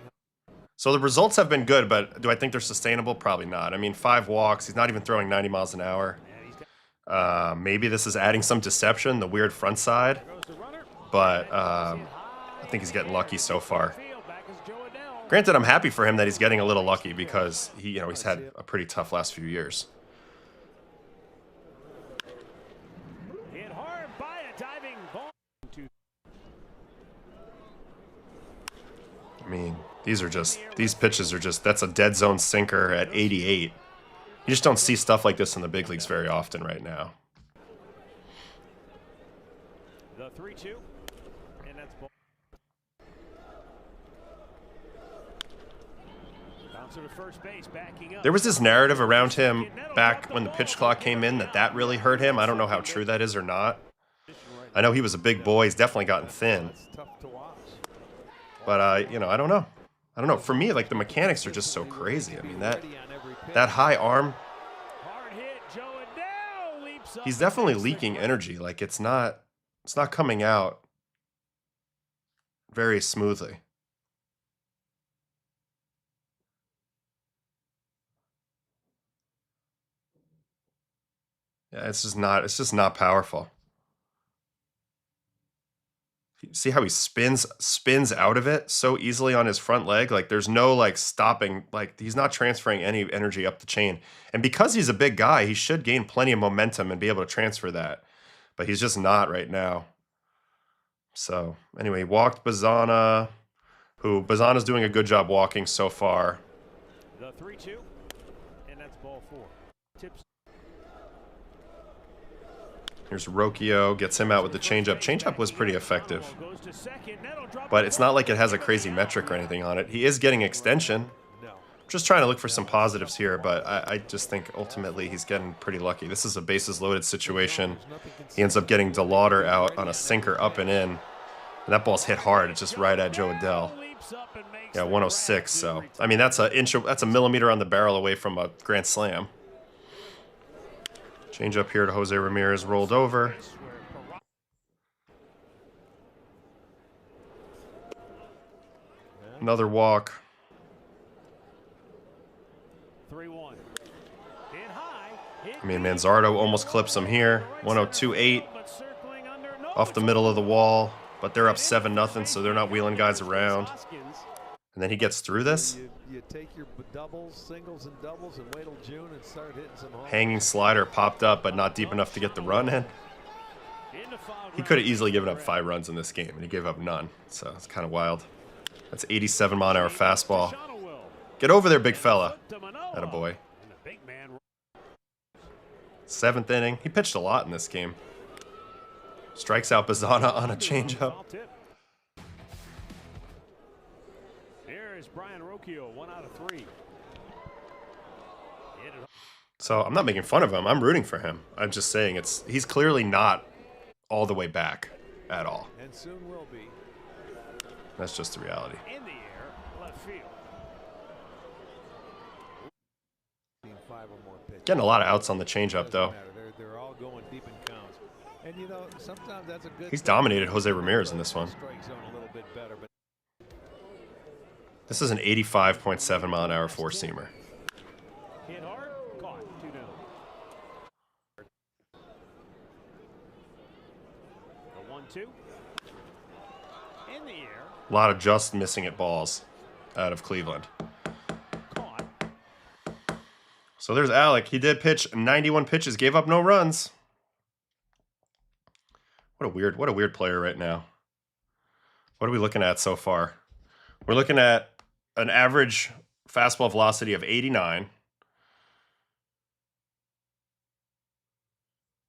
So the results have been good, but do I think they're sustainable? Probably not. I mean, 5 walks. He's not even throwing 90 miles an hour. Maybe this is adding some deception, the weird front side. But I think he's getting lucky so far. Granted, I'm happy for him that he's getting a little lucky because he's had a pretty tough last few years. I mean, these pitches are just, that's a dead zone sinker at 88. You just don't see stuff like this in the big leagues very often right now. The 3-2, and that's ball. Bouncer to first base, backing up. There was this narrative around him back when the pitch clock came in that really hurt him. I don't know how true that is or not. I know he was a big boy. He's definitely gotten thin. But I don't know. I don't know. For me, like, the mechanics are just so crazy. I mean, that high arm, he's definitely leaking energy. Like, it's not coming out very smoothly. Yeah, it's just not powerful. See how he spins out of it so easily on his front leg? Like, there's no, like, stopping. Like, he's not transferring any energy up the chain. And because he's a big guy, he should gain plenty of momentum and be able to transfer that. But he's just not right now. So, anyway, he walked Bazana, who Bazana's doing a good job walking so far. The 3-2, and that's ball 4. Tips. Here's Rokio, gets him out with the changeup. Changeup was pretty effective. But it's not like it has a crazy metric or anything on it. He is getting extension. Just trying to look for some positives here, but I just think ultimately he's getting pretty lucky. This is a bases loaded situation. He ends up getting DeLauder out on a sinker up and in. And that ball's hit hard. It's just right at Joe Adell. Yeah, 106. So, I mean, that's a millimeter on the barrel away from a grand slam. Change up here to Jose Ramirez, rolled over. Another walk. 3-1. I mean, Manzardo almost clips him here. 102.8 off the middle of the wall, but they're up 7-0, so they're not wheeling guys around. And then he gets through this. You take your doubles, singles, and doubles, and wait till June and start hitting some home. Hanging slider popped up, but not deep enough to get the run in. He could have easily given up 5 runs in this game, and he gave up none. So it's kind of wild. That's 87 mile an hour fastball. Get over there, big fella. Attaboy. 7th inning. He pitched a lot in this game. Strikes out Bazana on a changeup. Brian Rokio, 1 out of 3. So I'm not making fun of him. I'm rooting for him. I'm just saying he's clearly not all the way back at all. And soon will be. That's just the reality. In the air, left field. 5 or more pitches. Getting a lot of outs on the changeup though. They're all going deep in counts. And sometimes that's a good. He's dominated Jose Ramirez in this one. Strike zone a little bit better, but this is an 85.7 mile an hour 4-seamer. Hit hard, caught, 2 down. The 1-2. In the air. A lot of just missing it balls out of Cleveland. Caught. So there's Alek. He did pitch 91 pitches, gave up no runs. What a weird player right now. What are we looking at so far? We're looking at an average fastball velocity of 89.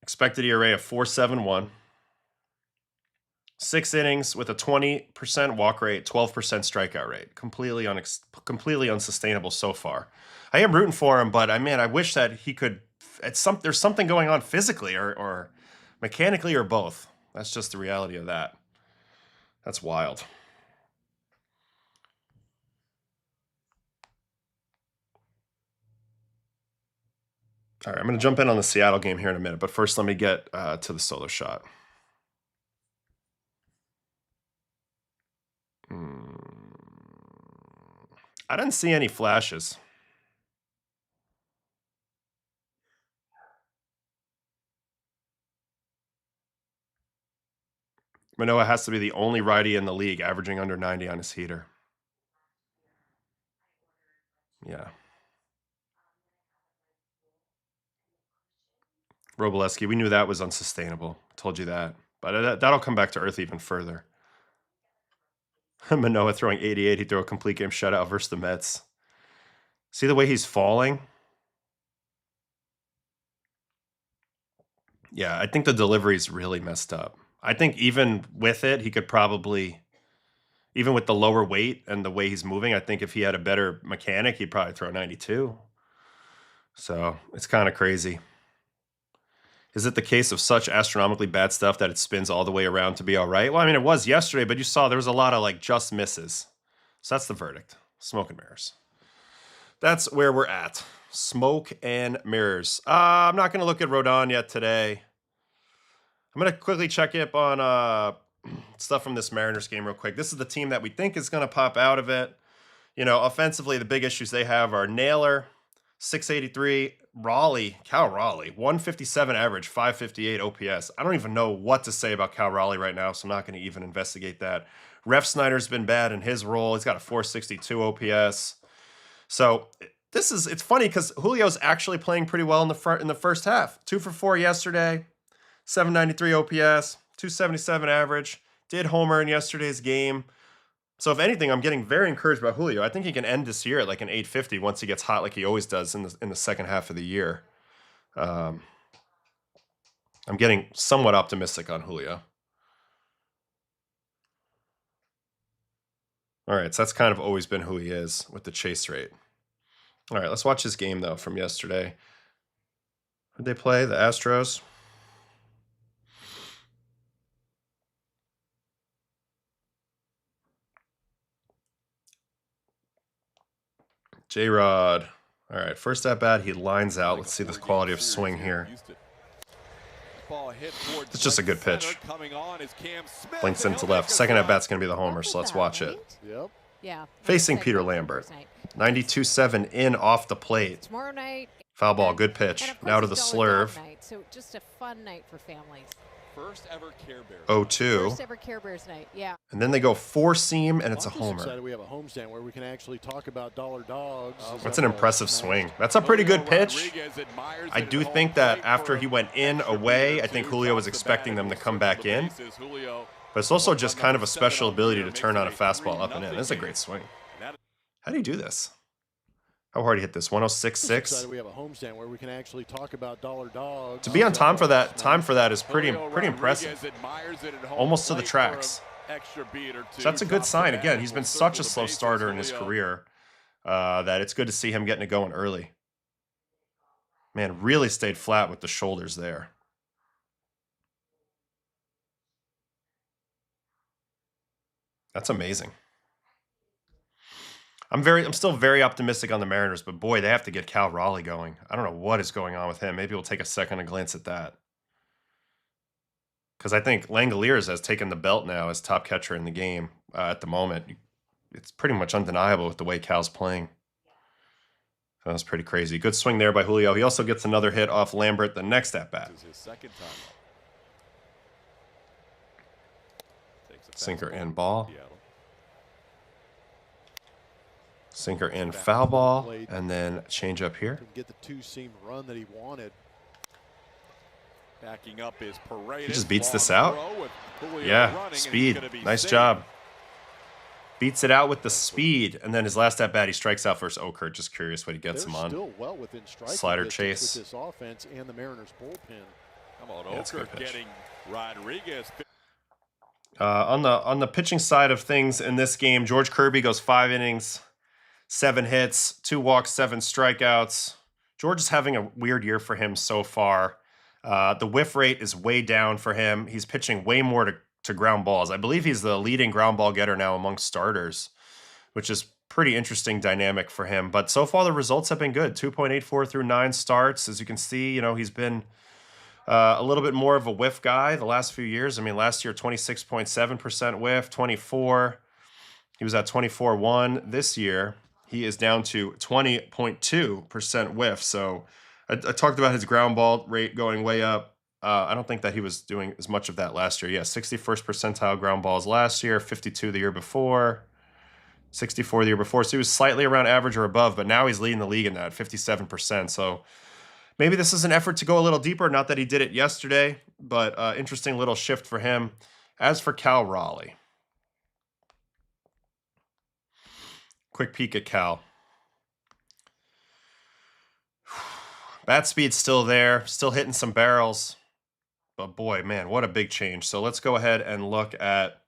Expected ERA of 4.71. 6 innings with a 20% walk rate, 12% strikeout rate. Completely unsustainable so far. I am rooting for him, but I wish that he could. There's something going on physically, or Mechanically or both. That's just the reality of that. That's wild. All right, I'm going to jump in on the Seattle game here in a minute, but first let me get to the solo shot. I didn't see any flashes. Manoah has to be the only righty in the league averaging under 90 on his heater. Yeah. Robleski, we knew that was unsustainable. Told you that. But that'll come back to earth even further. Manoah throwing 88. He threw a complete game shutout versus the Mets. See the way he's falling? Yeah, I think the delivery's really messed up. I think even with it, he could probably, even with the lower weight and the way he's moving, I think if he had a better mechanic, he'd probably throw 92. So it's kind of crazy. Is it the case of such astronomically bad stuff that it spins all the way around to be all right? Well, I mean, it was yesterday, but you saw there was a lot of like just misses. So that's the verdict. Smoke and mirrors. That's where we're at. Smoke and mirrors. I'm not going to look at Rodon yet today. I'm going to quickly check up on stuff from this Mariners game real quick. This is the team that we think is going to pop out of it. You know, offensively, the big issues they have are Naylor, 683, Raleigh, Cal Raleigh, 157 average, 558 OPS. I don't even know what to say about Cal Raleigh right now, so I'm not going to even investigate that. Ref Snyder's been bad in his role. He's got a 462 OPS. So it's funny because Julio's actually playing pretty well in the first half. 2 for 4 yesterday, 793 OPS, 277 average. Did homer in yesterday's game. So if anything, I'm getting very encouraged by Julio. I think he can end this year at like an 850 once he gets hot like he always does in the second half of the year. I'm getting somewhat optimistic on Julio. All right, so that's kind of always been who he is with the chase rate. All right, let's watch this game, though, from yesterday. Who did they play? The Astros? J-Rod. All right, first at bat, he lines out. Let's see the quality of swing here. It's just a good pitch. Blinks into left. Second at bat's going to be the homer, so let's watch it. Yep. Yeah. Facing Peter Lambert. 92.7 in off the plate. Tomorrow night. Foul ball, good pitch. Now to the slurve. Night, so just a fun night for families. First ever Care Bears. 0-2. First ever Care Bears night, yeah. And then they go 4-seam, and it's a homer. Excited we have a homestand where we can actually talk about dollar dogs. That's an impressive swing. That's a pretty good pitch. I do think that after he went in away, I think Julio was expecting them to come back in. But it's also just kind of a special ability to turn on a fastball up and in. This is a great swing. How do you do this? How hard he hit this? 106.6. We have a homestand where we can actually talk about dollar dogs. To be on time for that is pretty impressive. Almost to the tracks. So that's a good sign. Again, he's been such a slow starter in his career that it's good to see him getting it going early. Man, really stayed flat with the shoulders there. That's amazing. I'm still very optimistic on the Mariners, but boy, they have to get Cal Raleigh going. I don't know what is going on with him. Maybe we'll take a second to glance at that. Because I think Langoliers has taken the belt now as top catcher in the game at the moment. It's pretty much undeniable with the way Cal's playing. That was pretty crazy. Good swing there by Julio. He also gets another hit off Lambert the next at-bat. Sinker in ball. Sinker in foul ball, and then change up here. Get the two-seam run that he wanted. Backing up is Paredes. He just beats this out. Yeah, speed. Nice job. Beats it out with the speed, and then his last at bat, he strikes out versus Okert. Just curious what he gets him on. Still well within Slider chase. With this offense and the Mariners bullpen. Come on, Okert getting Rodriguez. On the pitching side of things in this game, George Kirby goes 5 innings. 7 hits, 2 walks, 7 strikeouts. George is having a weird year for him so far. The whiff rate is way down for him. He's pitching way more to ground balls. I believe he's the leading ground ball getter now among starters, which is pretty interesting dynamic for him. But so far the results have been good. 2.84 through 9 starts. As you can see, you know, he's been a little bit more of a whiff guy the last few years. I mean, last year 26.7% whiff, 24. He was at 24.1 this year. He is down to 20.2% whiff. So I talked about his ground ball rate going way up. I don't think that he was doing as much of that last year. Yeah, 61st percentile ground balls last year, 52 the year before, 64 the year before. So he was slightly around average or above, but now he's leading the league in that, 57%. So maybe this is an effort to go a little deeper. Not that he did it yesterday, but interesting little shift for him. As for Cal Raleigh. Quick peek at Cal. Bat speed's still there, still hitting some barrels. But boy, man, what a big change. So let's go ahead and look at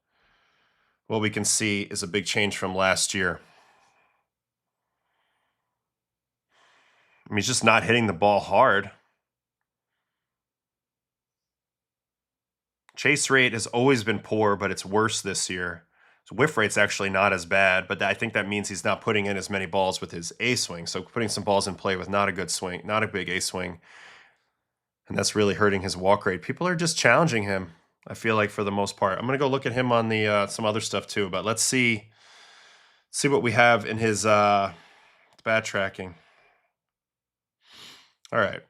what we can see is a big change from last year. I mean, he's just not hitting the ball hard. Chase rate has always been poor, but it's worse this year. His whiff rate's actually not as bad, but I think that means he's not putting in as many balls with his A swing. So putting some balls in play with not a good swing, not a big A swing. And that's really hurting his walk rate. People are just challenging him, I feel like, for the most part. I'm going to go look at him on the some other stuff too, but let's see what we have in his bat tracking. All right.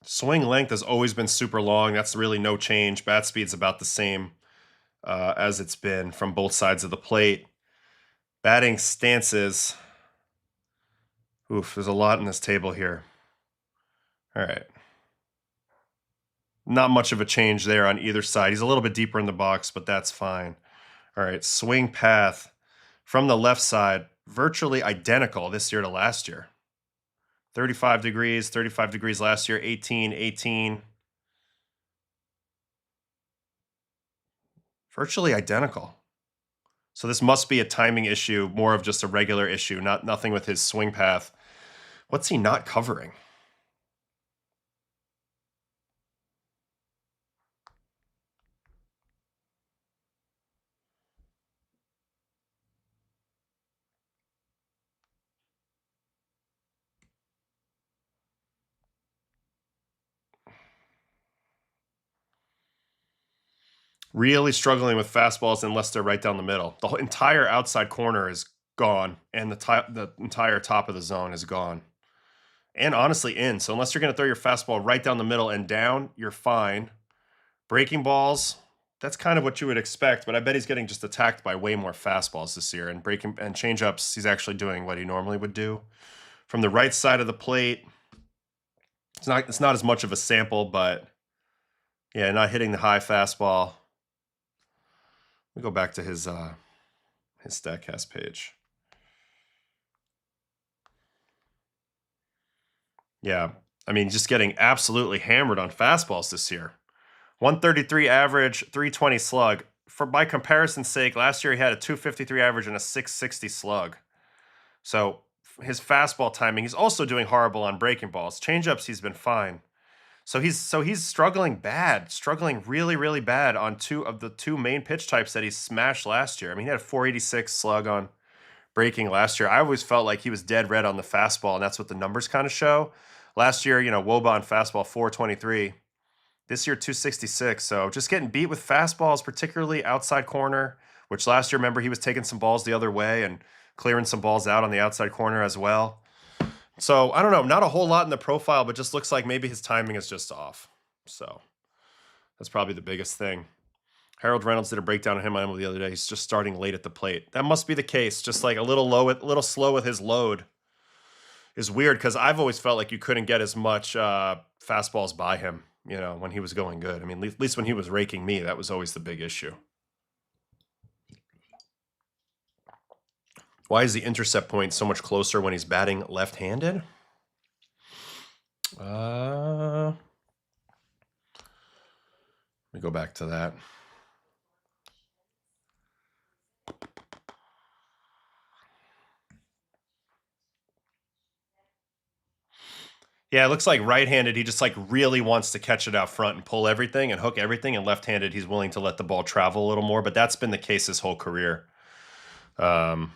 Swing length has always been super long. That's really no change. Bat speed's about the same as it's been from both sides of the plate. Batting stances. Oof, there's a lot in this table here. All right. Not much of a change there on either side. He's a little bit deeper in the box, but that's fine. All right, swing path from the left side, virtually identical this year to last year. 35 degrees last year, 18, 18. Virtually identical. So this must be a timing issue, more of just a regular issue, nothing with his swing path. What's he not covering? Really struggling with fastballs unless they're right down the middle. The whole entire outside corner is gone, and the entire top of the zone is gone. And honestly in. So unless you're going to throw your fastball right down the middle and down, you're fine. Breaking balls, that's kind of what you would expect, but I bet he's getting just attacked by way more fastballs this year. And breaking and changeups, he's actually doing what he normally would do. From the right side of the plate, it's not as much of a sample, but yeah, not hitting the high fastball. Let me go back to his StatCast page. Yeah, I mean, just getting absolutely hammered on fastballs this year. 133 average, 320 slug. For by comparison's sake, last year he had a 253 average and a 660 slug. So his fastball timing, he's also doing horrible on breaking balls. Changeups, he's been fine. So he's struggling really, really bad on two of the two main pitch types that he smashed last year. I mean, he had a 486 slug on breaking last year. I always felt like he was dead red on the fastball, and that's what the numbers kind of show. Last year, you know, Woba on fastball, 423. This year, 266. So just getting beat with fastballs, particularly outside corner, which last year, remember, he was taking some balls the other way and clearing some balls out on the outside corner as well. So, I don't know, not a whole lot in the profile, but just looks like maybe his timing is just off. So, that's probably the biggest thing. Harold Reynolds did a breakdown of him on him the other day. He's just starting late at the plate. That must be the case. Just like a little slow with his load is weird because I've always felt like you couldn't get as much fastballs by him, you know, when he was going good. I mean, at least when he was raking me, that was always the big issue. Why is the intercept point so much closer when he's batting left-handed? Let me go back to that. Yeah, it looks like right-handed, he just like really wants to catch it out front and pull everything and hook everything, and left-handed, he's willing to let the ball travel a little more, but that's been the case his whole career. That's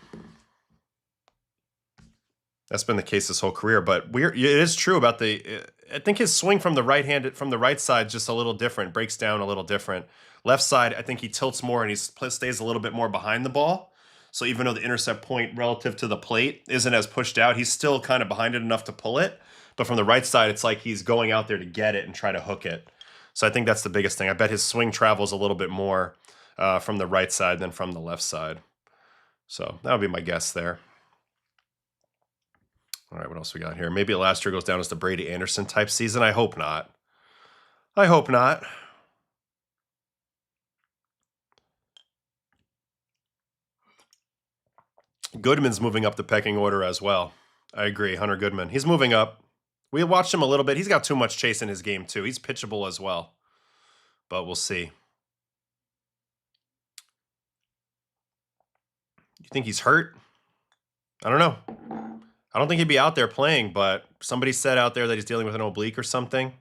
been the case his whole career, but it is true about I think his swing from the right side is just a little different, breaks down a little different. Left side, I think he tilts more and he stays a little bit more behind the ball. So even though the intercept point relative to the plate isn't as pushed out, he's still kind of behind it enough to pull it. But from the right side, it's like he's going out there to get it and try to hook it. So I think that's the biggest thing. I bet his swing travels a little bit more from the right side than from the left side. So that would be my guess there. All right, what else we got here? Maybe last year goes down as the Brady Anderson type season. I hope not. I hope not. Goodman's moving up the pecking order as well. I agree, Hunter Goodman. He's moving up. We watched him a little bit. He's got too much chase in his game, too. He's pitchable as well. But we'll see. You think he's hurt? I don't know. I don't think he'd be out there playing, but somebody said out there that he's dealing with an oblique or something.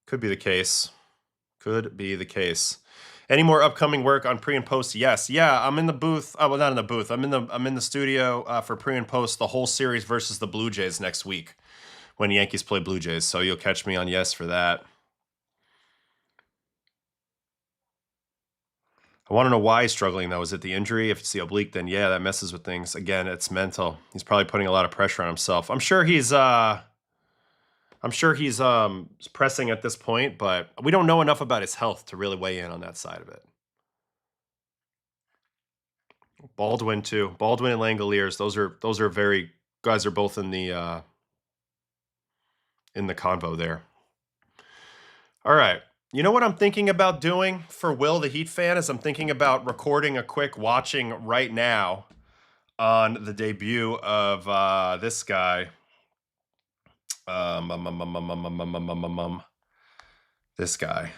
Could be the case. Could be the case. Any more upcoming work on pre and post? Yes. Yeah, I'm in the booth. Well, not in the booth. I'm in the studio for pre and post the whole series versus the Blue Jays next week when Yankees play Blue Jays. So you'll catch me on Yes for that. I want to know why he's struggling, though. Is it the injury? If it's the oblique, then yeah, that messes with things. Again, it's mental. He's probably putting a lot of pressure on himself. I'm sure he's pressing at this point, but we don't know enough about his health to really weigh in on that side of it. Baldwin too. Baldwin and Langoliers. Those are very guys are both in the convo there. All right. You know what I'm thinking about doing for Will, the Heat fan, is I'm thinking about recording a quick watching right now on the debut of this guy. This guy.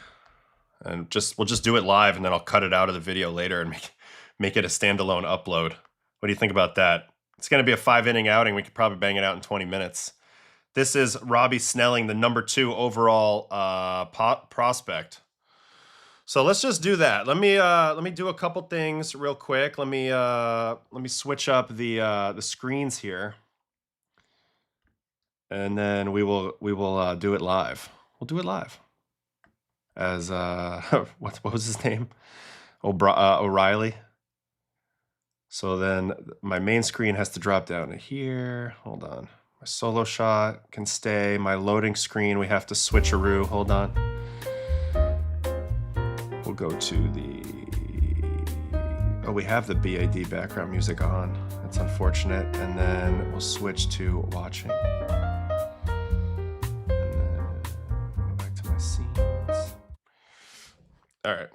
And we'll just do it live, and then I'll cut it out of the video later and make it a standalone upload. What do you think about that? It's going to be a 5-inning outing. We could probably bang it out in 20 minutes. This is Robbie Snelling, the number 2 overall prospect. So let's just do that. Let me do a couple things real quick. Let me switch up the screens here, and then we will do it live. We'll do it live. As what was his name? O'Reilly. So then my main screen has to drop down to here. Hold on. My solo shot can stay. My loading screen, we have to switcheroo. Hold on. We'll go to the... Oh, we have the BAD background music on. That's unfortunate. And then we'll switch to watching. And then go back to my scenes. All right.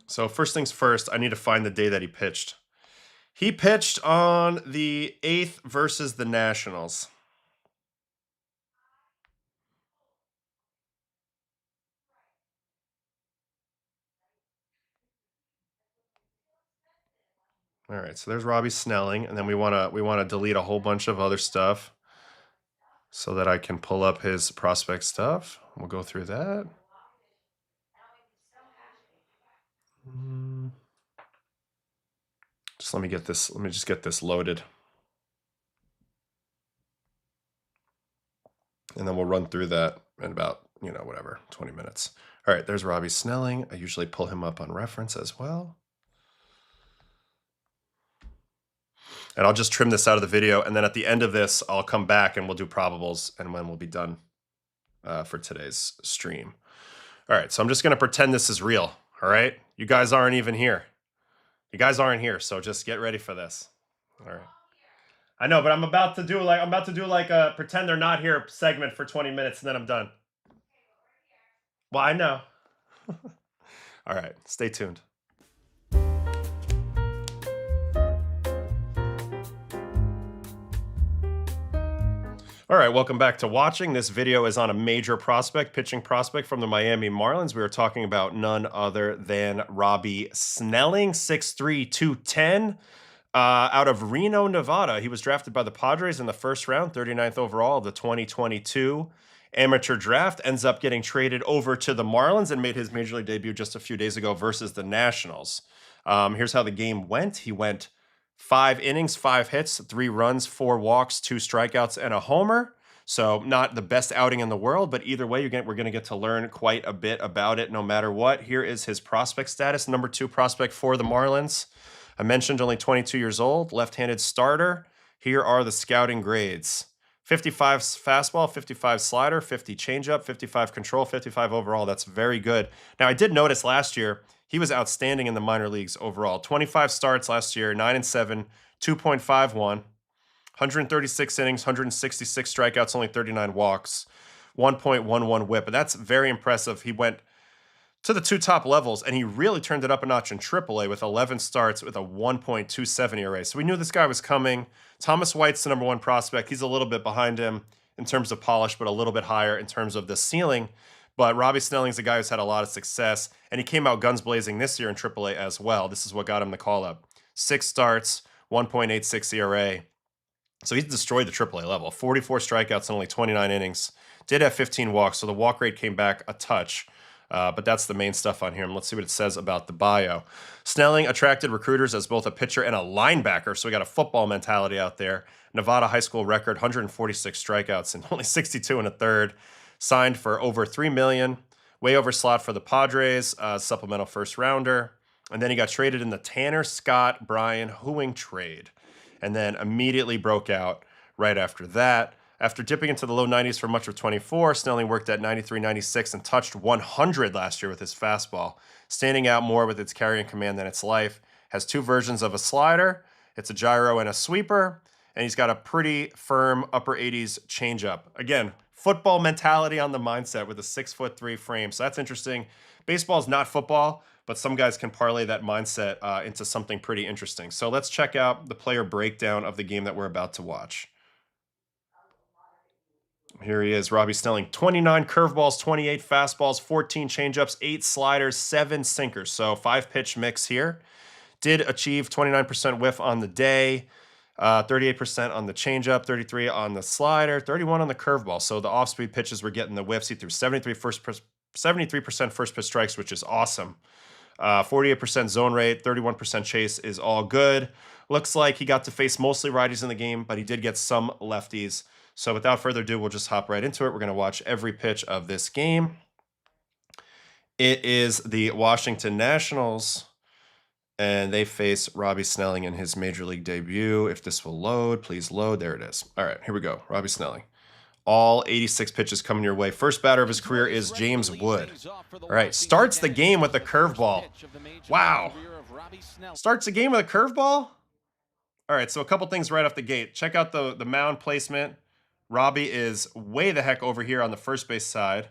So first things first, I need to find the day that he pitched. He pitched on the 8th versus the Nationals. All right, so there's Robbie Snelling, and then we want to delete a whole bunch of other stuff so that I can pull up his prospect stuff. We'll go through that. Let me just get this loaded. And then we'll run through that in about, 20 minutes. All right, there's Robbie Snelling. I usually pull him up on reference as well. And I'll just trim this out of the video. And then at the end of this, I'll come back and we'll do probables, and then we'll be done for today's stream. All right, so I'm just going to pretend this is real. All right, you guys aren't even here. You guys aren't here, so just get ready for this. All right. I know, but I'm about to do like a pretend they're not here segment for 20 minutes, and then I'm done. Well, I know. All right, stay tuned. All right, welcome back to watching. This video is on a major prospect, pitching prospect from the Miami Marlins. We are talking about none other than Robbie Snelling, 6'3", 210. Out of Reno, Nevada. He was drafted by the Padres in the first round, 39th overall of the 2022 amateur draft. Ends up getting traded over to the Marlins and made his major league debut just a few days ago versus the Nationals. Here's how the game went. He went 5 innings, 5 hits, 3 runs, 4 walks, 2 strikeouts, and a homer. So not the best outing in the world, but either way, we're going to get to learn quite a bit about it no matter what. Here is his prospect status. Number 2 prospect for the Marlins. I mentioned only 22 years old, left-handed starter. Here are the scouting grades. 55 fastball, 55 slider, 50 changeup, 55 control, 55 overall. That's very good. Now, I did notice last year, he was outstanding in the minor leagues overall. 25 starts last year, 9-7, 2.51, 136 innings, 166 strikeouts, only 39 walks, 1.11 whip. But that's very impressive. He went to the 2 top levels, and he really turned it up a notch in AAA with 11 starts with a 1.27 ERA. So we knew this guy was coming. Thomas White's the number 1 prospect. He's a little bit behind him in terms of polish, but a little bit higher in terms of the ceiling. But Robbie Snelling's a guy who's had a lot of success, and he came out guns blazing this year in AAA as well. This is what got him the call-up. 6 starts, 1.86 ERA. So he's destroyed the AAA level. 44 strikeouts in only 29 innings. Did have 15 walks, so the walk rate came back a touch. But that's the main stuff on here. And let's see what it says about the bio. Snelling attracted recruiters as both a pitcher and a linebacker. So we got a football mentality out there. Nevada high school record, 146 strikeouts and only 62 and a third. Signed for over $3 million. Way over slot for the Padres, supplemental first rounder. And then he got traded in the Tanner Scott Brian Hooing trade. And then immediately broke out right after that. After dipping into the low 90s for much of 24, Snelling worked at 93, 96, and touched 100 last year with his fastball, standing out more with its carrying command than its life. Has 2 versions of a slider. It's a gyro and a sweeper, and he's got a pretty firm upper 80s changeup. Again, football mentality on the mindset with a 6'3" frame, so that's interesting. Baseball is not football, but some guys can parlay that mindset into something pretty interesting. So let's check out the player breakdown of the game that we're about to watch. Here he is, Robbie Snelling. 29 curveballs, 28 fastballs, 14 changeups, 8 sliders, 7 sinkers. So 5-pitch mix here. Did achieve 29% whiff on the day, 38% on the changeup, 33 on the slider, 31 on the curveball. So the off-speed pitches were getting the whiffs. He threw 73% first pitch strikes, which is awesome. 48% zone rate, 31% chase is all good. Looks like he got to face mostly righties in the game, but he did get some lefties. So without further ado, we'll just hop right into it. We're going to watch every pitch of this game. It is the Washington Nationals, and they face Robbie Snelling in his Major League debut. If this will load, please load. There it is. All right, here we go. Robbie Snelling. All 86 pitches coming your way. First batter of his career is James Wood. All right, starts the game with a curveball. Wow. Starts the game with a curveball? All right, so a couple things right off the gate. Check out the mound placement. Robbie is way the heck over here on the first base side.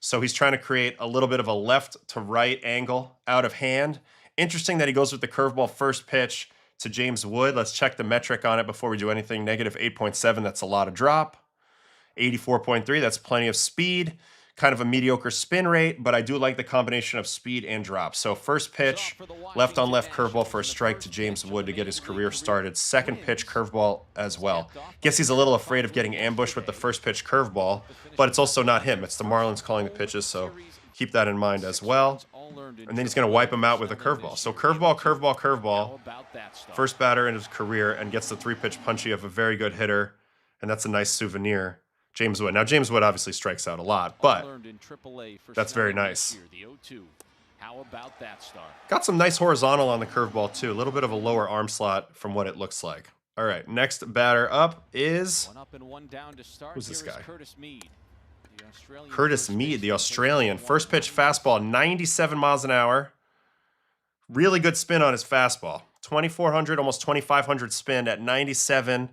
So he's trying to create a little bit of a left to right angle out of hand. Interesting that he goes with the curveball first pitch to James Wood. Let's check the metric on it before we do anything. Negative 8.7, that's a lot of drop. 84.3, that's plenty of speed. Kind of a mediocre spin rate, but I do like the combination of speed and drop. So first pitch, left on left curveball for a strike to James Wood to get his career started. Second pitch, curveball as well. Guess he's a little afraid of getting ambushed with the first pitch curveball, but it's also not him. It's the Marlins calling the pitches, so keep that in mind as well. And then he's going to wipe him out with a curveball. So curveball, curveball, curveball. First batter in his career, and gets the 3-pitch punchy of a very good hitter, and that's a nice souvenir. James Wood. Now, James Wood obviously strikes out a lot, but that's very nice. Got some nice horizontal on the curveball, too. A little bit of a lower arm slot from what it looks like. All right, next batter up is... Who's this guy? Curtis Mead, the Australian. First pitch fastball, 97 miles an hour. Really good spin on his fastball. 2,400, almost 2,500 spin at 97.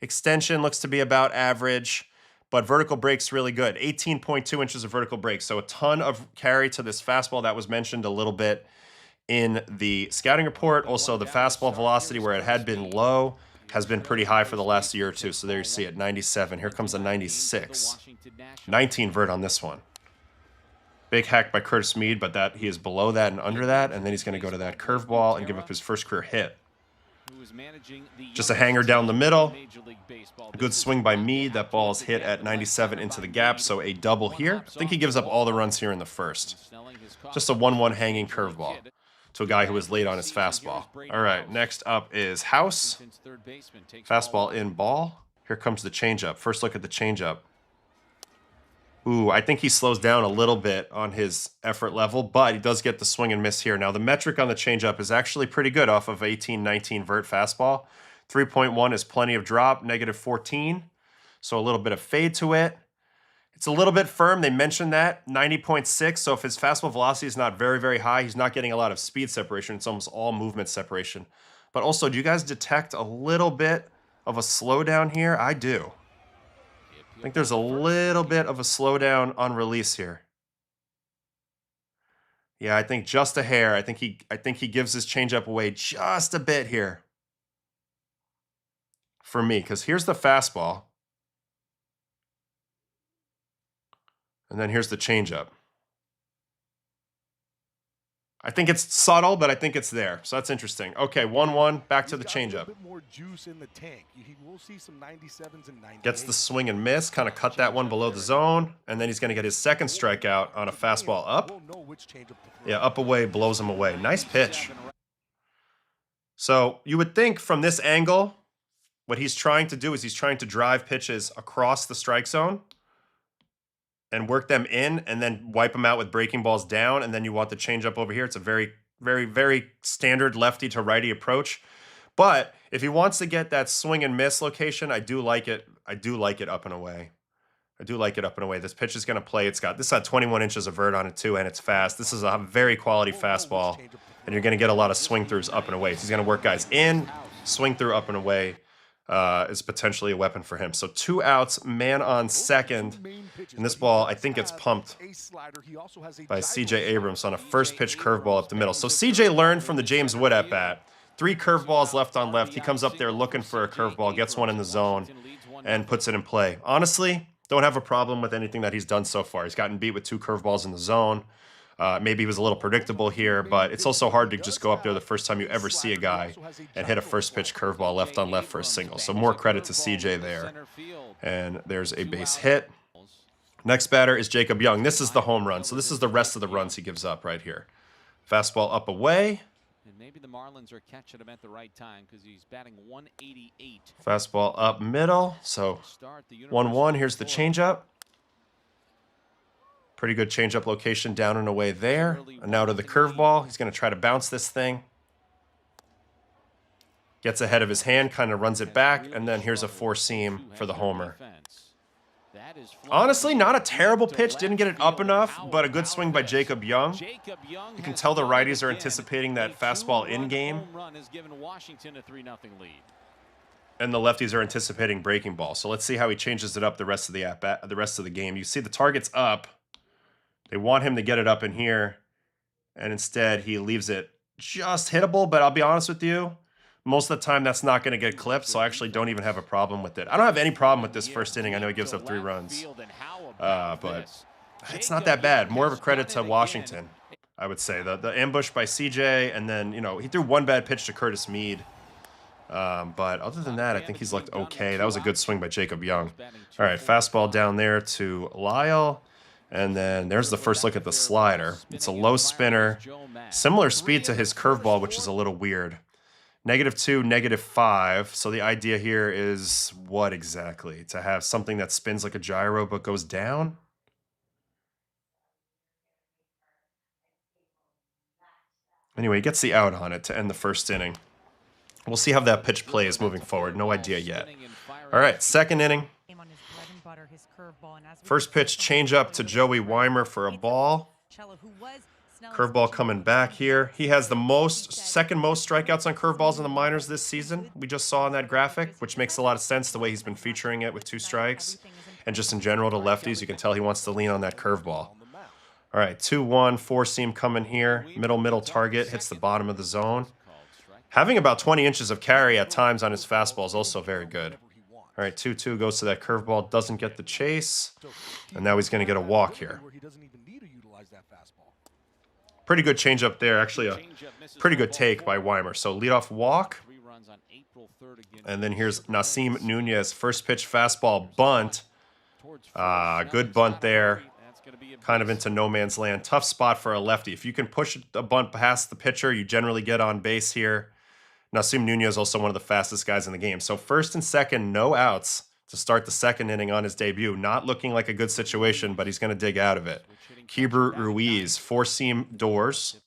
Extension looks to be about average. But vertical break's really good. 18.2 inches of vertical break. So a ton of carry to this fastball that was mentioned a little bit in the scouting report. Also, the fastball velocity, where it had been low, has been pretty high for the last year or two. So there you see it, 97. Here comes a 96. 19 vert on this one. Big hack by Curtis Mead, but that he is below that and under that. And then he's going to go to that curveball and give up his first career hit. Just a hanger down the middle. Good swing by Mead. That ball's hit at 97 into the gap, so a double here. I think he gives up all the runs here in the first. Just a 1-1 hanging curveball to a guy who was late on his fastball. All right, next up is House. Fastball in ball. Here comes the changeup. First look at the changeup. Ooh, I think he slows down a little bit on his effort level, but he does get the swing and miss here. Now, the metric on the changeup is actually pretty good off of 18-19 vert fastball. 3.1 is plenty of drop, -14. So a little bit of fade to it. It's a little bit firm. They mentioned that, 90.6. So if his fastball velocity is not very, very high, he's not getting a lot of speed separation. It's almost all movement separation. But also, do you guys detect a little bit of a slowdown here? I do. I think there's a little bit of a slowdown on release here. Yeah, I think just a hair. I think he gives his changeup away just a bit here. For me, because here's the fastball. And then here's the changeup. I think it's subtle, but I think it's there. So that's interesting. Okay, 1-1, back to the changeup. Gets the swing and miss, kind of cut that one below the zone, and then he's going to get his second strikeout on a fastball up. Yeah, up away, blows him away. Nice pitch. So you would think from this angle, what he's trying to do is he's trying to drive pitches across the strike zone and work them in and then wipe them out with breaking balls down. And then you want the changeup over here. It's a very, very, very standard lefty to righty approach. But if he wants to get that swing and miss location, I do like it. I do like it up and away. I do like it up and away. This pitch is going to play. This got 21 inches of vert on it too, and it's fast. This is a very quality fastball, and you're going to get a lot of swing throughs up and away. So he's going to work guys in, swing through up and away. Is potentially a weapon for him. So 2 outs, man on second. And this ball, I think it's pumped by CJ Abrams on a first pitch curveball up the middle. So CJ learned from the James Wood at bat. 3 curveballs left on left. He comes up there looking for a curveball, gets one in the zone, and puts it in play. Honestly, don't have a problem with anything that he's done so far. He's gotten beat with 2 curveballs in the zone. Maybe he was a little predictable here, but it's also hard to just go up there the first time you ever see a guy and hit a first pitch curveball left on left for a single. So more credit to CJ there. And there's a base hit. Next batter is Jacob Young. This is the home run. So this is the rest of the runs he gives up right here. Fastball up away. And maybe the Marlins are catching him at the right time because he's batting 188. Fastball up middle. So 1-1. Here's the changeup. Pretty good changeup location down and away there. And now to the curveball. He's going to try to bounce this thing. Gets ahead of his hand, kind of runs it back, and then here's a 4-seam for the homer. Honestly, not a terrible pitch. Didn't get it up enough, but a good swing by Jacob Young. You can tell the righties are anticipating that fastball in game. And the lefties are anticipating breaking ball. So let's see how he changes it up the rest of the game. You see the target's up. They want him to get it up in here, and instead he leaves it just hittable, but I'll be honest with you, most of the time that's not going to get clipped, so I actually don't even have a problem with it. I don't have any problem with this first inning. I know he gives up 3 runs, but it's not that bad. More of a credit to Washington, I would say. The ambush by CJ, and then, you know, he threw 1 bad pitch to Curtis Mead. But other than that, I think he's looked okay. That was a good swing by Jacob Young. All right, fastball down there to Lyle. And then there's the first look at the slider. It's a low spinner, similar speed to his curveball, which is a little weird. -2, -5. So the idea here is what exactly? To have something that spins like a gyro but goes down? Anyway, he gets the out on it to end the first inning. We'll see how that pitch plays moving forward. No idea yet. All right, second inning. First pitch change up to Joey Weimer for a ball. Curveball coming back here. He has the second most strikeouts on curveballs in the minors this season. We just saw in that graphic, which makes a lot of sense the way he's been featuring it with 2 strikes. And just in general to lefties, you can tell he wants to lean on that curveball. All right, 2-1, 4-seam coming here. Middle target, hits the bottom of the zone. Having about 20 inches of carry at times on his fastball is also very good. All right, 2-2 goes to that curveball, doesn't get the chase, and now he's going to get a walk here. Pretty good changeup there, actually a pretty good take by Weimer. So leadoff walk, runs on April 3rd against And then here's Nasim Nunez, first pitch fastball bunt. Good bunt there. Kind of into no man's land. Tough spot for a lefty. If you can push a bunt past the pitcher, you generally get on base here. Nasim Nunez is also one of the fastest guys in the game. So first and second, no outs to start the second inning on his debut. Not looking like a good situation, but he's going to dig out of it. Keibert Ruiz, four-seam doors.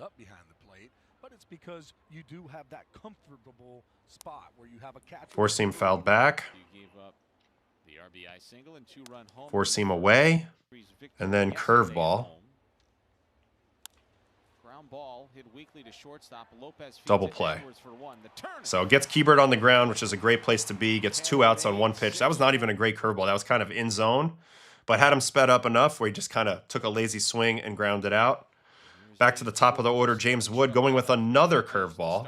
Up behind the plate, but it's because you do have that comfortable spot where you have a catcher. Four-seam fouled back. You gave up the RBI single and 2-run home. Four-seam away. And then curveball. Ground ball hit weakly to shortstop. Lopez Double play. So gets Keibert on the ground, which is a great place to be. Gets 2 outs on 1 pitch. That was not even a great curveball. That was kind of in zone, but had him sped up enough where he just kind of took a lazy swing and grounded out. Back to the top of the order, James Wood going with another curveball.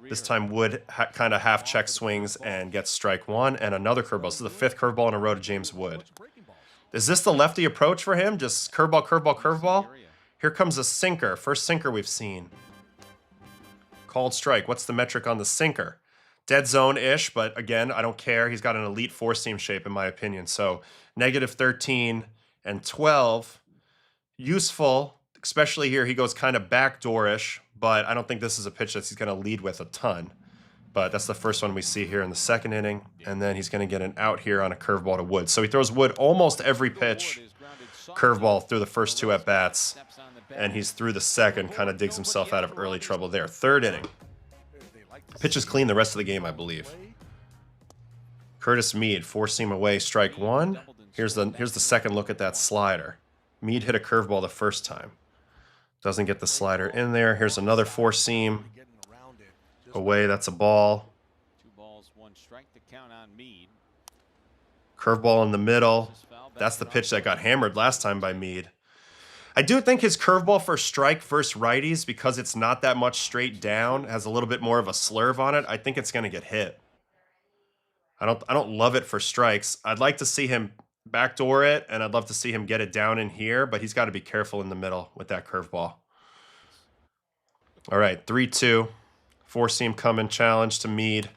This time Wood kind of half-check swings and gets strike 1 and another curveball. This is the 5th curveball in a row to James Wood. Is this the lefty approach for him? Just curveball, curveball, curveball? Here comes a sinker. First sinker we've seen. Called strike. What's the metric on the sinker? Dead zone-ish, but again, I don't care. He's got an elite four-seam shape in my opinion. So -13 and 12. Useful. Especially here, he goes kind of backdoorish, but I don't think this is a pitch that he's going to lead with a ton. But that's the first one we see here in the second inning, and then he's going to get an out here on a curveball to Wood. So he throws Wood almost every pitch, curveball through the first 2 at-bats, and he's through the second, kind of digs himself out of early trouble there. Third inning. Pitch is clean the rest of the game, I believe. Curtis Mead, four-seam away, strike 1. Here's the second look at that slider. Mead hit a curveball the first time. Doesn't get the slider in there. Here's another four-seam. Away, that's a ball. 2 balls, 1 strike to count on Mead. Curveball in the middle. That's the pitch that got hammered last time by Mead. I do think his curveball for strike versus righties, because it's not that much straight down, has a little bit more of a slurve on it. I think it's going to get hit. I don't love it for strikes. I'd like to see him backdoor it, and I'd love to see him get it down in here, but he's got to be careful in the middle with that curveball. All right, 3-2. Four-seam coming, challenge to Mead.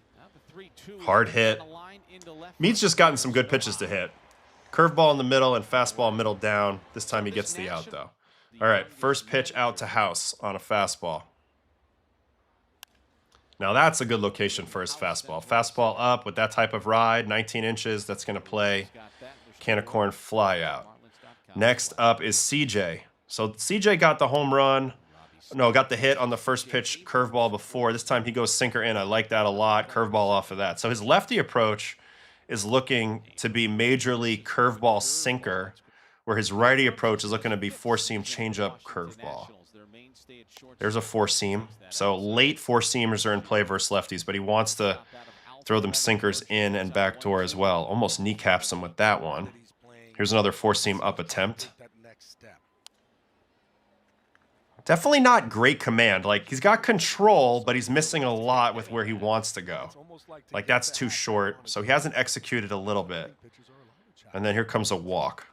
Hard hit. Mead's just gotten some good pitches to hit. Curveball in the middle and fastball middle down. This time he gets the out, though. All right, first pitch out to House on a fastball. Now that's a good location for his fastball. Fastball up with that type of ride, 19 inches. That's going to play can of corn fly out. Next up is CJ. So CJ got the home run. No, got the hit on the first pitch curveball before. This time he goes sinker in. I like that a lot. Curveball off of that. So his lefty approach is looking to be major league curveball sinker, where his righty approach is looking to be four-seam changeup curveball. There's a four-seam. So late four-seamers are in play versus lefties, but he wants to throw them sinkers in and backdoor as well. Almost kneecaps him with that one. Here's another four-seam up attempt. Definitely not great command. Like, he's got control, but he's missing a lot with where he wants to go. Like, that's too short, so he hasn't executed a little bit. And then here comes a walk.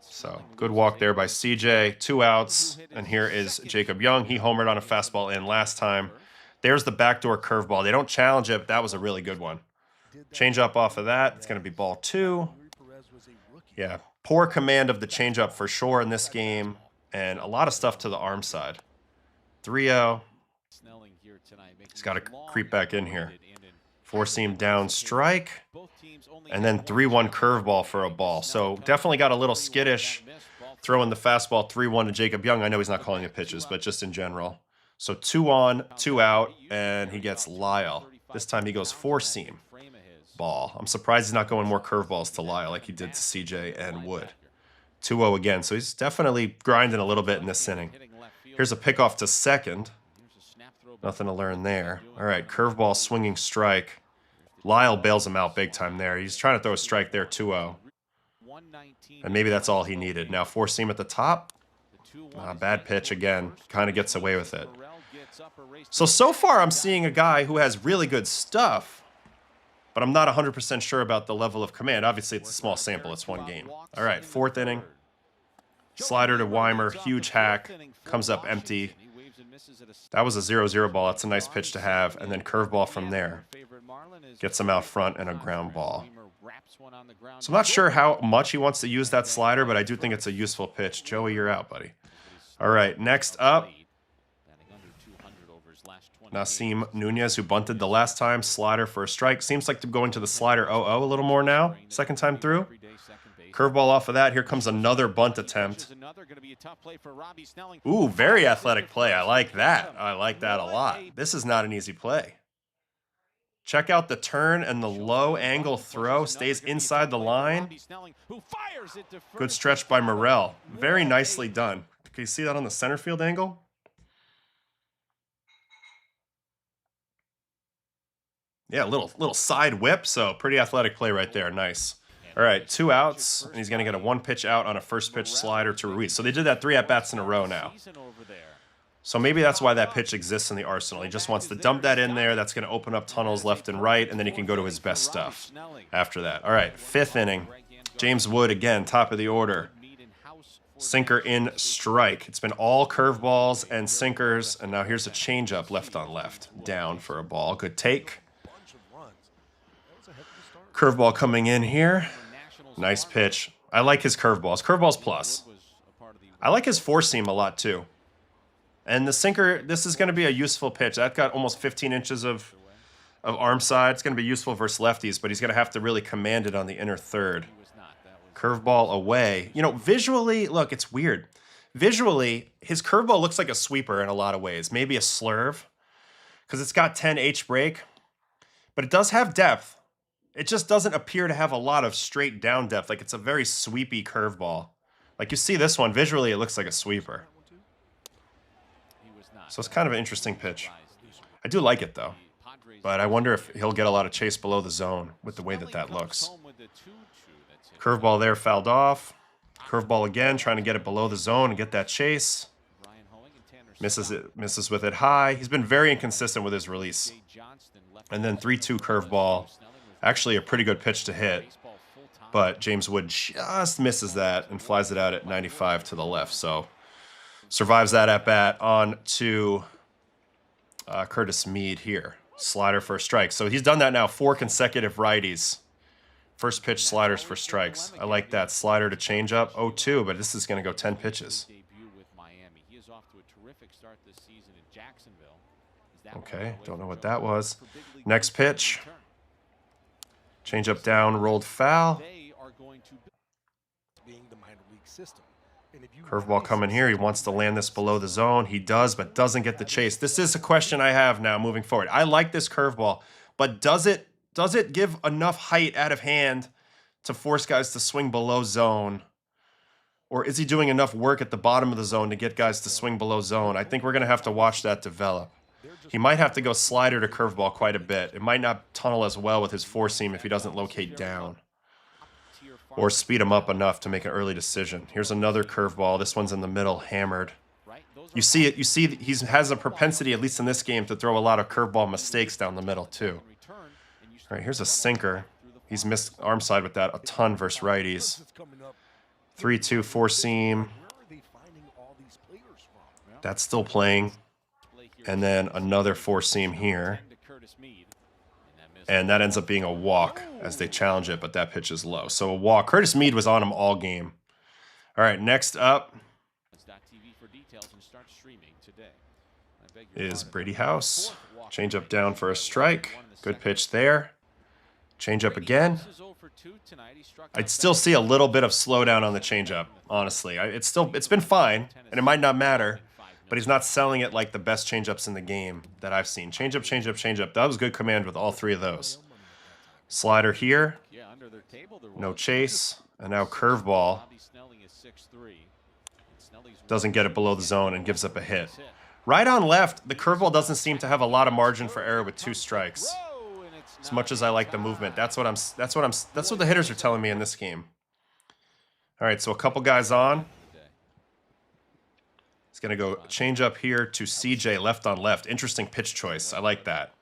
So, good walk there by CJ. 2 outs, and here is Jacob Young. He homered on a fastball in last time. There's the backdoor curveball. They don't challenge it, but that was a really good one. Change-up off of that. It's going to be ball 2. Yeah, poor command of the changeup for sure in this game, and a lot of stuff to the arm side. 3-0. He's got to creep back in here. Four-seam down strike, and then 3-1 curveball for a ball. So definitely got a little skittish throwing the fastball 3-1 to Jacob Young. I know he's not calling it pitches, but just in general. So 2 on, 2 out, and he gets Lyle. This time he goes four-seam. Ball. I'm surprised he's not going more curveballs to Lyle like he did to CJ and Wood. 2-0 again, so he's definitely grinding a little bit in this inning. Here's a pickoff to second. Nothing to learn there. All right, curveball, swinging strike. Lyle bails him out big time there. He's trying to throw a strike there, 2-0. And maybe that's all he needed. Now four-seam at the top. Bad pitch again. Kind of gets away with it. So far I'm seeing a guy who has really good stuff, but I'm not 100% sure about the level of command. Obviously, it's a small sample. It's one game. All right, 4th inning. Slider to Weimer. Huge hack. Comes up empty. That was a 0-0 ball. That's a nice pitch to have. And then curveball from there. Gets him out front and a ground ball. So I'm not sure how much he wants to use that slider, but I do think it's a useful pitch. Joey, you're out, buddy. All right, next up, Nasim Nunez, who bunted the last time. Slider for a strike. Seems like to go into the slider 0-0 a little more now. Second time through. Curveball off of that. Here comes another bunt attempt. Ooh, very athletic play. I like that. I like that a lot. This is not an easy play. Check out the turn and the low angle throw. Stays inside the line. Good stretch by Morel. Very nicely done. Can you see that on the center field angle? Yeah, little side whip. So pretty athletic play right there. Nice. All right, 2 outs, and he's going to get a 1-pitch out on a first pitch slider to Ruiz. So they did that 3 at-bats in a row now. So maybe that's why that pitch exists in the arsenal. He just wants to dump that in there. That's going to open up tunnels left and right, and then he can go to his best stuff after that. All right, 5th inning. James Wood again, top of the order. Sinker in strike. It's been all curveballs and sinkers, and now here's a changeup left on left. Down for a ball. Good take. Curveball coming in here. Nice pitch. I like his curveballs. Curveballs plus. I like his four-seam a lot too. And the sinker, this is going to be a useful pitch. That got almost 15 inches of arm side. It's going to be useful versus lefties, but he's going to have to really command it on the inner third. Curveball away. You know, visually, look, it's weird. Visually, his curveball looks like a sweeper in a lot of ways. Maybe a slurve, because it's got 10 H break, but it does have depth. It just doesn't appear to have a lot of straight down depth. Like it's a very sweepy curveball. Like you see this one, visually it looks like a sweeper. So it's kind of an interesting pitch. I do like it though. But I wonder if he'll get a lot of chase below the zone with the way that that looks. Curveball there fouled off. Curveball again, trying to get it below the zone and get that chase. Misses with it high. He's been very inconsistent with his release. And then 3-2 curveball. Actually a pretty good pitch to hit, but James Wood just misses that and flies it out at 95 to the left. So survives that at bat on to Curtis Mead here. Slider for a strike. So he's done that now 4 consecutive righties. First pitch sliders for strikes. I like that. Slider to change up 0-2, but this is going to go 10 pitches. Okay, don't know what that was. Next pitch. Change up down, rolled foul. Curveball coming here. He wants to land this below the zone. He does, but doesn't get the chase. This is a question I have now moving forward. I like this curveball, but does it give enough height out of hand to force guys to swing below zone? Or is he doing enough work at the bottom of the zone to get guys to swing below zone? I think we're going to have to watch that develop. He might have to go slider to curveball quite a bit. It might not tunnel as well with his four-seam if he doesn't locate down. Or speed him up enough to make an early decision. Here's another curveball. This one's in the middle, hammered. You see it. You see he has a propensity, at least in this game, to throw a lot of curveball mistakes down the middle, too. All right, here's a sinker. He's missed arm side with that a ton versus righties. 3-2 four-seam. That's still playing. And then another four-seam here. And that ends up being a walk as they challenge it, but that pitch is low. So a walk. Curtis Mead was on him all game. All right, next up is Brady House. Change up down for a strike. Good pitch there. Change up again. I'd still see a little bit of slowdown on the changeup, honestly. It's been fine, and it might not matter. But he's not selling it like the best changeups in the game that I've seen. Changeup, changeup, changeup. That was good command with all 3 of those. Slider here. No chase. And now curveball. Doesn't get it below the zone and gives up a hit. Right on left, the curveball doesn't seem to have a lot of margin for error with 2 strikes. As much as I like the movement, that's what the hitters are telling me in this game. All right, so a couple guys on. Going to go change up here to CJ left on left. Interesting pitch choice. I like that.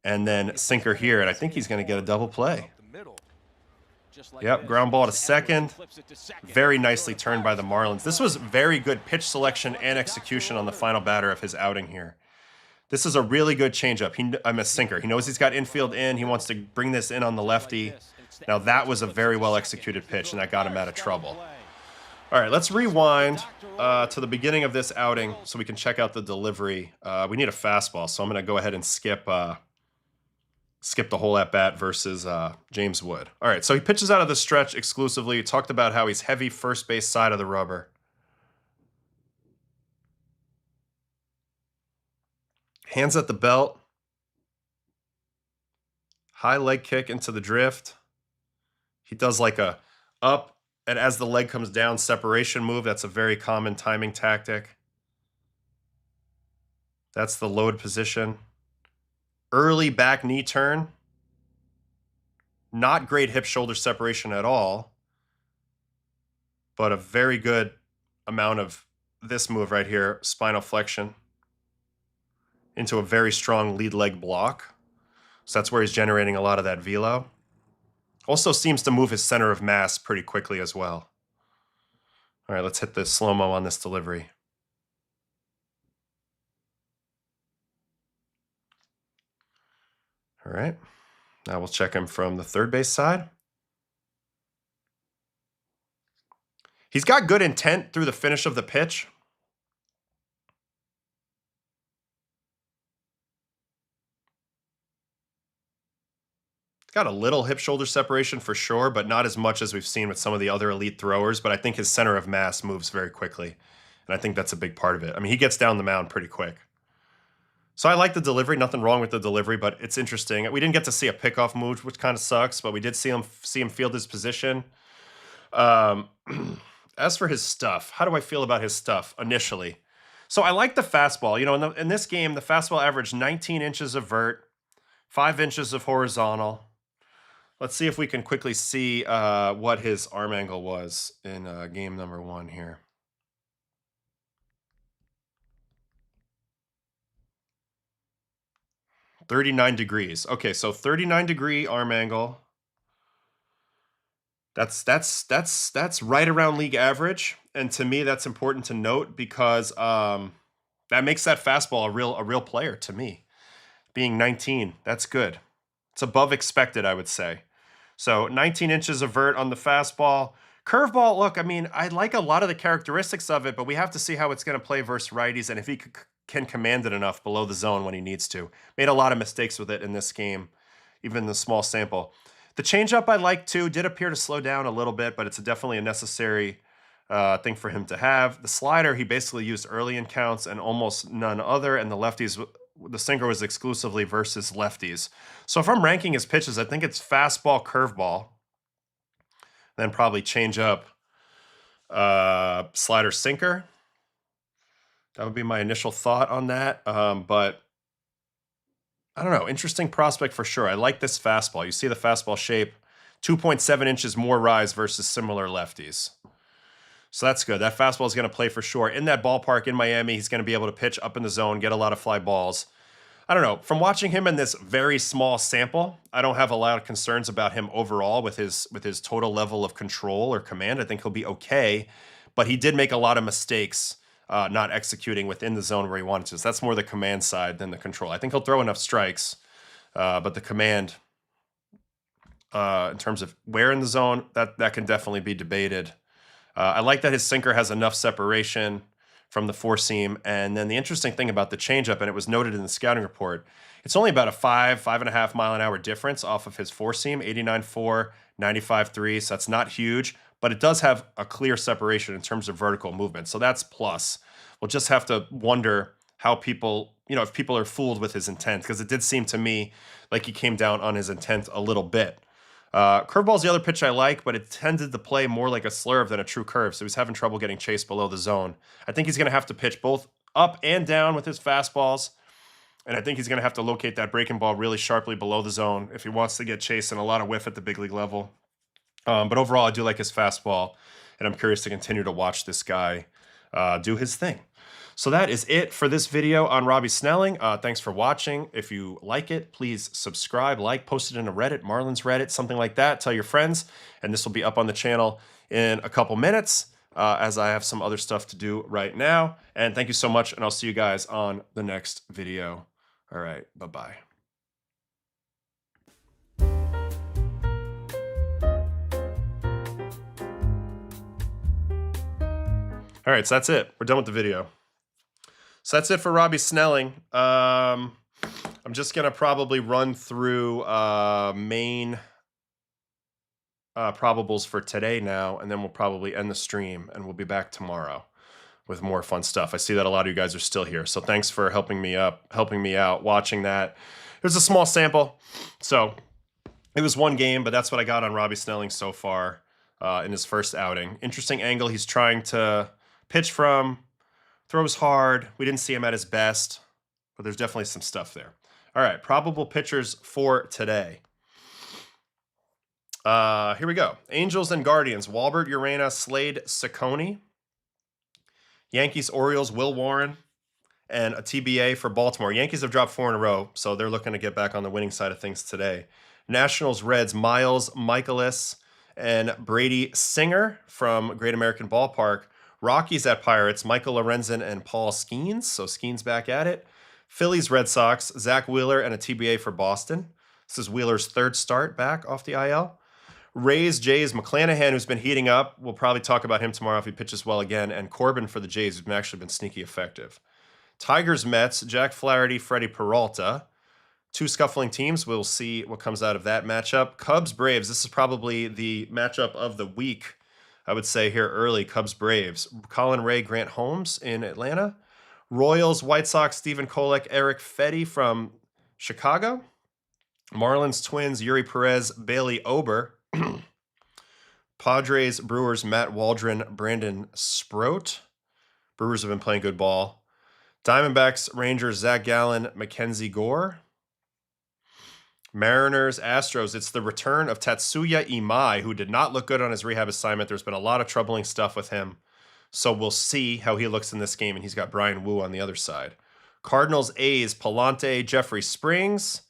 And then sinker here, and I think he's going to get a double play. Yep, ground ball to second. Very nicely turned by the Marlins. This was very good pitch selection and execution on the final batter of his outing here. This is a really good changeup. I'm a sinker. He knows he's got infield in. He wants to bring this in on the lefty. Now that was a very well executed pitch, and that got him out of trouble. All right, let's rewind to the beginning of this outing so we can check out the delivery. We need a fastball, so I'm going to go ahead and skip the whole at-bat versus James Wood. All right, so he pitches out of the stretch exclusively. He talked about how he's heavy first base side of the rubber. Hands at the belt. High leg kick into the drift. He does like a up, and as the leg comes down, separation move. That's a very common timing tactic. That's the load position. Early back knee turn. Not great hip-shoulder separation at all, but a very good amount of this move right here, spinal flexion, into a very strong lead leg block. So that's where he's generating a lot of that velo. Also seems to move his center of mass pretty quickly as well. All right, let's hit the slow-mo on this delivery. All right, now we'll check him from the third base side. He's got good intent through the finish of the pitch. Got a little hip-shoulder separation for sure, but not as much as we've seen with some of the other elite throwers. But I think his center of mass moves very quickly, and I think that's a big part of it. I mean, he gets down the mound pretty quick. So I like the delivery. Nothing wrong with the delivery, but it's interesting. We didn't get to see a pickoff move, which kind of sucks, but we did see him field his position. As for his stuff, how do I feel about his stuff initially? So I like the fastball. You know, in this game, the fastball averaged 19 inches of vert, 5 inches of horizontal. Let's see if we can quickly see what his arm angle was in game number 1 here. .39 degrees. Okay, so 39-degree arm angle. That's right around league average, and to me, that's important to note because that makes that fastball a real player to me. Being 19, that's good. It's above expected, I would say. So 19 inches of vert on the fastball. Curveball, look, I mean, I like a lot of the characteristics of it, but we have to see how it's going to play versus righties and if he can command it enough below the zone when he needs to. Made a lot of mistakes with it in this game, even the small sample. The changeup I like too did appear to slow down a little bit, but it's definitely a necessary thing for him to have. The slider he basically used early in counts and almost none other, and the lefties, the sinker was exclusively versus lefties. So if I'm ranking his pitches, I think it's fastball, curveball, then probably changeup, slider, sinker. That would be my initial thought on that. But I don't know. Interesting prospect for sure. I like this fastball. You see the fastball shape, 2.7 inches more rise versus similar lefties. So that's good. That fastball is going to play for sure. In that ballpark in Miami, he's going to be able to pitch up in the zone, get a lot of fly balls. I don't know. From watching him in this very small sample, I don't have a lot of concerns about him overall with his total level of control or command. I think he'll be okay. But he did make a lot of mistakes not executing within the zone where he wanted to. So that's more the command side than the control. I think he'll throw enough strikes, but the command, in terms of where in the zone, that can definitely be debated. I like that his sinker has enough separation from the four seam. And then the interesting thing about the changeup, and it was noted in the scouting report, it's only about a 5.5 mile an hour difference off of his four seam, 89.4, 95.3. So that's not huge, but it does have a clear separation in terms of vertical movement. So that's plus. We'll just have to wonder how people, if people are fooled with his intent, because it did seem to me like he came down on his intent a little bit. Curveball's the other pitch I like, but it tended to play more like a slurve than a true curve, so he's having trouble getting chased below the zone. I think he's going to have to pitch both up and down with his fastballs, and I think he's going to have to locate that breaking ball really sharply below the zone if he wants to get chased and a lot of whiff at the big league level. But overall, I do like his fastball, and I'm curious to continue to watch this guy do his thing. So that is it for this video on Robbie Snelling. Thanks for watching. If you like it, please subscribe, like, post it in a Reddit, Marlins Reddit, something like that. Tell your friends, and this will be up on the channel in a couple minutes as I have some other stuff to do right now. And thank you so much, and I'll see you guys on the next video. All right, bye-bye. All right, so that's it. We're done with the video. So that's it for Robbie Snelling. I'm just going to probably run through main probables for today now, and then we'll probably end the stream, and we'll be back tomorrow with more fun stuff. I see that a lot of you guys are still here, so thanks for helping me out, watching that. It was a small sample, so it was one game, but that's what I got on Robbie Snelling so far in his first outing. Interesting angle he's trying to pitch from. Throws hard. We didn't see him at his best, but there's definitely some stuff there. All right, probable pitchers for today. Here we go. Angels and Guardians. Walbert, Urena, Slade, Saccone. Yankees, Orioles, Will Warren, and a TBA for Baltimore. Yankees have dropped 4 in a row, so they're looking to get back on the winning side of things today. Nationals, Reds, Miles, Michaelis, and Brady Singer from Great American Ballpark. Rockies at Pirates, Michael Lorenzen and Paul Skeens. So Skeens back at it. Phillies, Red Sox, Zach Wheeler and a TBA for Boston. This is Wheeler's third start back off the IL. Rays, Jays, McClanahan, who's been heating up. We'll probably talk about him tomorrow if he pitches well again. And Corbin for the Jays, who's actually been sneaky effective. Tigers, Mets, Jack Flaherty, Freddie Peralta. 2 scuffling teams. We'll see what comes out of that matchup. Cubs, Braves. This is probably the matchup of the week. I would say here early, Cubs, Braves. Colin Ray, Grant Holmes in Atlanta. Royals, White Sox, Stephen Kolek, Eric Fetty from Chicago. Marlins, Twins, Yuri Perez, Bailey Ober. Padres, Brewers, Matt Waldron, Brandon Sproat. Brewers have been playing good ball. Diamondbacks, Rangers, Zach Gallen, Mackenzie Gore. Mariners, Astros, it's the return of Tatsuya Imai, who did not look good on his rehab assignment. There's been a lot of troubling stuff with him. So we'll see how he looks in this game, and he's got Brian Wu on the other side. Cardinals, A's, Palante, Jeffrey Springs.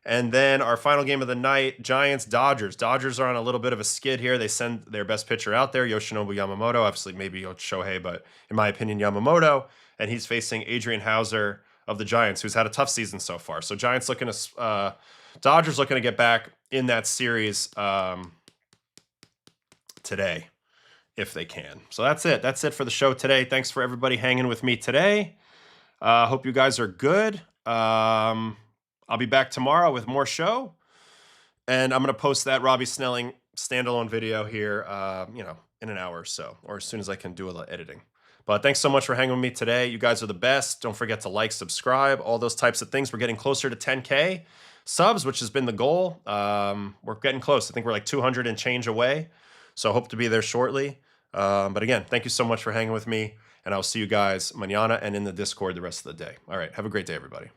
And then our final game of the night, Giants, Dodgers. Dodgers are on a little bit of a skid here. They send their best pitcher out there, Yoshinobu Yamamoto. Obviously, maybe Shohei, but in my opinion, Yamamoto. And he's facing Adrian Hauser of the Giants, who's had a tough season so far. So Giants looking to... Dodgers looking to get back in that series today, if they can. So that's it. That's it for the show today. Thanks for everybody hanging with me today. Hope you guys are good. I'll be back tomorrow with more show. And I'm going to post that Robbie Snelling standalone video here, in an hour or so, or as soon as I can do a little editing. But thanks so much for hanging with me today. You guys are the best. Don't forget to like, subscribe, all those types of things. We're getting closer to 10K subs, which has been the goal. We're getting close. I think we're like 200 and change away. So I hope to be there shortly. But again, thank you so much for hanging with me. And I'll see you guys mañana and in the Discord the rest of the day. All right. Have a great day, everybody.